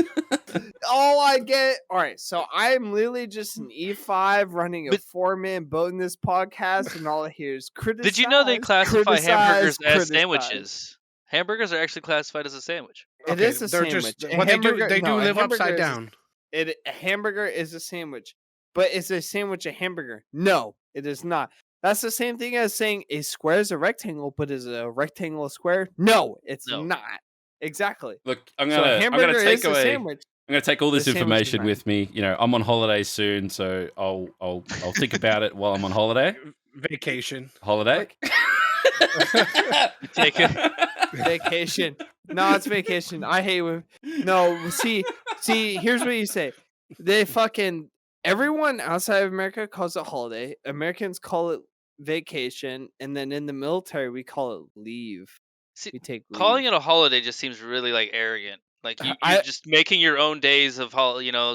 S3: All I get. All right, so I'm literally just an E5 running a
S4: But-
S3: 4-man boat in this podcast, and all I hear is criticize.
S4: Did you know they classify
S3: criticize,
S4: hamburgers as
S3: criticize.
S4: sandwiches? Hamburgers are actually classified as a sandwich.
S3: It
S2: Okay,
S3: is a
S2: they're
S3: sandwich.
S2: just
S3: A
S2: what
S3: hamburger-
S2: they do
S3: no, a
S2: live
S3: hamburger
S2: upside
S3: is-
S2: down.
S3: A hamburger is a sandwich, but is a sandwich a hamburger? No, it is not. That's the same thing as saying a square is a rectangle, but is a rectangle a square? No, it's
S4: No.
S3: not. Exactly.
S1: Look, I'm
S3: So a
S1: gonna
S3: hamburger
S1: take
S3: is a
S1: away.
S3: sandwich.
S1: I'm gonna take all this
S3: The sandwich is
S1: information
S3: fine.
S1: with me. You know, I'm on holiday soon, so I'll think about it while I'm on holiday.
S2: Vacation.
S1: Holiday.
S4: Take it.
S3: Vacation. No, it's vacation. I hate when. No, see. Here's what you say. They fucking everyone outside of America calls it holiday. Americans call it vacation, and then in the military we call it leave.
S4: See,
S3: We take leave.
S4: calling it a holiday just seems really like arrogant. Like you're
S3: I-
S4: just making your own days of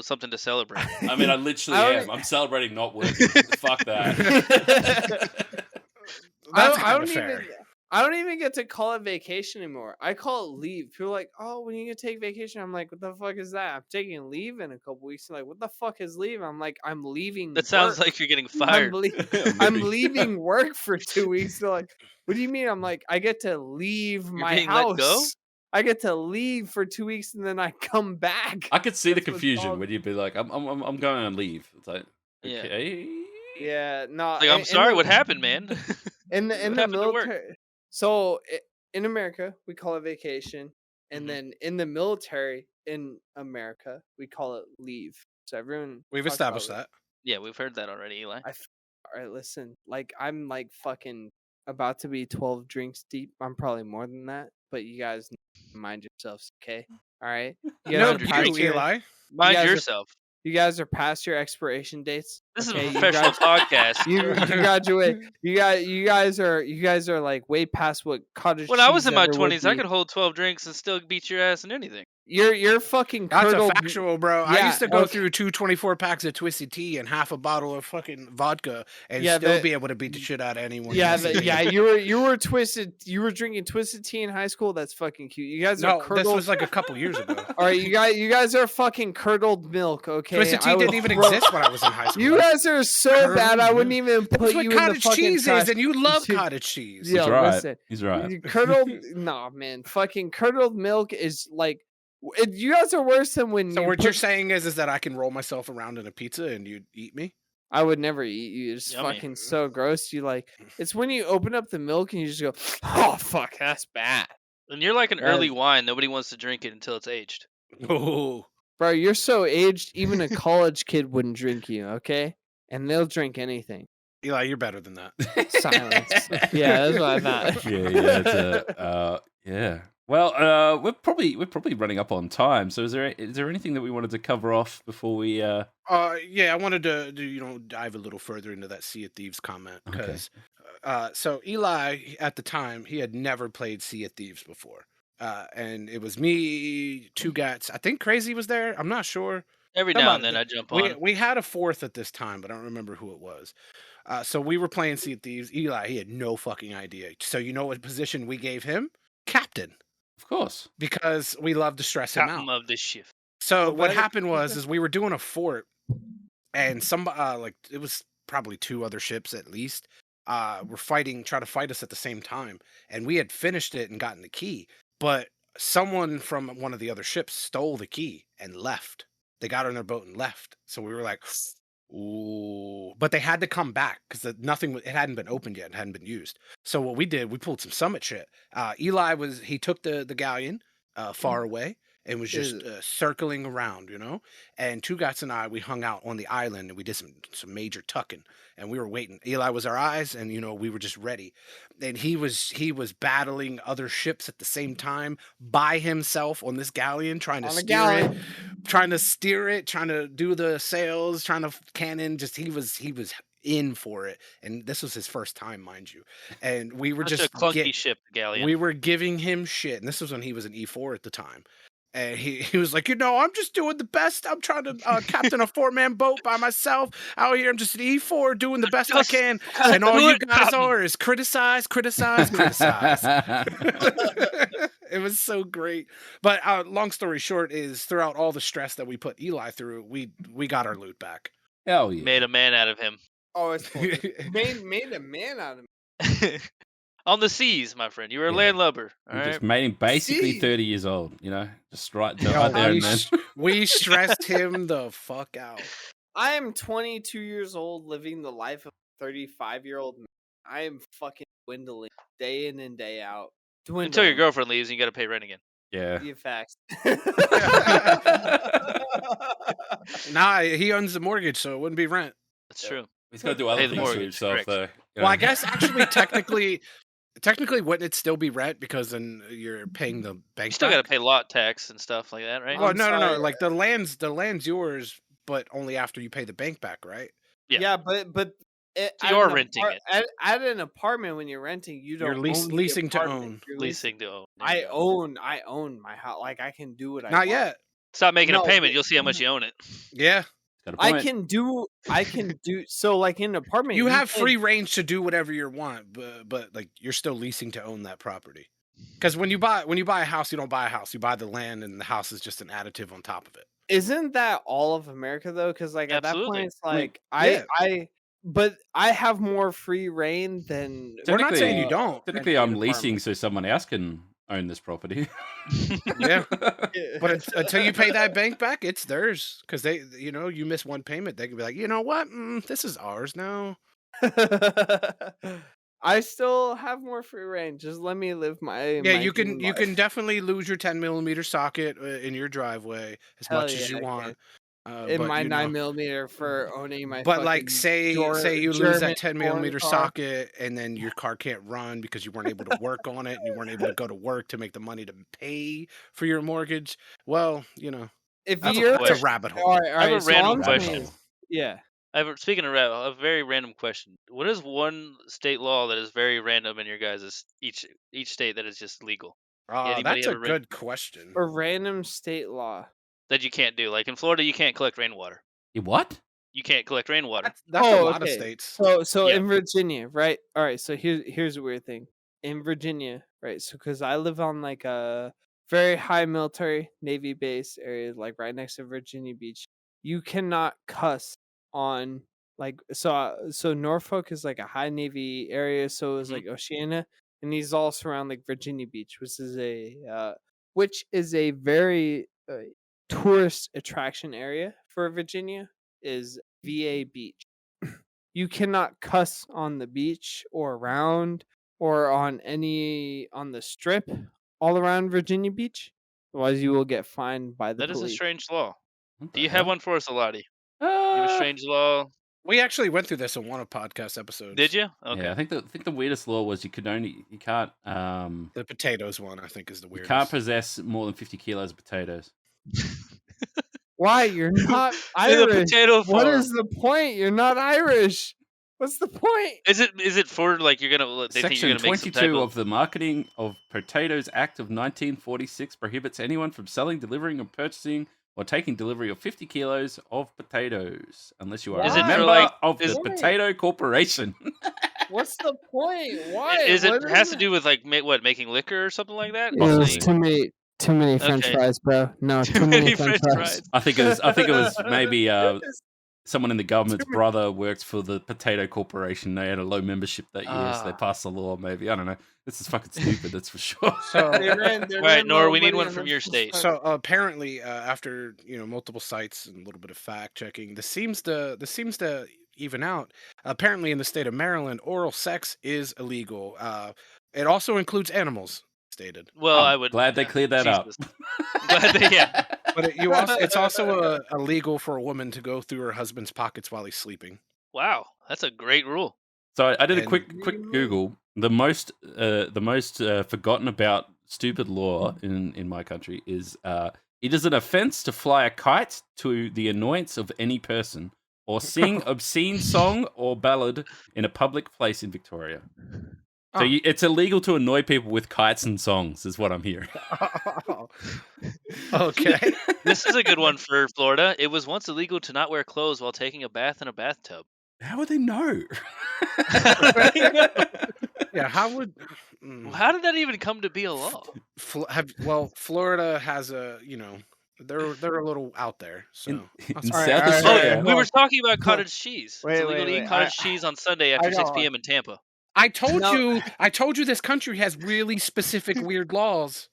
S4: something to celebrate.
S1: I mean, I literally
S3: I
S1: am.
S3: don't-
S1: I'm celebrating not working. Fuck that.
S2: That's
S3: I
S2: kind
S3: don't
S2: of fair.
S3: even. I don't even get to call it vacation anymore. I call it leave. People are like, oh, when you gonna take vacation? I'm like, what the fuck is that? I'm taking leave in a couple weeks. They're like, what the fuck is leave? I'm like, I'm leaving.
S4: That sounds
S3: work.
S4: like you're getting
S3: I'm,
S4: fired.
S3: I'm leaving work for 2 weeks. They're like, what do you mean? I'm like, I get to leave my
S4: being let go?
S3: house. I get to leave for 2 weeks and then I come back.
S1: I could see the
S3: That's what it's
S1: confusion
S3: called.
S1: when you'd be like, I'm going on leave. It's like,
S4: Yeah.
S1: okay.
S3: Yeah, no.
S4: Like, I'm sorry, what happened, man?
S3: In
S4: What
S3: the
S4: happened to work?
S3: military, so in America we call it vacation, and
S4: Mhm.
S3: then in the military in America we call it leave. So everyone
S2: We've
S3: talks about
S2: established
S3: it.
S2: that.
S4: Yeah, we've heard that already, Eli.
S3: All right, listen, like I'm like fucking about to be 12 drinks deep. I'm probably more than that, but you guys need to mind yourselves, okay? All right, you
S2: No,
S3: guys are
S2: you,
S3: past your,
S2: Eli.
S4: Mind
S3: guys are-
S4: yourself.
S3: you guys are past your expiration dates.
S4: This
S3: okay?
S4: is a
S3: You
S4: professional podcast.
S3: You graduate. You guys are like way past what cottage
S4: When I was
S3: cheese
S4: in my
S3: ever would
S4: 20s, I
S3: be.
S4: could hold 12 drinks and still beat your ass in anything.
S3: You're fucking
S2: That's a
S3: curdled.
S2: factual, bro. I
S3: Yeah,
S2: used to go
S3: okay.
S2: through 2 24-packs of Twisted Tea and half a bottle of fucking vodka and
S3: Yeah,
S2: still
S3: that-
S2: be able to beat the shit out of anyone.
S3: Yeah,
S2: who sees me.
S3: yeah. You were twisted. You were drinking Twisted Tea in high school. That's fucking cute. You guys are
S2: No,
S3: curdled.
S2: this was like a couple years ago.
S3: All right, you guys are fucking curdled milk. Okay,
S2: Twisted Tea
S3: I would
S2: didn't even
S3: throw-
S2: exist when I was in high school.
S3: You guys are so bad. I wouldn't even put
S2: That's
S3: you
S2: what
S3: in the
S2: cottage
S3: fucking
S2: cheese
S3: trash.
S2: is, and you love
S3: Dude,
S2: cottage cheese.
S3: Yeah,
S1: He's right.
S3: listen.
S1: He's right.
S3: Curdled, nah, man. Fucking curdled milk is like, you guys are worse than when.
S2: So
S3: you
S2: what
S3: put,
S2: you're saying is that I can roll myself around in a pizza and you'd eat me?
S3: I would never eat you. It's
S4: Yummy.
S3: fucking so gross. You like, it's when you open up the milk and you just go, oh fuck, that's bad,
S4: And you're like an
S3: That
S4: early
S3: is-
S4: wine. Nobody wants to drink it until it's aged.
S2: Oh,
S3: bro. You're so aged. Even a college kid wouldn't drink you. Okay, and they'll drink anything.
S2: Eli, you're better than that.
S3: Silence. Yeah, that's what I thought.
S1: Yeah. Well, we're probably running up on time. So is there anything that we wanted to cover off before we?
S2: Yeah, I wanted to dive a little further into that Sea of Thieves comment because, so Eli at the time he had never played Sea of Thieves before, and it was me, two gats. I think Crazy was there. I'm not sure.
S4: Every now and then I jump on.
S2: We had a fourth at this time, but I don't remember who it was. So we were playing Sea of Thieves. Eli, he had no fucking idea. So you know what position we gave him? Captain.
S1: Of course.
S2: Because we love to stress him
S4: Captain
S2: out.
S4: of this shift.
S2: So
S3: Well,
S2: what
S3: better-
S2: happened was we were doing a fort, and some like it was probably 2 other ships at least. Were trying to fight us at the same time, and we had finished it and gotten the key, but someone from one of the other ships stole the key and left. They got on their boat and left. So we were like, ooh, but they had to come back because it hadn't been opened yet, it hadn't been used. So what we did, we pulled some summit shit. Eli he took the galleon far away and was just circling around, and Two Guys and I, we hung out on the island and we did some major tucking, and we were waiting. Eli was our eyes, and we were just ready. And he was battling other ships at the same time by himself on this galleon, trying to steer it, trying to do the sails, trying to cannon. Just he was in for it, and this was his first time, mind you. And we were
S4: Such
S2: just
S4: a clunky ship, galleon.
S2: we were giving him shit, and this was when he was an E4 at the time. And he was like, I'm just doing the best. I'm trying to captain a 4-man boat by myself out here. I'm just an E4 doing the best I can. And all you guys are is criticize. It was so great. But long story short is, throughout all the stress that we put Eli through, we got our loot back.
S1: Hell yeah.
S4: Made a man out of him.
S3: Oh, it's made a man out of me.
S4: On the seas, my friend. You were a
S1: Yeah.
S4: landlubber. All
S1: We
S4: right.
S1: just made him basically
S3: See?
S1: 30 years old, just right
S2: Yo,
S1: there and then.
S2: we stressed him the fuck out.
S3: I am 22 years old, living the life of a 35-year-old man. I am fucking dwindling day in and day out. Dwindling.
S4: Until your girlfriend leaves and you got to pay rent again.
S1: Yeah.
S3: You facts.
S2: Nah, he owns the mortgage, so it wouldn't be rent.
S4: That's
S1: Yeah.
S4: true.
S1: He's got to do
S4: Pay
S1: other
S4: the
S1: things for
S4: mortgage,
S1: himself,
S4: correct.
S1: though.
S2: Well, I guess actually technically wouldn't it still be rent because then you're paying the bank
S4: You still got
S2: back?
S4: to pay lot tax and stuff like that, right?
S2: Well,
S3: I'm
S2: no.
S3: sorry.
S2: Like the land's yours, but only after you pay the bank back, right?
S4: Yeah.
S3: Yeah, but
S4: So you're renting it.
S3: At an apartment when you're renting, you don't.
S2: You're
S3: own the
S2: leasing to
S3: apartment.
S2: own.
S3: You're
S4: Leasing to own. There
S3: I
S4: you go.
S3: own my house. Like I can do what I
S2: Not
S3: want.
S2: yet.
S4: Stop making
S3: No,
S4: a payment.
S3: but-
S4: You'll see how much you own it.
S2: Yeah.
S1: Got a point.
S3: I can do so like in an apartment.
S2: You have
S3: can-
S2: free range to do whatever you want, but like you're still leasing to own that property. Because when you buy a house, you don't buy a house. You buy the land, and the house is just an additive on top of it.
S3: Isn't that all of America though? Because like at that
S4: Absolutely.
S3: point, it's
S2: Like,
S3: like but I have more free reign than.
S2: We're not saying
S1: Technically-
S2: you don't.
S1: Technically, I'm leasing so someone else can own this property.
S2: Yeah. But until you pay that bank back, it's theirs. Because they, you miss one payment, they can be like, you know what? This is ours now.
S3: I still have more free reign. Just let me live my.
S2: Yeah,
S3: my
S2: you
S3: dream
S2: can
S3: life.
S2: definitely lose your 10mm socket in your driveway as
S3: Hell
S2: much as
S3: yeah,
S2: you
S3: I
S2: want.
S3: in
S2: but,
S3: my 9mm for owning my.
S2: But like,
S3: fucking
S2: say you lose
S3: German
S2: that 10mm
S3: foreign car.
S2: socket, and then your car can't run because you weren't able to work on it, and you weren't able to go to work to make the money to pay for your mortgage. Well,
S3: If
S2: that's
S3: you're
S2: a rabbit hole.
S3: all right,
S4: I have a
S3: so
S4: random
S3: I'm
S4: question.
S3: saying- Yeah.
S4: Speaking of a very random question. What is one state law that is very random in your guys' each state that is just legal? Anybody
S2: That's a
S4: have a
S2: good question.
S3: A random state law.
S4: That you can't do? Like in Florida, you can't collect rainwater.
S1: You what?
S4: You can't collect rainwater.
S2: That's a lot of states.
S3: So
S4: Yeah.
S3: in Virginia, right? All right. So here's a weird thing. In Virginia, right? So because I live on like a very high military Navy base area, like right next to Virginia Beach, you cannot cuss on like so Norfolk is like a high Navy area. So is
S4: Mhm.
S3: like Oceana, and these all surround like Virginia Beach, which is a very tourist attraction area for Virginia. Is VA Beach. You cannot cuss on the beach or around or on the strip all around Virginia Beach. Otherwise, you will get fined by the
S4: That is a
S3: police.
S4: strange law.
S1: What
S4: Do
S1: the
S4: you have
S1: hell?
S4: one for us, Alati? You have a strange law?
S2: We actually went through this in one of podcast episodes.
S4: Did you? Okay.
S1: Yeah, I think the weirdest law was you can't
S2: The potatoes one, I think, is the
S1: you
S2: weirdest.
S1: can't possess more than 50 kilos of potatoes.
S3: Why? You're not
S4: In the
S3: Irish.
S4: potato
S3: What
S4: farm.
S3: is the point? You're not Irish. What's the point?
S4: Is it for like you're gonna? They think
S1: Section
S4: you're gonna make some
S1: 22
S4: type
S1: of the Marketing of Potatoes Act of 1946 prohibits anyone from selling, delivering, or purchasing or taking delivery of 50 kilos of potatoes, unless you are
S3: Is
S1: a
S3: it for,
S1: member
S4: like-
S1: of the
S3: is-
S1: Potato Corporation.
S3: What's the point? Why?
S4: Is it
S3: What
S4: has
S3: is
S4: to do with like making liquor or something like that?
S3: It was
S1: Possibly.
S3: too many French
S4: Okay.
S3: fries, bro. No,
S4: Too many French fries.
S1: I think it was maybe someone in the government's brother worked for the Potato Corporation. They had a low membership that year, so they passed the law. Maybe, I don't know. This is fucking stupid. That's for sure.
S2: So,
S3: They ran
S4: All right, Nora,
S3: low
S4: we need
S3: money
S4: one
S3: on
S4: from
S3: the-
S4: your state.
S2: so apparently, after multiple sites and a little bit of fact checking, this seems to even out. Apparently, in the state of Maryland, oral sex is illegal. It also includes animals. Stated.
S4: Well,
S1: I'm
S4: I would.
S1: glad they cleared that up.
S4: Jesus. Glad they, yeah.
S2: But it's also illegal for a woman to go through her husband's pockets while he's sleeping.
S4: Wow, that's a great rule.
S1: So I did a
S2: And-
S1: quick Google. The most forgotten about stupid law in my country is it is an offense to fly a kite to the annoyance of any person or sing obscene song or ballad in a public place in Victoria. So
S2: Oh.
S1: it's illegal to annoy people with kites and songs, is what I'm hearing.
S2: Okay.
S4: This is a good one for Florida. It was once illegal to not wear clothes while taking a bath in a bathtub.
S1: How would they know?
S2: Yeah. How would?
S4: How did that even come to be a law?
S2: Florida has a they're a little out there. So
S1: In
S2: that's
S1: South
S2: all right.
S3: all right,
S1: Australia,
S4: We were talking about cottage cheese.
S3: Wait,
S4: It's illegal
S3: wait,
S4: to eat
S3: wait.
S4: cottage cheese on Sunday after 6
S3: got
S4: p.m. in Tampa.
S2: I told
S3: No.
S2: you this country has really specific weird laws.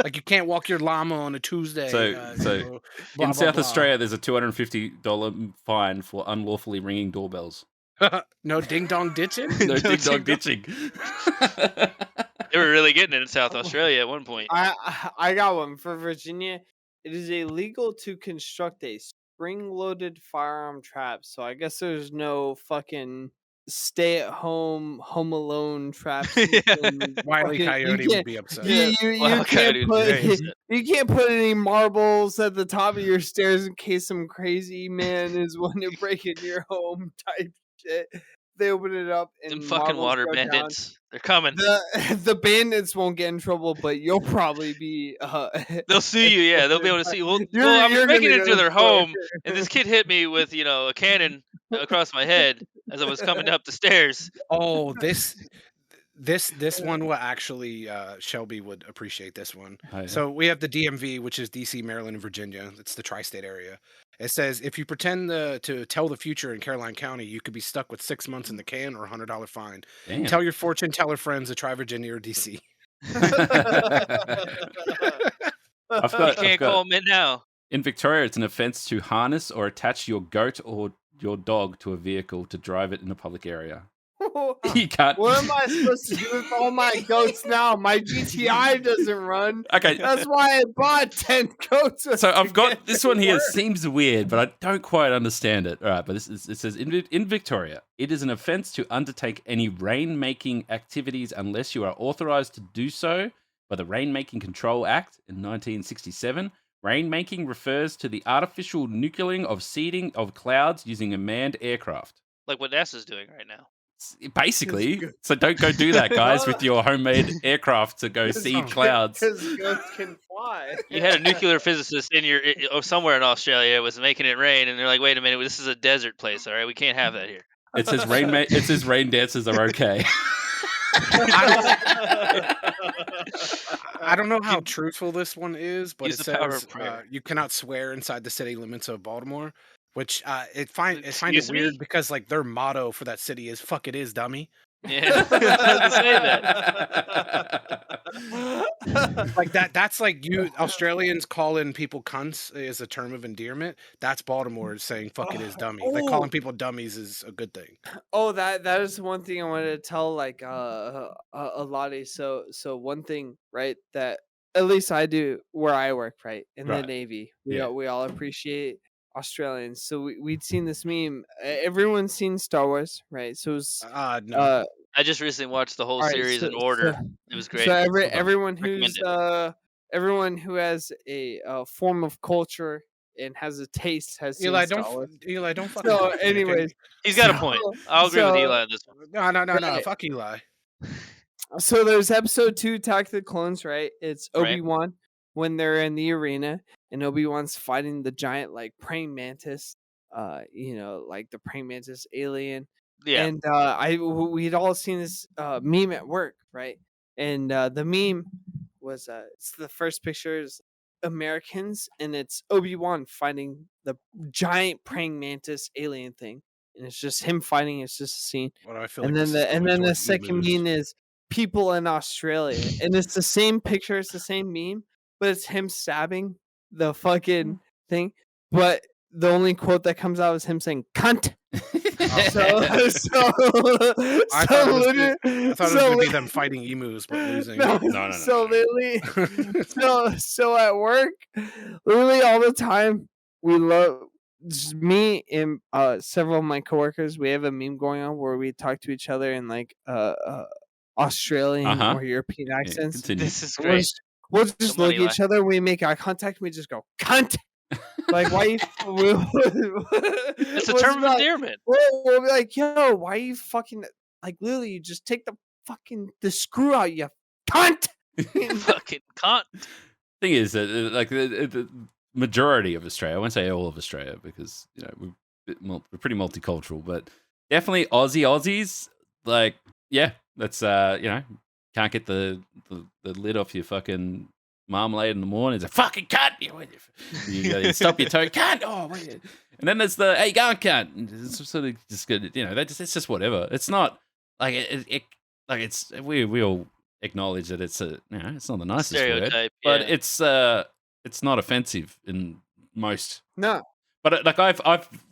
S2: Like you can't walk your llama on a Tuesday.
S1: So,
S2: blah,
S1: in
S2: blah,
S1: South
S2: blah.
S1: Australia, there's a $250 fine for unlawfully ringing doorbells.
S2: No ding dong ditching.
S1: No ding dong ditching.
S4: They were really getting it in South Australia at one point.
S3: I got one for Virginia. It is illegal to construct a spring-loaded firearm trap. So I guess there's no fucking stay-at-home Home Alone traps. you
S4: Yeah.
S3: can
S2: Wiley
S3: fucking- you
S2: Coyote
S3: can't-
S2: would be upset.
S3: You
S4: Well, Coyote
S3: can't
S4: would be very
S3: put
S4: upset.
S3: you can't put any marbles at the top of your stairs in case some crazy man is wanting to break into your home type shit. they open it up and
S4: Them fucking
S3: marbles
S4: water
S3: go down.
S4: bandits. They're coming.
S3: The bandits won't get in trouble, but you'll probably be.
S4: They'll sue you. Yeah, they'll be able to see. Well,
S3: You're
S4: I was
S3: gonna
S4: making it
S3: go
S4: to
S3: to
S4: their
S3: court.
S4: home, and this kid hit me with a cannon across my head as I was coming up the stairs.
S2: Oh, this one will actually Shelby would appreciate this one.
S1: Oh, yeah.
S2: So we have the DMV, which is DC, Maryland, and Virginia. It's the tri-state area. It says if you pretend to tell the future in Caroline County, you could be stuck with 6 months in the can or $100 fine.
S1: Damn.
S2: Tell your fortune teller friends to try Virginia or DC.
S1: I've
S4: You
S1: got,
S4: can't call them in now.
S1: in Victoria, it's an offence to harness or attach your goat or your dog to a vehicle to drive it in a public area. You can't.
S3: What am I supposed to do with all my goats now? My GTI doesn't run.
S1: Okay.
S3: That's why I bought 10 goats.
S1: So I've
S3: to
S1: got
S3: get
S1: this
S3: to
S1: one here.
S3: work.
S1: Seems weird, but I don't quite understand it. All right, but it says in Victoria, it is an offence to undertake any rainmaking activities unless you are authorised to do so by the Rainmaking Control Act in 1967. Rainmaking refers to the artificial nuclearing of seeding of clouds using a manned aircraft.
S4: Like what NASA's doing right now.
S1: Basically, so don't go do that, guys, with your homemade aircraft to go seed clouds.
S3: Because goats can fly.
S4: You had a nuclear physicist somewhere in Australia was making it rain, and they're like, "Wait a minute, this is a desert place. All right, we can't have that here."
S1: It says rain dances are okay.
S2: I don't know how truthful this one is, but
S4: Use
S2: it
S4: the power
S2: says
S4: of prayer.
S2: you cannot swear inside the city limits of Baltimore, which it find it
S4: Excuse me?
S2: weird because like their motto for that city is "fuck it is, dummy."
S4: Yeah, I was to say that.
S2: Like that's like you Australians calling people cunts is a term of endearment. That's Baltimore saying "fuck it is, dummy." Like calling people dummies is a good thing.
S3: Oh, that is one thing I wanted to tell like Lottie. So one thing, right, that at least I do where I work, right, in the
S1: Right.
S3: Navy.
S1: Yeah.
S3: We all appreciate Australians. So we'd seen this meme. Everyone's seen Star Wars, right? So it was
S2: No.
S4: I just recently watched the whole
S3: all right,
S4: series
S3: so-
S4: in order.
S3: so-
S4: It was great.
S3: So
S1: Hold on.
S3: everyone
S4: Recommend
S3: who's everyone who has a form of culture and has a taste has seen
S2: Eli,
S3: Star
S2: don't
S3: Wars.
S2: Eli, don't fucking.
S3: So,
S2: do anything.
S3: anyways,
S4: He's got a
S3: so-
S4: point. I'll agree with
S3: so-
S4: Eli on this one.
S2: No,
S3: Right.
S2: fuck Eli.
S3: So there's episode 2, Attack of the Clones, right? It's
S4: Right.
S3: Obi-Wan when they're in the arena, and Obi-Wan's fighting the giant like praying mantis, like the praying mantis alien.
S4: Yeah.
S3: And we'd all seen this meme at work, right? And the meme was it's the first picture is Americans, and it's Obi-Wan fighting the giant praying mantis alien thing, and it's just him fighting. It's just a scene.
S2: What do I feel
S3: And
S2: like
S3: then
S2: this is going
S3: the
S2: towards
S3: second
S2: emus.
S3: meme is people in Australia, and it's the same picture, it's the same meme, but it's him stabbing the fucking thing. But the only quote that comes out is him saying "cunt."
S2: I thought it was gonna be them fighting emus but losing.
S1: No.
S3: So literally, so at work, literally all the time, we love just me and several of my coworkers. We have a meme going on where we talk to each other in like Australian or European accents.
S1: Continue.
S4: This is
S3: We'll
S4: great.
S3: just, we'll just
S4: Come on,
S3: look at
S4: Eli.
S3: each other. We make eye contact. And we just go cunt. Like why you?
S4: It's a term of endearment.
S3: We'll be like, yo, why you fucking like? Literally, you just take the screw out, you cunt.
S4: Fucking cunt.
S1: Thing is that like the majority of Australia, I won't say all of Australia because we're pretty multicultural, but definitely Aussies. Like, yeah, that's can't get the lid off your fucking marmalade in the morning. It's a fucking cunt. You stop your toe, cunt. Oh, wait. And then there's the hey, go on, cunt. It's sort of just good, it's just whatever. It's not like it's we all acknowledge that it's it's not the nicest word,
S4: Stereotype.
S1: but
S4: Yeah.
S1: it's not offensive in most.
S3: No,
S1: But like I've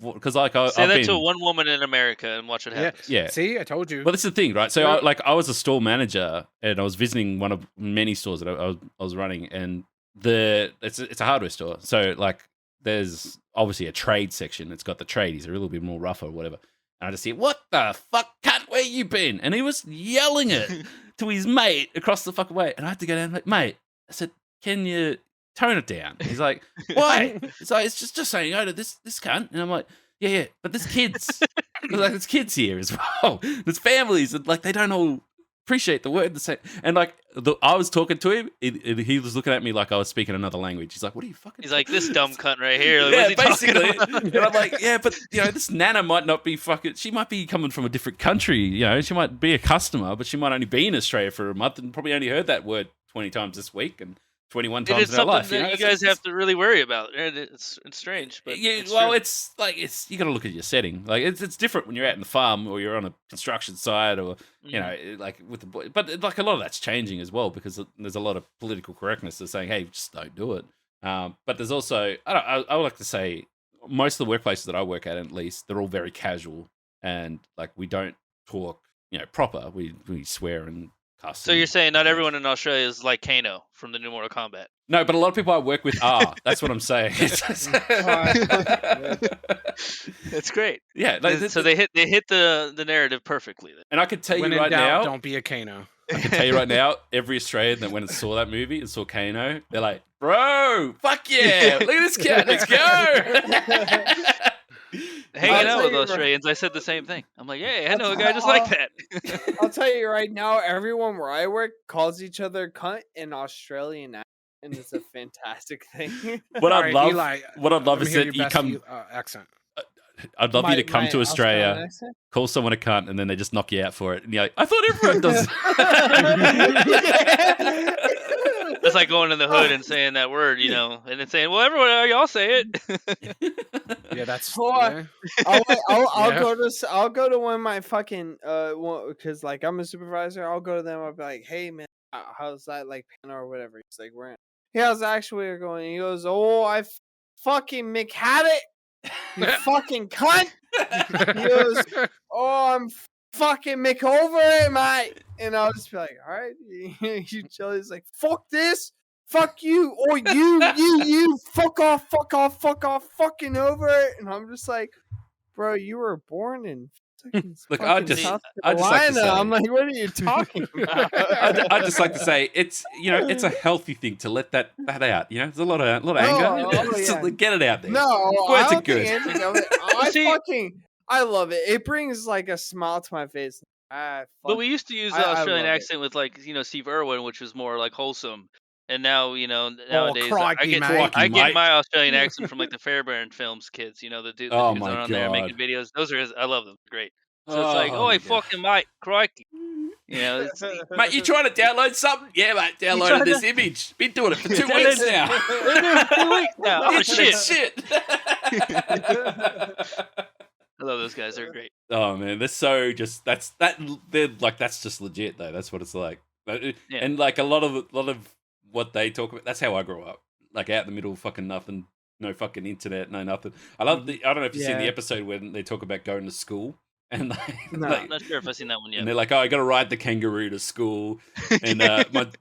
S1: because like
S4: Say
S1: I've
S4: that
S1: been
S4: to one woman in America and watch what
S2: Yeah.
S4: happens.
S1: yeah.
S2: See, I told you.
S1: Well, that's the thing, right? So
S2: Yeah.
S1: I was a store manager and I was visiting one of many stores that I was running, and it's a hardware store. So like there's obviously a trade section. It's got the tradies. They're a little bit more rougher or whatever. And I just hear, "What the fuck, cunt? Where you been?" And he was yelling it to his mate across the fucking way. And I had to go down like, "Mate," I said, "Can you tone it down?" He's like, "Why?" It's like, "It's just saying, oh, to this cunt." And I'm like, yeah, but there's kids. Like, there's kids here as well. There's families, and like they don't all appreciate the word the same. And like I was talking to him, he was looking at me like I was speaking another language. He's like, "What are you fucking?"
S4: He's like, this dumb cunt right here. Like,
S1: Yeah,
S4: what's he talking
S1: basically.
S4: about?
S1: And I'm like, yeah, but this Nana might not be fucking. She might be coming from a different country. She might be a customer, but she might only be in Australia for a month and probably only heard that word 20 times this week and 21
S4: It
S1: times
S4: is
S1: in her life.
S4: something that you guys have to really worry about. It's strange, but
S1: Yeah,
S4: it's
S1: well,
S4: true.
S1: it's you got to look at your setting. Like it's different when you're out in the farm or you're on a construction site or like with the boy. But like a lot of that's changing as well because there's a lot of political correctness that's saying, hey, just don't do it. But there's also I would like to say most of the workplaces that I work at least they're all very casual and like we don't talk proper. We swear and cuss.
S4: So you're saying not everyone in Australia is like Kano from the new Mortal Kombat?
S1: No, but a lot of people I work with are. That's what I'm saying.
S4: That's great.
S1: Yeah,
S4: So they hit the narrative perfectly.
S1: And I could tell
S2: When
S1: you
S2: in
S1: right
S2: doubt,
S1: now,
S2: don't be a Kano.
S1: I can tell you right now, every Australian that went and saw that movie and saw Kano, they're like, bro, fuck yeah, look at this cat, let's go.
S4: Hanging out with Australians, I said the same thing. I'm like, hey, I know a guy just like that.
S3: I'll tell you right now, everyone where I work calls each other cunt in Australian accent, and it's a fantastic thing.
S1: What I'd love,
S2: Eli,
S1: is that you come.
S2: accent.
S1: I'd love you to come to Australia, call someone a cunt, and then they just knock you out for it. And you're like, I thought everyone does.
S4: That's like going in the hood and saying that word, and then saying, well, everyone, y'all say it.
S2: Yeah, that's.
S3: I'll
S2: Yeah.
S3: I'll go to one of my fucking because like I'm a supervisor. I'll go to them. I'll be like, hey man, how's that like panel or whatever? He's like, we're in. How's the actuator going? He goes, oh, I fucking had it. You fucking cunt. He goes, oh, I'm fucking over it, mate. And I'll just be like, all right, you chill. He's like, fuck this. Fuck you. Or you. Fuck off, fucking over it. And I'm just like, bro, you were born in
S1: Look, I'd just like to say,
S3: I'm like, what are you talking about?
S1: I'd just like to say it's it's a healthy thing to let that out. There's a lot of anger.
S3: Yeah.
S1: Get it out there.
S3: No,
S1: words
S3: I
S1: are good.
S3: I love it. It brings like a smile to my face.
S4: But we used to use the Australian accent with like Steve Irwin, which was more like wholesome. And now nowadays
S2: crikey,
S4: I get my Australian accent from like the Fairbairn Films kids. The dudes that are on there making videos. Those are I love them. Great. So it's like, oh, fucking mate, crikey.
S1: Mate, you trying to download something? Yeah, mate, downloaded this image. Been doing it for 2 weeks now.
S4: 2 weeks now. Oh,
S1: shit.
S4: I love those guys. They're great.
S1: Oh man, they're so just that's just legit though. That's what it's like. And like a lot of what they talk about. That's how I grew up. Like out in the middle of fucking nothing, no fucking internet, no nothing. I love I don't know if you've seen the episode when they talk about going to school. And
S4: I'm not sure if I've seen that one yet.
S1: And they're like, oh, I got to ride the kangaroo to school. And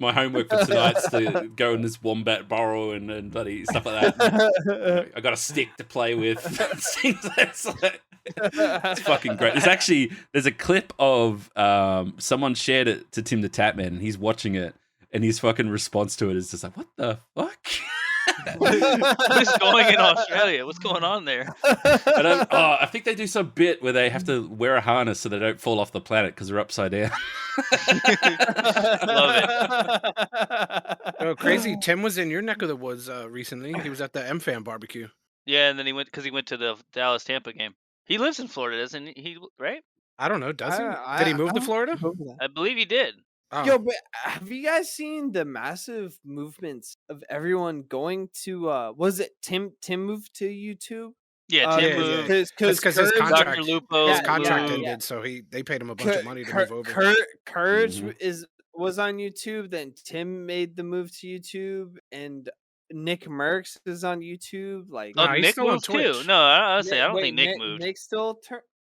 S1: my homework for tonight's to go in this wombat burrow and bloody stuff like that. I got a stick to play with. It's fucking great. There's a clip of someone shared it to Tim the Tapman and he's watching it and his fucking response to it is just like, what the fuck?
S4: What's going in Australia? What's going on there?
S1: I think they do some bit where they have to wear a harness so they don't fall off the planet because they're upside down.
S4: Love it.
S2: Oh, crazy! Tim was in your neck of the woods recently. He was at the MFAM barbecue.
S4: Yeah, and then he went to the Dallas Tampa game. He lives in Florida, doesn't he? Right?
S2: I don't know. Does he? Did he move to Florida?
S4: I believe he did.
S2: Oh.
S3: Yo, but have you guys seen the massive movements of everyone going to was it Tim moved to YouTube?
S4: Yeah, Tim moved.
S2: Because his contract,
S4: Dr. Lupo,
S2: ended, so they paid him a bunch of money to move over.
S3: Courage was on YouTube, then Tim made the move to YouTube, and Nick Merckx is on YouTube. Like,
S4: Nick moved too. No, I don't think Nick moved.
S3: Nick still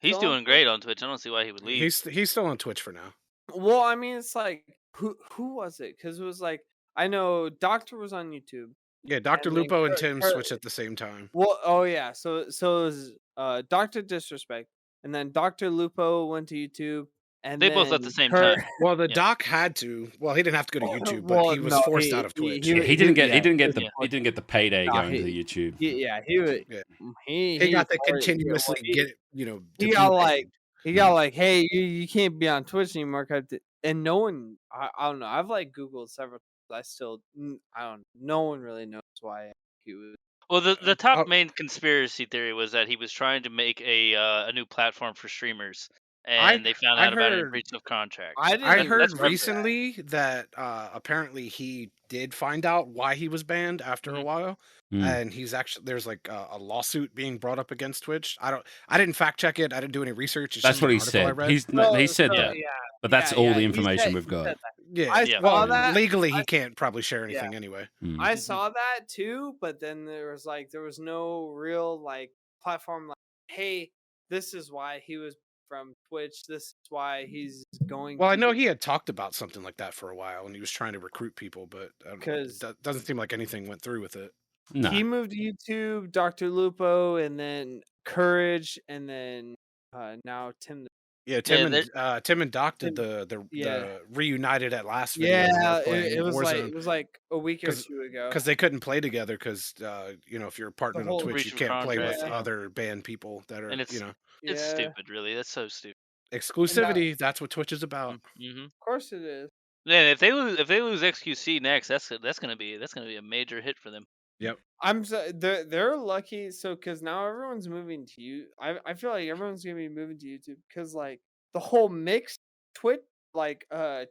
S4: he's doing great on Twitch. I don't see why he would leave.
S2: He's still on Twitch for now.
S3: Well, I mean, it's like who was it? Because it was like I know Doctor was on YouTube.
S2: Yeah, Dr. Lupo and Tim switched at the same time.
S3: Well, oh yeah, so it was Dr. Disrespect, and then Dr. Lupo went to YouTube, And
S4: They both left
S3: then
S4: the same
S3: her-
S4: time.
S2: Well, the
S4: Yeah.
S2: doc had to. Well, he didn't have to go to YouTube, but
S3: Well,
S2: he was
S3: no,
S2: forced out of Twitch.
S1: Yeah, he didn't get
S3: yeah.
S1: he didn't get the payday
S3: Nah,
S1: going to YouTube.
S3: he would.
S2: Yeah.
S3: He
S2: He got to
S3: started-
S2: continuously
S3: well,
S2: get,
S3: he got
S2: depaid.
S3: he got like, hey, you can't be on Twitch anymore. And no one, I don't know. I've like Googled several. I still, I don't. No one really knows why he was.
S4: Well, the top
S2: Oh.
S4: main conspiracy theory was that he was trying to make a new platform for streamers,
S2: I-
S4: and they found
S2: I
S4: out about it in
S2: heard-
S4: breach of contract.
S2: I
S3: didn't
S2: heard
S4: that's what-
S2: recently that apparently he did find out why he was banned after a
S4: Mhm.
S2: while,
S1: Mm.
S2: and he's actually there's like a lawsuit being brought up against Twitch. I didn't fact check it. I didn't do any research. It's
S1: That's
S2: just
S1: what
S2: an
S1: he
S2: article I
S1: said.
S2: read.
S1: He said that,
S3: Yeah,
S1: but that's
S3: yeah,
S1: all
S3: yeah,
S1: the
S3: he
S1: information
S3: said-
S1: we've
S3: he
S1: got.
S3: said that.
S2: Yeah,
S3: I
S4: Yeah.
S3: saw
S2: well,
S3: that.
S2: legally he can't probably share anything
S3: Yeah.
S2: anyway.
S1: Mm.
S3: I saw that too, but then there was no real like platform like, hey, this is why he was from Twitch. This is why he's going.
S2: Well, I
S3: to
S2: know
S3: the-"
S2: he had talked about something like that for a while, and he was trying to recruit people, but I don't know,
S3: 'Cause-
S2: it doesn't seem like anything went through with it.
S1: No.
S3: He moved to YouTube, Dr. Lupo, and then Courage, and then now Tim.
S2: Yeah, Tim
S4: Yeah,
S2: and Doc did
S3: Tim-
S2: the reunited at last video.
S3: Yeah, it was like a week or
S2: 'Cause-
S3: two ago.
S2: because they couldn't play together because if you're partnered
S3: whole
S2: on Twitch,
S4: breach
S2: you
S4: of
S2: can't play with
S4: contract.
S2: other banned people that are
S4: And it's
S3: Yeah,
S4: stupid, really. That's so stupid.
S2: exclusivity. That's what Twitch is about.
S4: Mm-hmm.
S3: Of course it is.
S4: Yeah, if they lose XQC next, that's gonna be a major hit for them.
S3: They're lucky. So because now everyone's moving to you. I feel like everyone's gonna be moving to YouTube because like the whole Twitch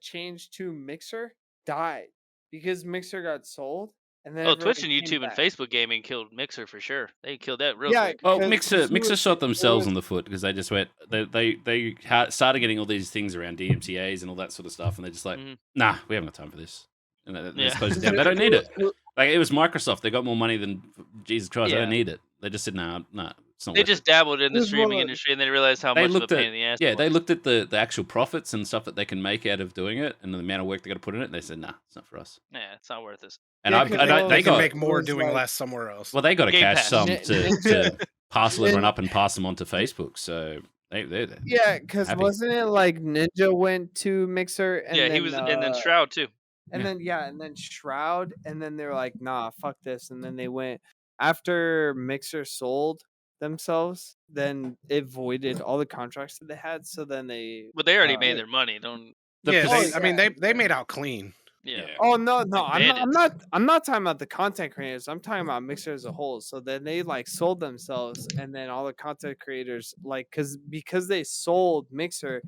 S3: change to Mixer died because Mixer got sold. And then
S4: Oh, Twitch and
S3: everyone came
S4: YouTube and
S3: back.
S4: Facebook gaming killed Mixer for sure. They killed that real
S3: Yeah,
S4: quick.
S1: Well,
S3: 'cause
S1: Mixer
S3: he was-
S1: shot themselves
S3: was-
S1: on the foot because they just went. They started getting all these things around DMCA's and all that sort of stuff, and they're just like,
S4: Mhm.
S1: nah, we haven't got time for this. And they
S4: Yeah.
S1: just closed it down. They don't need it. Like it was Microsoft. They got more money than Jesus Christ. They don't
S4: Yeah.
S1: need it. They just said, nah, it's not.
S4: They
S1: worth
S4: just
S1: it.
S4: dabbled in the
S3: It was
S4: streaming
S3: more-
S4: industry and they realized how
S1: They
S4: much of a
S1: looked
S4: pain
S1: at
S4: in the ass.
S1: yeah.
S4: it
S1: They
S4: was.
S1: looked at the actual profits and stuff that they can make out of doing it, and the amount of work they got to put in it. And they said, nah, it's not for us.
S4: Yeah, it's not worth this.
S1: And
S3: Yeah,
S1: I
S3: 'cause
S1: they
S2: They can
S1: got
S2: make more
S3: was
S2: doing
S3: like-
S2: less somewhere else.
S1: well, they got a
S4: Game
S1: cash
S4: Pass.
S1: sum
S3: Ninja-
S1: to parcel everyone up and pass them onto Facebook. So they're
S3: Yeah, because
S1: happy.
S3: wasn't it like Ninja went to Mixer and
S4: Yeah,
S3: then,
S4: he was, and then Shroud too.
S3: and
S1: Yeah.
S3: then Shroud, and then they were like, nah, fuck this, and then they went after Mixer sold themselves, then it voided all the contracts that they had. So then they
S4: But they already
S3: Uh,
S4: made their money. Don't.
S2: Yeah,
S1: Oh,
S2: I mean they made out clean.
S4: Yeah.
S1: Yeah.
S3: Oh no, I'm
S4: bandits.
S3: not talking about the content creators. I'm talking about Mixer as a whole. So then they like sold themselves, and then all the content creators like because they sold Mixer,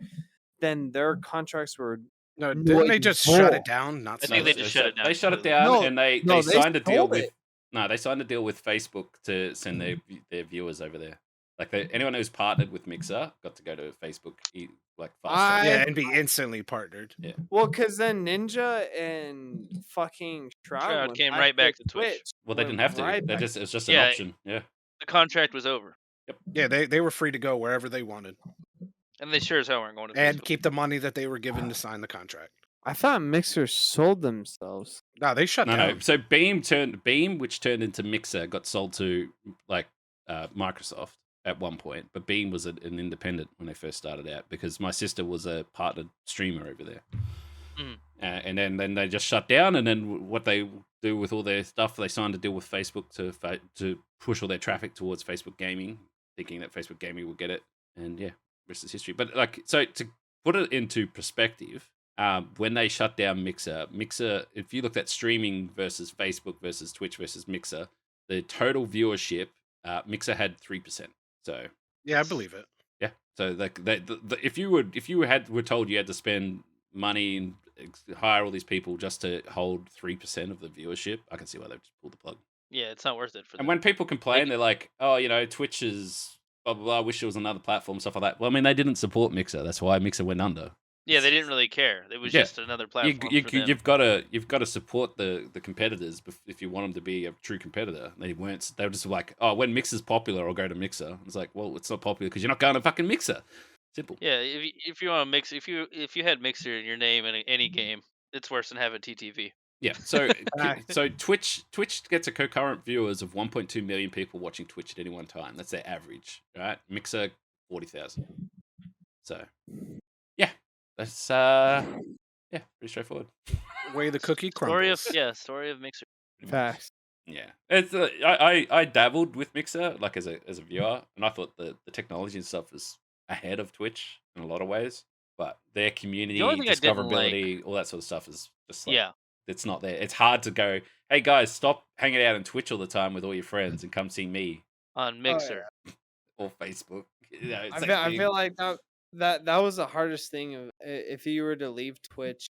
S3: then their contracts were
S2: No, didn't they just shut
S3: Void.
S2: it down? Not
S4: I think they
S2: sell it?
S4: just shut it down
S1: They shut it
S4: completely.
S1: down,
S3: No,
S1: and they
S3: no, they
S1: signed a deal
S3: sold
S1: with.
S3: it.
S1: No, they signed a deal with Facebook to send their viewers over there. Like anyone who's partnered with Mixer got to go to Facebook like faster.
S2: Yeah, and be instantly partnered.
S3: Well, because then Ninja and fucking
S4: Shroud
S3: went
S4: came right back to Twitch.
S1: Well, they
S3: Went
S1: didn't have to.
S3: right back-
S1: It's just an
S4: Yeah.
S1: option. Yeah.
S4: The contract was over,
S2: Yeah, they were free to go wherever they wanted
S4: and they sure as hell weren't going to.
S2: and
S4: Facebook.
S2: keep the money that they were given to sign the contract.
S3: I thought Mixer sold themselves.
S2: No, they shut
S1: No,
S2: down.
S1: no. So Beam, which turned into Mixer, got sold to like Microsoft at one point, but Beam was an independent when they first started out because my sister was a partnered streamer over there.
S4: Mhm.
S1: And then they just shut down, and then what they do with all their stuff, they signed a deal with Facebook to push all their traffic towards Facebook Gaming, thinking that Facebook Gaming will get it, and yeah, rest is history. But like, so to put it into perspective, when they shut down Mixer, if you looked at streaming versus Facebook versus Twitch versus Mixer, the total viewership, Mixer had 3%. So
S2: Yeah, I believe it.
S1: yeah, so like if you were told you had to spend money and hire all these people just to hold 3% of the viewership, I can see why they just pulled the plug.
S4: Yeah, it's not worth it for them.
S1: And when people complain, they're like, "Oh, Twitch is blah blah blah. I wish there was another platform, stuff like that." Well, I mean, they didn't support Mixer. That's why Mixer went under.
S4: Yeah, they didn't really care. It was
S1: Yeah.
S4: just another platform for them.
S1: You've got to support the competitors if you want them to be a true competitor. They weren't. They were just like, "Oh, when Mixer's popular, I'll go to Mixer." It's like, well, it's not popular because you're not going to fucking Mixer. Simple.
S4: Yeah, if you want to mix, if you had Mixer in your name in any game, it's worse than having TTV.
S1: Yeah. So Twitch gets a concurrent viewers of 1.2 million people watching Twitch at any one time. That's their average, right? Mixer 40,000. So, yeah, That's yeah, pretty straightforward.
S2: Way the cookie
S4: Story of
S2: crumbles.
S4: Story of Mixer.
S1: Pretty much.
S3: Facts.
S1: Yeah, it's I dabbled with Mixer like as a viewer, and I thought the technology and stuff was ahead of Twitch in a lot of ways, but their community,
S4: The only thing I didn't like,
S1: discoverability, all that sort of stuff is just like
S4: yeah,
S1: it's not there. It's hard to go, hey guys, stop hanging out on Twitch all the time with all your friends and come see me
S4: on
S3: Oh,
S4: Mixer.
S1: or Facebook. You know,
S3: I
S1: same
S3: feel, I
S1: thing.
S3: feel like that was the hardest thing if you were to leave Twitch,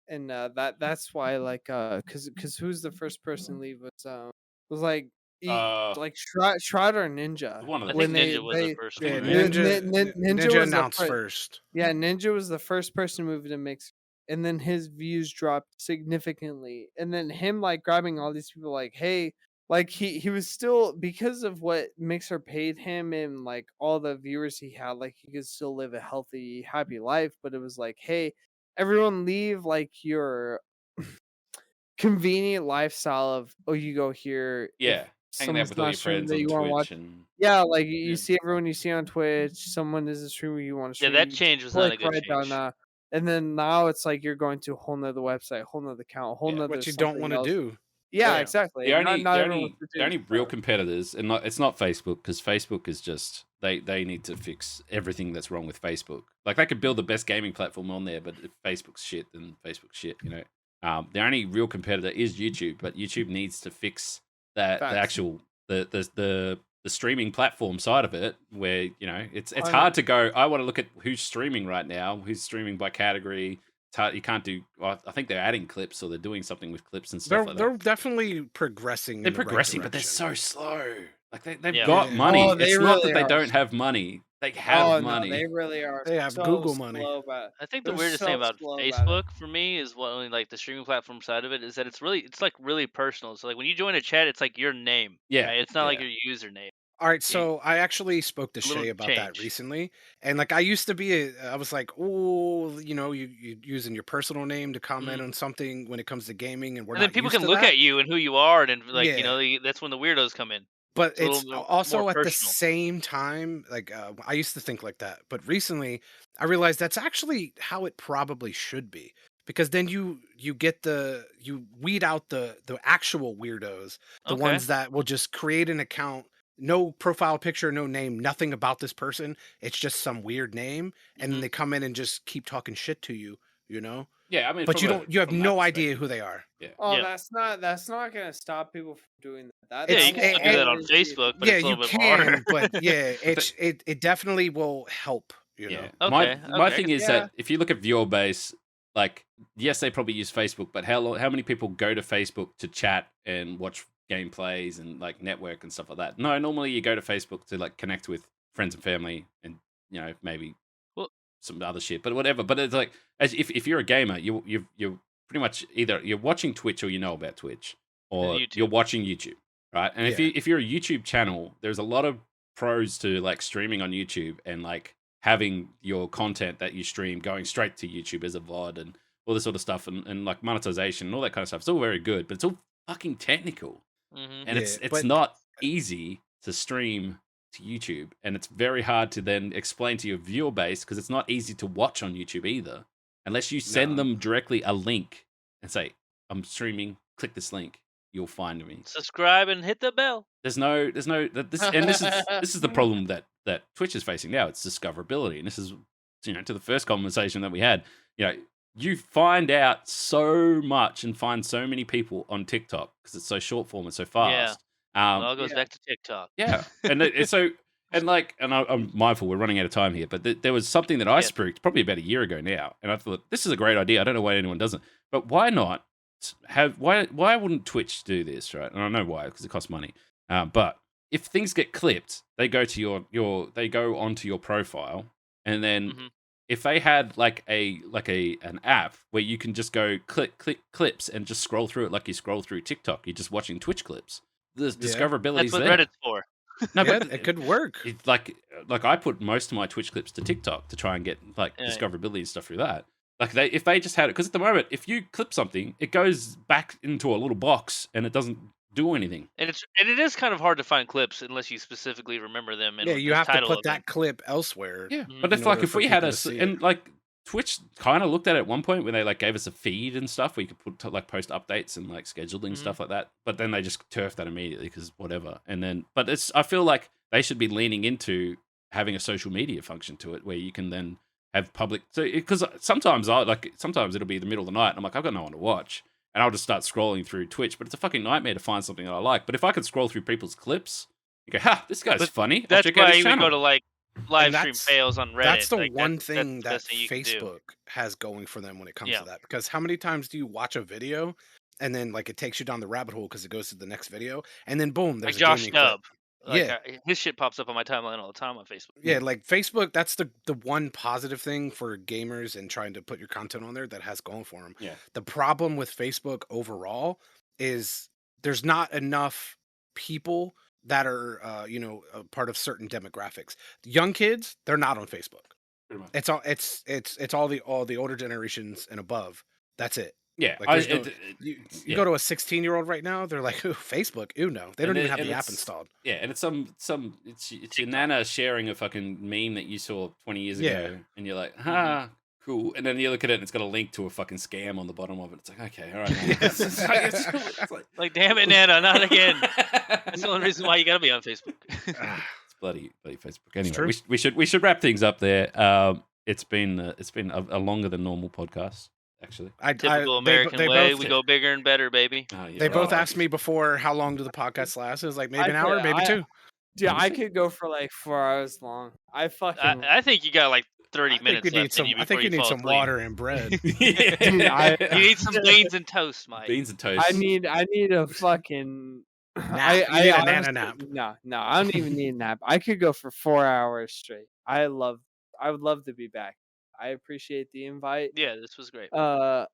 S3: and that's why like cause who's the first person to leave was like like Shroud or Ninja.
S1: One of
S4: I
S1: the
S4: think
S3: when
S4: Ninja was the first
S2: Yeah,
S4: one.
S3: Nin-
S4: Right?
S3: Ninja
S2: Ninja
S3: was the
S2: announced
S3: fir-
S2: first.
S3: Yeah, Ninja was the first person to move to Mixer, and then his views dropped significantly. And then him like grabbing all these people, like, hey, like he was still, because of what Mixer paid him and like all the viewers he had, like he could still live a healthy, happy life. But it was like, hey, everyone leave like your convenient lifestyle of, oh, you go here.
S1: Yeah,
S3: if
S1: hanging out
S3: someone's
S1: with all
S3: not
S1: your
S3: streaming
S1: friends
S3: that
S1: on
S3: you want to watch.
S1: Twitch and
S3: Yeah, like you
S4: Yeah.
S3: see everyone you see on Twitch, someone is a streamer you want to
S4: Yeah,
S3: stream.
S4: that
S3: you
S4: change was not a
S3: click
S4: good
S3: right down
S4: change.
S3: that. And then now it's like you're going to a whole nother website, whole nother account, whole
S1: Yeah.
S3: nother
S2: What you don't
S3: something
S2: want to
S3: else.
S2: do.
S3: Yeah,
S1: Yeah.
S3: exactly.
S1: the
S3: And
S1: only
S3: not
S1: the
S3: everyone
S1: only
S3: wants to
S1: the
S3: do
S1: only
S3: this
S1: real
S3: stuff.
S1: competitors, and it's not Facebook, because Facebook is just they need to fix everything that's wrong with Facebook. Like they could build the best gaming platform on there, but if Facebook's shit, then Facebook's shit. You know, the only real competitor is YouTube, but YouTube needs to fix that the
S3: Facts.
S1: actual the streaming platform side of it, where you know it's
S3: I know.
S1: hard to go. I want to look at who's streaming right now, who's streaming by category. It's hard, you can't do. I think they're adding clips, or they're doing something with clips and stuff like that.
S2: They're definitely progressing.
S1: They're
S2: in the right
S1: progressing, but they're
S2: direction.
S1: so slow. Like they've
S4: Yeah.
S1: got
S2: Yeah.
S1: money.
S3: Oh, they
S1: It's not
S3: really
S1: that they
S3: are.
S1: don't have money. They have
S3: Oh
S1: money.
S3: no, they really are.
S2: They have
S3: so
S2: Google money.
S3: slow about it.
S4: I think the
S3: They're
S4: weirdest
S3: so
S4: thing about
S3: slow about it.
S4: Facebook for me is what only like the streaming platform side of it is that it's like really personal. So like when you join a chat, it's like your name.
S1: Yeah,
S4: Right? It's not like
S1: yeah.
S4: your username.
S2: All right,
S4: You-
S2: so I actually spoke to
S4: a little
S2: Shay about that
S4: change.
S2: recently, and like I used to be, I was like, oh, you know, you using your personal name to comment on something when it comes to gaming, and we're
S4: And then
S2: not
S4: people
S2: used
S4: can
S2: to
S4: look
S2: that.
S4: at you and who you are, and like you
S2: Yeah.
S4: know that's when the weirdos come in.
S2: But
S4: It's a
S2: it's
S4: little bit
S2: also
S4: more
S2: at the
S4: personal.
S2: same time, like I used to think like that, but recently I realized that's actually how it probably should be, because then you weed out the actual weirdos, the
S4: Okay.
S2: ones that will just create an account, no profile picture, no name, nothing about this person. It's just some weird name, and then
S4: Mhm.
S2: they come in and just keep talking shit to you, you know.
S1: Yeah, I mean,
S2: But
S1: from
S2: you have
S1: from that
S2: no idea
S1: perspective,
S2: who they are.
S1: Yeah,
S3: Oh,
S4: Yeah.
S3: that's not gonna stop people from doing that.
S4: Yeah,
S2: It's-
S4: you can still do that on
S3: is-
S4: Facebook, but
S2: Yeah,
S4: it's a
S2: you
S4: little bit more harder.
S2: can, but yeah, it definitely will help. You know.
S1: yeah. My
S4: Okay,
S1: my
S4: okay.
S1: thing is
S3: Yeah.
S1: that if you look at viewer base, like yes, they probably use Facebook, but how many people go to Facebook to chat and watch gameplays and like network and stuff like that? No, normally you go to Facebook to like connect with friends and family, and you know maybe
S4: Well-
S1: some other shit, but whatever. But it's like as if you're a gamer, you're pretty much either you're watching Twitch or you know about Twitch, or
S4: YouTube.
S1: you're watching YouTube, right? And
S2: Yeah.
S1: if you're a YouTube channel, there's a lot of pros to like streaming on YouTube and like having your content that you stream going straight to YouTube as a VOD and all this sort of stuff, and like monetization and all that kind of stuff. It's all very good, but it's all fucking technical,
S4: Mhm.
S1: and it's
S2: Yeah, but-
S1: not easy to stream to YouTube, and it's very hard to then explain to your viewer base, because it's not easy to watch on YouTube either, unless you send
S2: No.
S1: them directly a link and say, I'm streaming, click this link, you'll find me.
S4: Subscribe and hit the bell.
S1: There's no this is the problem that Twitch is facing now. It's discoverability, and this is to the first conversation that we had. You find out so much and find so many people on TikTok because it's so short form and so fast.
S4: It all goes
S3: Yeah.
S4: back to TikTok.
S1: Yeah, and it's so and I'm mindful we're running out of time here, but there was something that I
S4: Yeah.
S1: spooked probably about a year ago now, and I thought this is a great idea. I don't know why anyone doesn't, but why not why wouldn't Twitch do this, right? And I know why, because it costs money. But if things get clipped, they go to they go onto your profile, and then
S4: Mhm.
S1: if they had like an app where you can just go click clips and just scroll through it like you scroll through TikTok, you're just watching Twitch clips. The discoverability
S4: That's
S1: is
S4: what
S1: there.
S4: Reddit's for.
S1: No,
S2: Yeah,
S1: but
S2: it could work.
S1: It's like I put most of my Twitch clips to TikTok to try and get like
S4: Yeah.
S1: discoverability and stuff through that. Like if they just had it, because at the moment, if you clip something, it goes back into a little box and it doesn't do anything.
S4: And it is kind of hard to find clips unless you specifically remember them. And
S2: Yeah, you
S4: the
S2: have to
S4: title
S2: put
S4: of them.
S2: that clip elsewhere.
S1: Yeah,
S4: Mhm.
S1: but
S2: in
S1: if like
S2: order
S1: if
S2: for
S1: we had
S2: people to see
S1: and
S2: it.
S1: like Twitch kind of looked at it at one point when they like gave us a feed and stuff where you could put like post updates and like scheduling stuff like that. But then they just turfed that immediately because whatever. And then, but I feel like they should be leaning into having a social media function to it where you can then have public. So because sometimes it'll be the middle of the night and I'm like, I've got no one to watch. And I'll just start scrolling through Twitch, but it's a fucking nightmare to find something that I like. But if I could scroll through people's clips, you go, ha, this guy's funny. I'll
S4: That's
S1: check out
S4: why
S1: his
S4: you would
S1: channel.
S4: go to like live stream fails on Reddit.
S2: That's the
S4: like,
S2: one
S4: that's
S2: thing
S4: the
S2: that
S4: best thing you can do.
S2: Facebook has going for them when it comes to that. Because how many times do you watch a video and then like it takes you down the rabbit hole because it goes to the next video, and then boom, there's
S4: Like
S2: a
S4: Josh
S2: gaming clip.
S4: Dub. Like,
S2: Yeah.
S4: His shit pops up on my timeline all the time on Facebook.
S2: Yeah, like Facebook, that's the one positive thing for gamers and trying to put your content on there that has going for them.
S1: Yeah.
S2: The problem with Facebook overall is there's not enough people that are a part of certain demographics. Young kids, they're not on Facebook.
S1: Pretty much.
S2: It's all the older generations and above. That's it.
S1: Yeah,
S2: Like, you go to a 16-year-old right now, they're like, "Ooh, Facebook, ooh no," they don't even have the app installed.
S1: Yeah, and it's it's your nana sharing a fucking meme that you saw 20 years ago, and you're like, cool. And then you look at it, and it's got a link to a fucking scam on the bottom of it. It's like, okay, all right. It's
S4: like, damn it, Nana, not again. That's the only reason why you gotta be on Facebook.
S1: It's bloody Facebook. Anyway, we should wrap things up there. It's been a longer than normal podcast. Actually,
S4: Typical American way. We go bigger and better, baby.
S2: They both asked me before, how long do the podcast last? It was like maybe an hour, maybe 2.
S3: Dude, I could go for like 4 hours long. I
S4: think you got like 30 minutes left.
S2: I think you need some water and bread.
S3: Dude,
S4: you need some beans and toast, Mike.
S1: Beans and toast.
S3: I need a fucking
S2: nap. I need a nana nap.
S3: No, I don't even need a nap. I could go for 4 hours straight. I would love to be back. I appreciate the invite.
S4: Yeah, this was great.
S3: I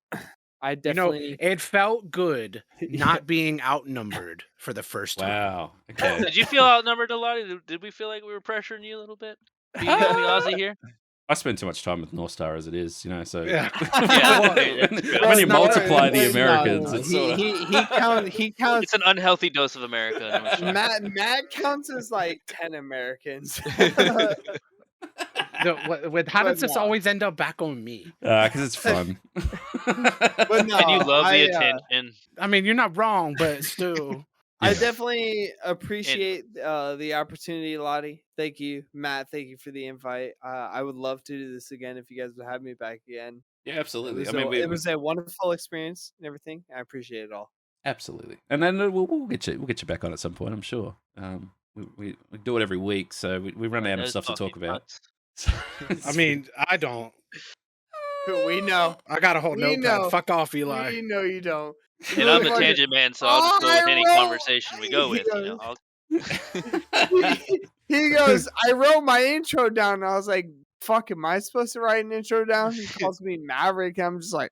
S3: definitely.
S2: It felt good not being outnumbered for the first time.
S1: Wow. Okay.
S4: Did you feel outnumbered a lot? Did we feel like we were pressuring you a little bit? Being the only Aussie here?
S1: I spend too much time with Norstar as it is, so
S4: when
S1: you multiply the Americans, it's
S3: he counts.
S4: It's an unhealthy dose of America.
S3: Matt counts as like 10 Americans.
S2: How does this always end up back on me?
S1: Because it's fun.
S3: But no,
S4: and you love the attention.
S2: I mean, you're not wrong, but still.
S3: I definitely appreciate the opportunity, Lottie. Thank you, Matt. Thank you for the invite. I would love to do this again if you guys would have me back again.
S1: Yeah, absolutely.
S3: It was a wonderful experience and everything. I appreciate it all.
S1: Absolutely. And then we'll get you back on at some point, I'm sure. We do it every week, so we run out of stuff to talk about.
S2: I mean, I don't.
S3: We know.
S2: I got a whole notepad. Fuck off, Eli.
S3: We know you don't.
S4: And I'm the tangent man, so I'll just go with any conversation we go with.
S3: He goes, I wrote my intro down, and I was like, fuck, am I supposed to write an intro down? He calls me Maverick, and I'm just like,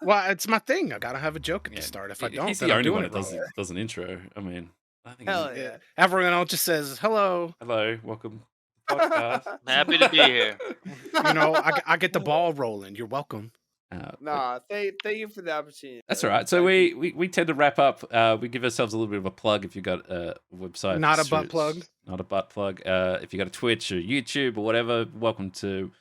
S2: Well, it's my thing. I gotta have a joke at the start. If I don't,
S1: he's
S2: then
S1: the
S2: I'm
S1: only
S2: doing
S1: one
S2: it
S1: that
S2: wrong.
S1: does an intro. I mean, I think
S3: hell yeah.
S2: Everyone else just says hello.
S1: Hello, welcome. Podcast.
S4: Happy to be here.
S2: I get the ball rolling. You're welcome.
S3: Thank you for the opportunity.
S1: That's all right. So we tend to wrap up. We give ourselves a little bit of a plug if you've got a website.
S2: Not a butt plug.
S1: Not a butt plug. If you've got a Twitch or YouTube or whatever, welcome to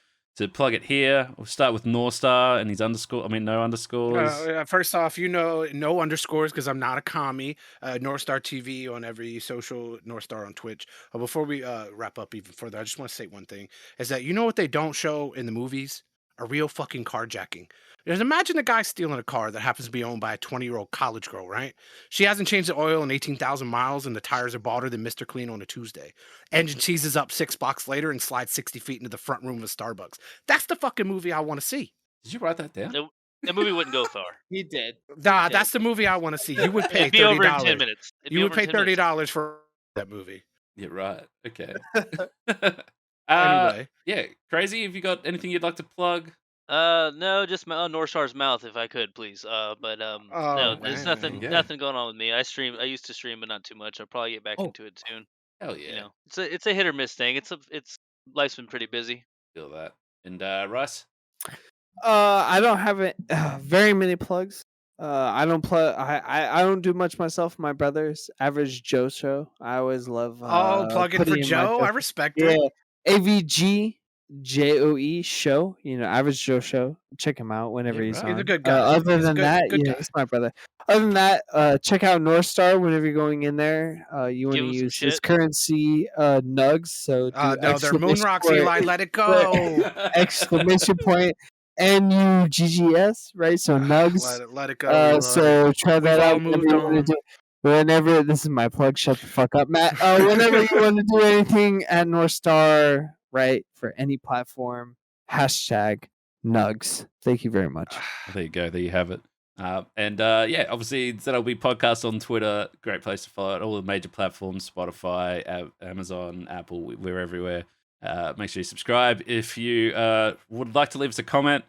S1: plug it here. We'll start with Norstar and his no underscores.
S2: First off, no underscores because I'm not a commie. Norstar TV on every social, Norstar on Twitch. Before we wrap up even further, I just want to say one thing: is that you know what they don't show in the movies? A real fucking carjacking. Just imagine a guy stealing a car that happens to be owned by a 20-year-old college girl, right? She hasn't changed the oil in 18,000 miles, and the tires are balder than Mr. Clean on a Tuesday. Engine seizes up 6 blocks later and slides 60 feet into the front room of a Starbucks. That's the fucking movie I want to see.
S1: Did you write that down?
S4: The movie wouldn't go far.
S3: He did.
S2: Nah, that's the movie I want to see. You would pay $30.
S4: It'd be over in 10 minutes.
S2: You would pay $30 for that movie.
S1: Yeah, right. Okay.
S2: Anyway.
S1: Yeah, Crazy, have you got anything you'd like to plug?
S4: No, just my Norstar's mouth, if I could, please. No, there's nothing going on with me. I used to stream, but not too much. I'll probably get back into it soon.
S1: Hell yeah.
S4: It's a hit or miss thing. Life's been pretty busy.
S1: Feel that. And Russ?
S3: I don't have very many plugs. I don't plug. I don't do much myself. My brother's Average Joe show. I always love.
S2: Plug it for Joe. I respect it.
S3: AVG JOE Show. Average Joe Show. Check him out whenever
S1: Yeah,
S3: he's
S1: right.
S3: on.
S2: He's a good guy.
S3: Other
S2: He's a
S3: than
S2: good-
S3: that,
S2: good
S3: yeah,
S2: guy.
S3: he's my brother. Other than that, check out Norstar whenever you're going in there. You want
S4: Give
S3: to
S4: him some
S3: use his
S4: shit.
S3: currency nugs. So do
S2: No, they're moon
S3: exclamation
S2: rocks,
S3: point-
S2: Eli. Let it go.
S3: exclamation point NUGGS, right? So nugs.
S2: Let it go. Eli.
S3: So try that
S2: all
S3: out whenever
S2: moved
S3: you want to
S2: on.
S3: do. Whenever this is my plug, shut the fuck up, Matt. Whenever you want to do anything at Norstar, right, for any platform, hashtag nugs. Thank you very much.
S1: There you go. There you have it. Yeah, obviously ZLB Podcast on Twitter. Great place to follow it. All the major platforms: Spotify, Amazon, Apple. We're everywhere. Make sure you subscribe. If you would like to leave us a comment,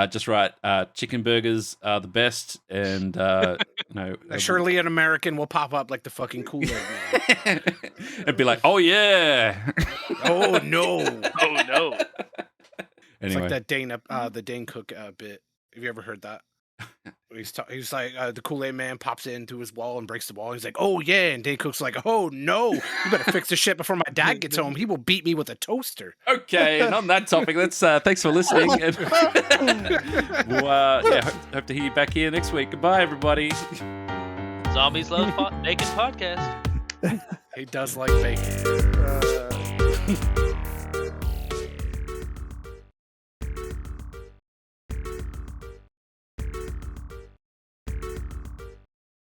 S1: just write chicken burgers are the best, and
S2: Surely an American will pop up like the fucking Kool-Aid man.
S1: and be like, oh yeah.
S2: Oh no.
S4: Oh no.
S2: It's
S1: Anyway,
S2: like that the Dane Cook bit. Have you ever heard that? He's like the Kool-Aid man pops into his wall and breaks the wall. He's like, "Oh yeah," and Dane Cook's like, "Oh no, you better fix this shit before my dad gets home. He will beat me with a toaster."
S1: okay, and on that topic, let's thanks for listening. And we'll, hope to hear you back here next week. Goodbye, everybody.
S4: Zombies Love Bacon podcast.
S2: He does like bacon.